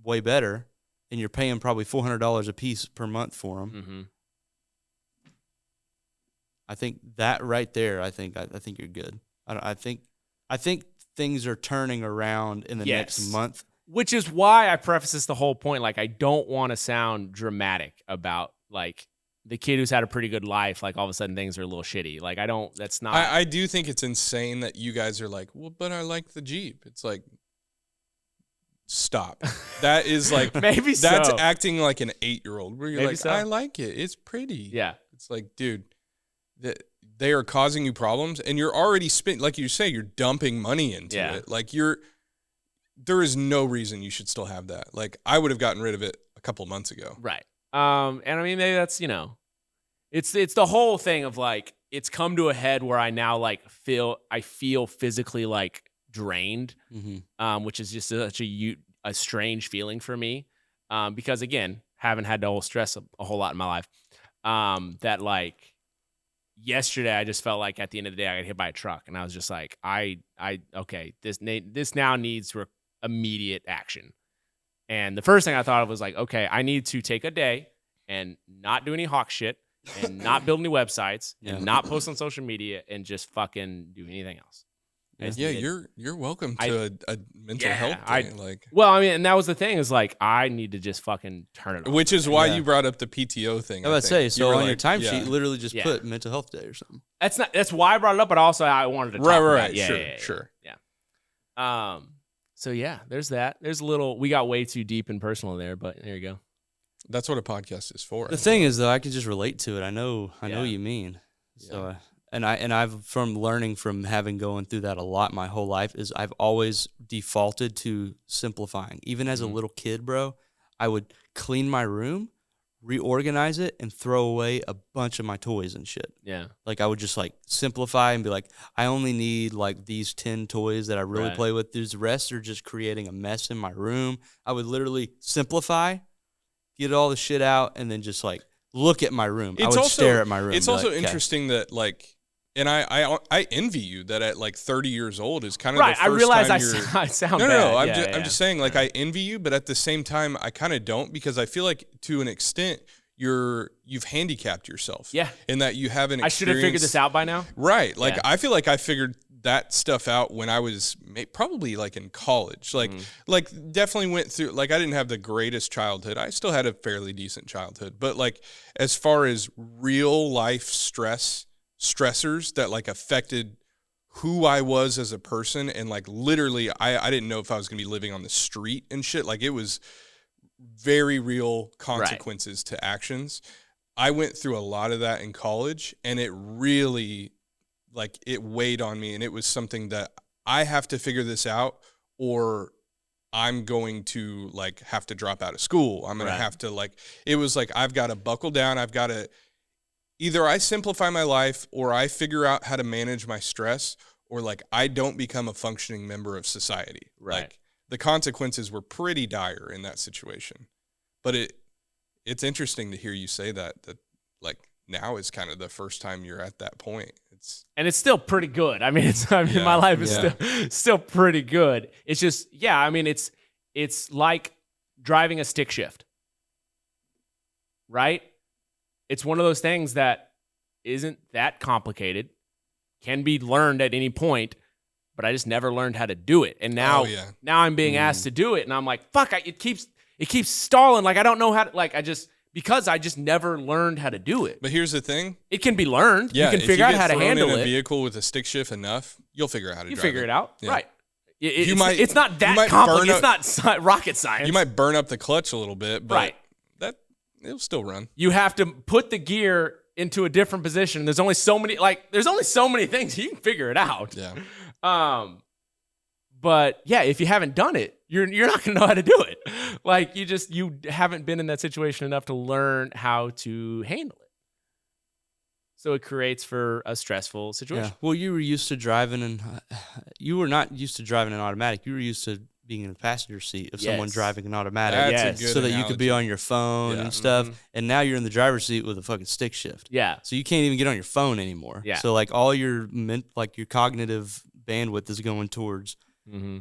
way better, and you're paying probably $400 a piece per month for them. I think that right there, I think you're good. I think things are turning around in the next month. Which is why I preface this the whole point. Like, I don't want to sound dramatic about like the kid who's had a pretty good life. Like all of a sudden things are a little shitty. Like that's not. I do think it's insane that you guys are like, well, but I like the Jeep. It's like, stop. That is like, Maybe that's so. acting like an 8-year-old where you're Maybe like, so. I like it. It's pretty. Yeah. It's like, dude, they are causing you problems, and you're already like you say, you're dumping money into it. Like there is no reason you should still have that. Like I would have gotten rid of it a couple months ago. Right. And I mean, maybe that's, it's the whole thing of like, it's come to a head where I now like I feel physically like drained, which is just such a strange feeling for me. Because again, haven't had to stress a whole lot in my life. That like yesterday, I just felt like at the end of the day, I got hit by a truck, and I was just like, okay, this now needs immediate action. And the first thing I thought of was like, okay, I need to take a day and not do any hawk shit and not build any websites and not post on social media and just fucking do anything else. Yeah, you're welcome to a mental health thing. Well, I mean, and that was the thing is like, I need to just fucking turn it off. Which is why you brought up the PTO thing. I was about to say, so were on your like, timesheet, literally just put mental health day or something. That's why I brought it up, but also I wanted to talk about it. Sure. Yeah. So yeah, there's that. There's a little, we got way too deep and personal there, but there you go. That's what a podcast is for. The thing is, though, I can just relate to it. I know you mean. So, and I've from learning from having going through that a lot my whole life is I've always defaulted to simplifying. Even as a little kid, bro, I would clean my room, reorganize it, and throw away a bunch of my toys and shit. Yeah. Like I would just like simplify and be like, I only need like these 10 toys that I really play with. The rest are just creating a mess in my room. I would literally simplify, get all the shit out, and then just like look at my room. I would stare at my room. It's also interesting that like, and I envy you that at like 30 years old is kind of the first I realize time I sound no, bad. I'm just saying like I envy you, but at the same time I kind of don't, because I feel like to an extent you've handicapped yourself. Yeah. In that you haven't. I should have figured this out by now. Right. Like I feel like I figured that stuff out when I was probably like in college. Like definitely went through, like I didn't have the greatest childhood. I still had a fairly decent childhood, but like as far as real life stressors that like affected who I was as a person, and like literally I didn't know if I was gonna be living on the street and shit. Like it was very real consequences to actions. I went through a lot of that in college, and it really like it weighed on me, and it was something that I have to figure this out, or I'm going to like have to drop out of school. I'm going to have to like, it was like, I've got to buckle down. I've got to either I simplify my life, or I figure out how to manage my stress, or like I don't become a functioning member of society. Right. Like the consequences were pretty dire in that situation. But it's interesting to hear you say that like now is kind of the first time you're at that point. And it's still pretty good. I mean, my life is still pretty good. It's just, I mean, it's like driving a stick shift, right? It's one of those things that isn't that complicated, can be learned at any point, but I just never learned how to do it. And now, now I'm being asked to do it, and I'm like, fuck, it keeps stalling. Like I don't know how to, like I just, because I just never learned how to do it. But here's the thing. It can be learned. Yeah, you can figure out how to handle if you get thrown in it. a vehicle with a stick shift enough, you'll figure out how to drive it. You figure it out. Yeah. Right. It's not that complicated. It's not rocket science. You might burn up the clutch a little bit, but right. It'll still run. You have to put the gear into a different position. There's only so many things. You can figure it out. Yeah. But yeah, if you haven't done it, you're not gonna know how to do it. Like you haven't been in that situation enough to learn how to handle it. So it creates for a stressful situation. Yeah. Well, you were used to driving, and you were not used to driving an automatic. You were used to being in the passenger seat of someone driving an automatic. That's a good so that analogy. you could be on your phone and stuff. And now you're in the driver's seat with a fucking stick shift. Yeah. So you can't even get on your phone anymore. Yeah. So like all your your cognitive bandwidth is going towards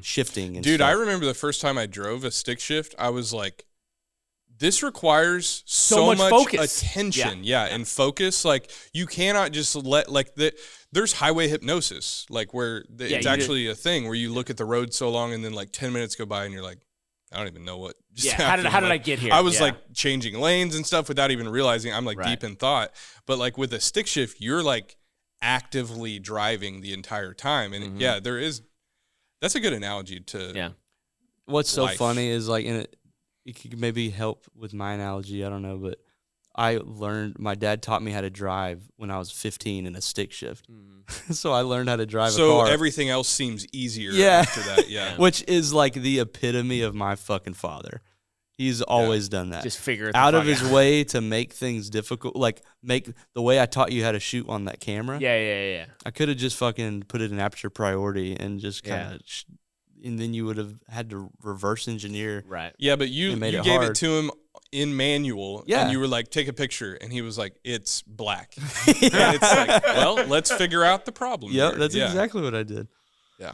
shifting. And Dude, stuff. I remember the first time I drove a stick shift, I was like, this so much focus. attention. Yeah, and focus. Like, you cannot just let, there's highway hypnosis, like where it's actually a thing where you look at the road so long and then like 10 minutes go by and you're like, I don't even know what just happened. How did I get here? I was like changing lanes and stuff without even realizing. I'm like deep in thought. But like with a stick shift, you're like actively driving the entire time. And that's a good analogy to What's so life. funny is like it could maybe help with my analogy. I don't know, but my dad taught me how to drive when I was 15 in a stick shift. So I learned how to drive a car. So everything else seems easier Yeah. after that. Yeah. Which is like the epitome of my fucking father. He's always done that. Just figure it out the of fuck his out. way to make things difficult, like make the way I taught you how to shoot on that camera. Yeah. I could have just fucking put it in aperture priority and just kind of, and then you would have had to reverse engineer. Right. Yeah, but you made it gave hard. it to him in manual, and you were like, take a picture, and he was like, it's black. And it's like, well, let's figure out the problem. Yep, here. that's exactly what I did. Yeah.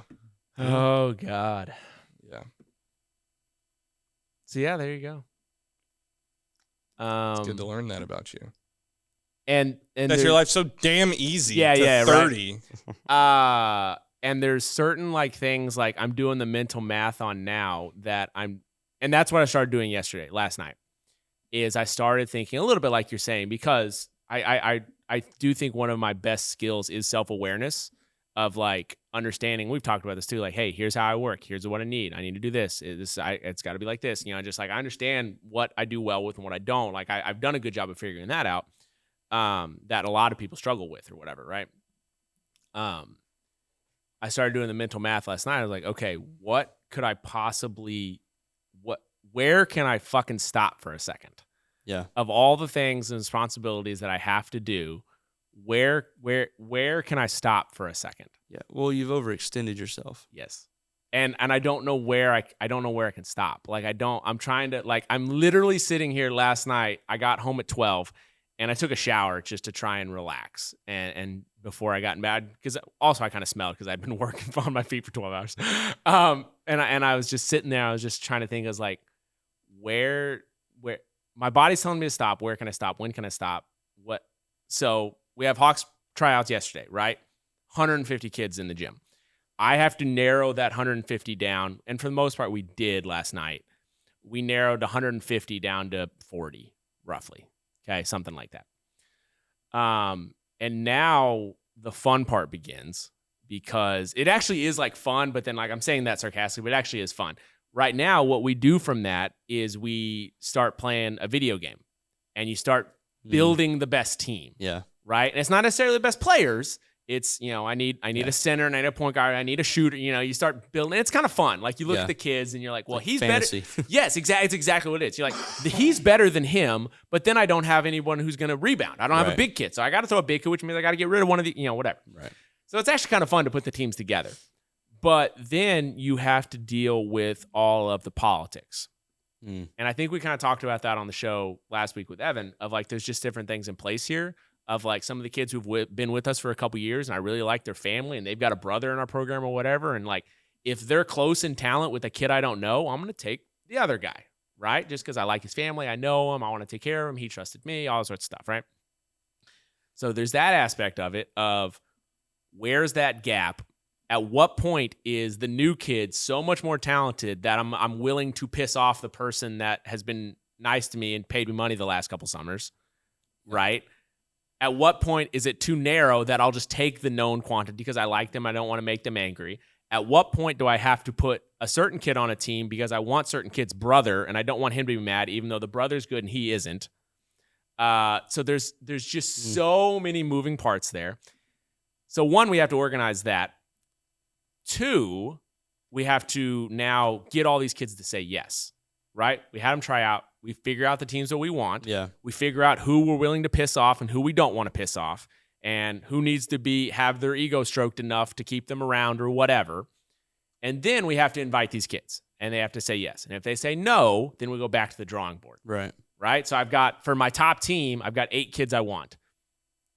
Oh God. Yeah. So yeah, there you go. It's good to learn that about you. And That your life's so damn easy. Yeah, to yeah, 30. Right. And there's certain like things like I'm doing the mental math on now that and that's what I started doing last night, is I started thinking a little bit like you're saying, because I do think one of my best skills is self-awareness of like understanding. We've talked about this too. Like, hey, here's how I work. Here's what I need. I need to do this. It's got to be like this. You know, just like I understand what I do well with and what I don't. Like I've done a good job of figuring that out. That a lot of people struggle with or whatever, right? I started doing the mental math last night. I was like, okay, what could I possibly, where can I fucking stop for a second? Yeah. Of all the things and responsibilities that I have to do, where can I stop for a second? Yeah. Well, you've overextended yourself. Yes. And I don't know where I don't know where I can stop. Like I'm literally sitting here last night. I got home at 12 and I took a shower just to try and relax. And before I got in bed, because also I kind of smelled because I'd been working on my feet for 12 hours. And I was just sitting there. I was just trying to think, I was like, where my body's telling me to stop. Where can I stop? When can I stop? What? So we have Hawks tryouts yesterday, right? 150 kids in the gym. I have to narrow that 150 down. And for the most part, we did last night. We narrowed 150 down to 40, roughly. Okay, something like that. And now the fun part begins, because it actually is like fun, but then like I'm saying that sarcastically, but it actually is fun. Right now, what we do from that is we start playing a video game, and you start building the best team. Yeah. Right? And it's not necessarily the best players. It's, you know, I need a center, and I need a point guard, I need a shooter. You know, you start building. It's kind of fun. Like you look at the kids and you're like, well, like he's fantasy. better. Yes, exactly. It's exactly what it is. You're like, he's better than him, but then I don't have anyone who's going to rebound. I don't have a big kid, so I got to throw a big kid, which means I got to get rid of one of the, you know, whatever. Right. So it's actually kind of fun to put the teams together. But then you have to deal with all of the politics. And I think we kind of talked about that on the show last week with Evan, of like, there's just different things in place here, of like some of the kids who've been with us for a couple years, and I really like their family, and they've got a brother in our program or whatever. And like, if they're close in talent with a kid I don't know, I'm going to take the other guy, right? Just because I like his family, I know him, I want to take care of him, he trusted me, all sorts of stuff, right? So there's that aspect of it, of where's that gap? At what point is the new kid so much more talented that I'm willing to piss off the person that has been nice to me and paid me money the last couple summers, right? At what point is it too narrow that I'll just take the known quantity because I like them, I don't want to make them angry? At what point do I have to put a certain kid on a team because I want certain kid's brother and I don't want him to be mad even though the brother's good and he isn't? So there's just so many moving parts there. So one, we have to organize that. Two, we have to now get all these kids to say yes, right? We had them try out. We figure out the teams that we want. Yeah. We figure out who we're willing to piss off and who we don't want to piss off and who needs to have their ego stroked enough to keep them around or whatever. And then we have to invite these kids and they have to say yes. And if they say no, then we go back to the drawing board. Right? So for my top team, I've got 8 kids I want.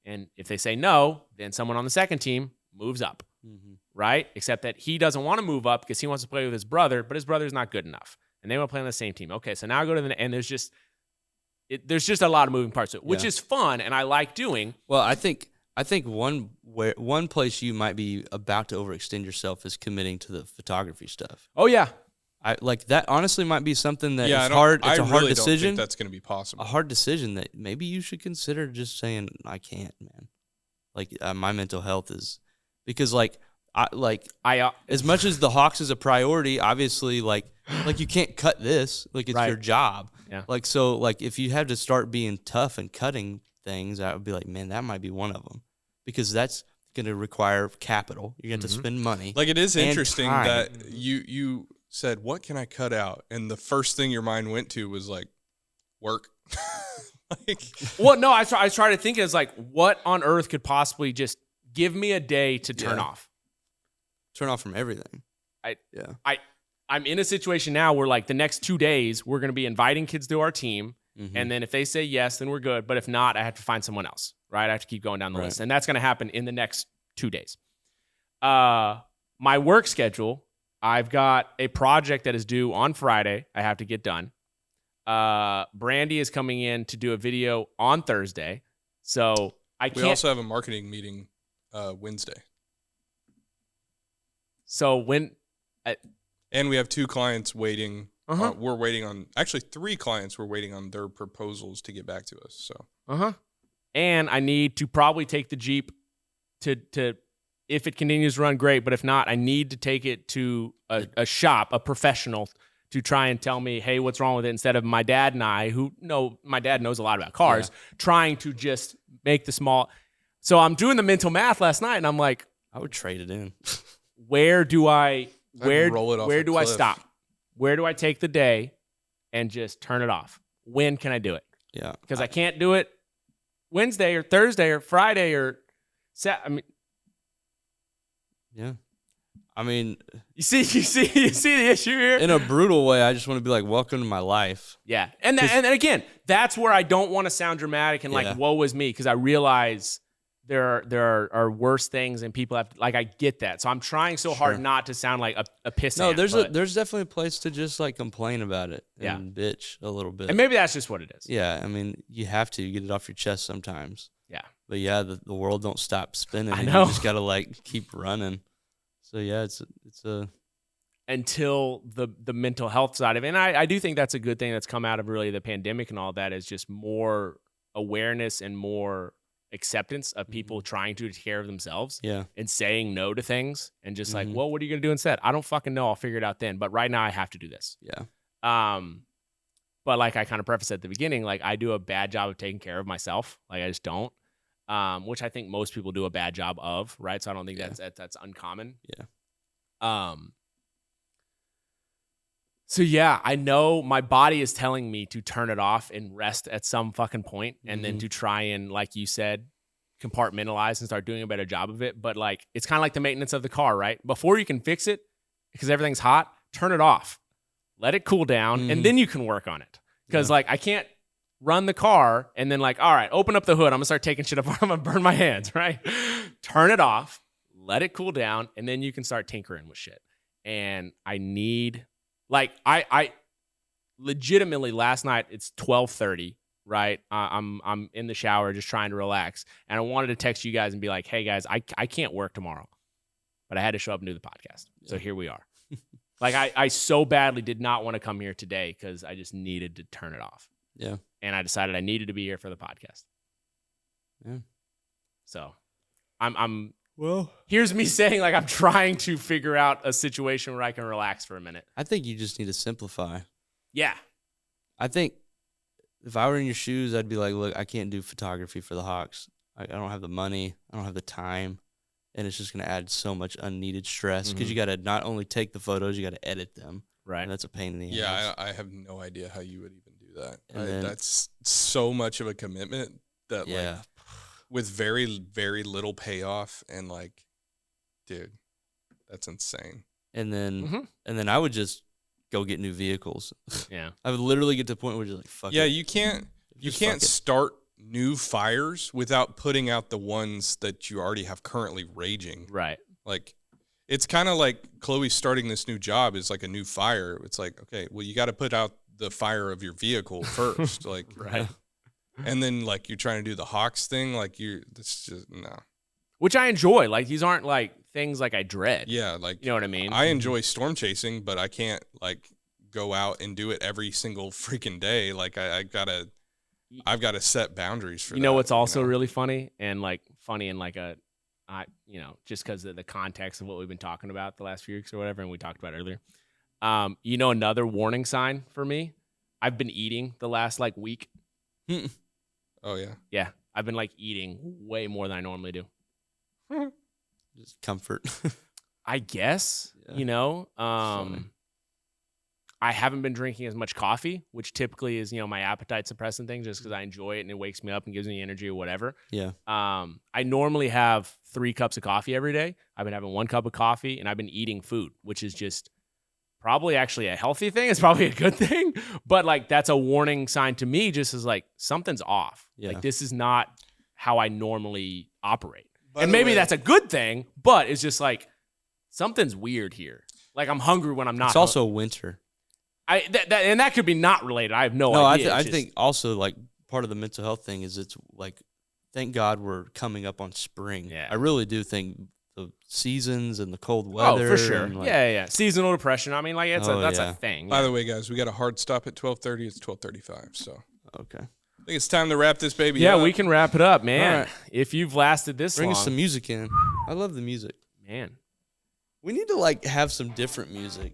And if they say no, then someone on the second team moves up. Right? Except that he doesn't want to move up because he wants to play with his brother, but his brother's not good enough. And they want to play on the same team. Okay, so now I go to and there's just a lot of moving parts to it, which is fun and I like doing. Well, I think one place you might be about to overextend yourself is committing to the photography stuff. Oh yeah. I like that honestly might be something that is hard. It's a hard really decision. Don't think that's going to be possible. A hard decision that maybe you should consider just saying, I can't, man. Like my mental health is because as much as the Hawks is a priority, obviously like you can't cut this. Like it's your job. Yeah. Like so like if you had to start being tough and cutting things, I would be like, man, that might be one of them because that's going to require capital. You're going to have to spend money. Like it is interesting time. that you said, what can I cut out? And the first thing your mind went to was like work. Well, no, I try to think it's like, what on earth could possibly just give me a day to turn off? Turn off from everything. I'm in a situation now where like the next 2 days, we're going to be inviting kids to our team. And then if they say yes, then we're good. But if not, I have to find someone else, right? I have to keep going down the list. And that's going to happen in the next 2 days. My work schedule, I've got a project that is due on Friday. I have to get done. Brandy is coming in to do a video on Thursday. So I can't. We also have a marketing meeting Wednesday. So and we have 2 clients waiting. We're waiting on, actually 3 clients we're waiting on their proposals to get back to us. So. And I need to probably take the Jeep to if it continues to run, great. But if not, I need to take it to a shop, a professional, to try and tell me, hey, what's wrong with it? Instead of my dad and I, my dad knows a lot about cars, trying to just make the small. So I'm doing the mental math last night, and I'm like, I would trade it in. Where do I cliff. stop? Where do I take the day and just turn it off? When can I do it? Yeah, because I can't do it Wednesday or Thursday or Friday or Saturday. I mean, you see the issue here. In a brutal way, I just want to be like, welcome to my life. Yeah, and again, that's where I don't want to sound dramatic and like, woe is me, because I realize there are worse things and people have I get that. So I'm trying so hard not to sound like a pissant. No, there's definitely a place to just like complain about it and bitch a little bit. And maybe that's just what it is. Yeah, I mean, you have to get it off your chest sometimes. Yeah. But yeah, the world don't stop spinning. I know. You just got to like keep running. So yeah, it's a until the mental health side of it. And I do think that's a good thing that's come out of really the pandemic and all that, is just more awareness and more acceptance of people trying to take care of themselves and saying no to things and just like, well, what are you going to do instead? I don't fucking know. I'll figure it out then. But right now I have to do this. Yeah. But like I kind of prefaced at the beginning, like I do a bad job of taking care of myself. Like I just don't, which I think most people do a bad job of, right? So I don't think that's uncommon. Yeah. So yeah, I know my body is telling me to turn it off and rest at some fucking point, and then to try and, like you said, compartmentalize and start doing a better job of it. But like, it's kind of like the maintenance of the car, right? Before you can fix it, because everything's hot, turn it off, let it cool down, and then you can work on it. Because like, I can't run the car and then like, all right, open up the hood, I'm gonna start taking shit apart, I'm gonna burn my hands, right? Turn it off, let it cool down, and then you can start tinkering with shit. And I need... Like I legitimately last night, it's 12:30, right? I'm in the shower just trying to relax, and I wanted to text you guys and be like, hey guys, I can't work tomorrow, but I had to show up and do the podcast. So here we are. Like I so badly did not want to come here today because I just needed to turn it off. Yeah. And I decided I needed to be here for the podcast. Yeah. So I'm Well, here's me saying like I'm trying to figure out a situation where I can relax for a minute. I think you just need to simplify. Yeah. I think if I were in your shoes, I'd be like, look, I can't do photography for the Hawks. I don't have the money. I don't have the time. And it's just going to add so much unneeded stress because you got to not only take the photos, you got to edit them. Right. And that's a pain in the ass. Yeah, I have no idea how you would even do that. And then- That's so much of a commitment that Yeah. like with very, very little payoff and like, dude, that's insane. And then I would just go get new vehicles. Yeah. I would literally get to the point where you're like, fuck Yeah, it. you can't Just fuck it. start new fires without putting out the ones that you already have currently raging. Right. Like it's kind of like Chloe starting this new job is like a new fire. It's like, okay, well, you got to put out the fire of your vehicle first. Like, Right. And then like you're trying to do the Hawks thing. Like that's just, no. Which I enjoy. Like these aren't like things like I dread. Yeah. Like, You know what I mean? I enjoy storm chasing, but I can't like go out and do it every single freaking day. Like I've got to set boundaries for that. You know what's also really funny and like funny in like a, just because of the context of what we've been talking about the last few weeks or whatever, and we talked about earlier. Another warning sign for me, I've been eating the last like week. Oh yeah. Yeah, I've been like eating way more than I normally do. Just comfort. I guess, Yeah. I haven't been drinking as much coffee, which typically is, my appetite suppressant thing just because I enjoy it and it wakes me up and gives me energy or whatever. Yeah. I normally have 3 cups of coffee every day. I've been having 1 cup of coffee and I've been eating food, which is just probably actually a healthy thing. It's probably a good thing, but like that's a warning sign to me just as like something's off. Yeah. Like this is not how I normally operate. By And the maybe way- that's a good thing, but it's just like something's weird here. Like I'm hungry when I'm not. It's also winter. And that could be not related. I have no No, idea. I It's just- think also like part of the mental health thing is it's like, thank God we're coming up on spring. Yeah. I really do think the seasons and the cold Oh, weather. for sure. and, like, Yeah. Seasonal depression. I mean, like that's Oh, that's yeah. a thing. By yeah. the way, guys, we got a hard stop at 12:30. It's 12:35. So Okay. I think it's time to wrap this baby Yeah, up. we can wrap it up, man. All right. If you've lasted this Bring long, us some music in. I love the music. man. We need to like have some different music.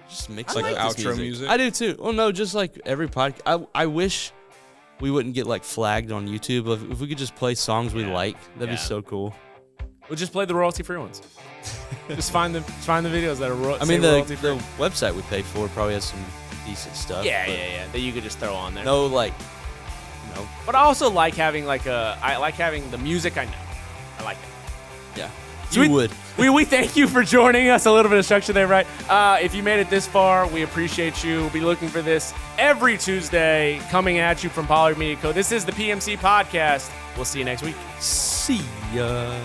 Just mix like it up. outro music. I do too. Well, no, just like every podcast. I wish we wouldn't get like flagged on YouTube. If we could just play songs we like, that'd be Yeah. so cool. We'll just play the royalty-free ones. Just find the videos that are I mean, the royalty-free. website we pay for probably has some decent stuff. Yeah. That you could just throw on there. No, like, But I also like having I like having the music I know. I like it. yeah. So You would. We thank you for joining us. A little bit of structure there, right? If you made it this far, we appreciate you. We'll be looking for this every Tuesday, coming at you from Pollard Media Co. This is the PMC Podcast. We'll see you next week. See ya.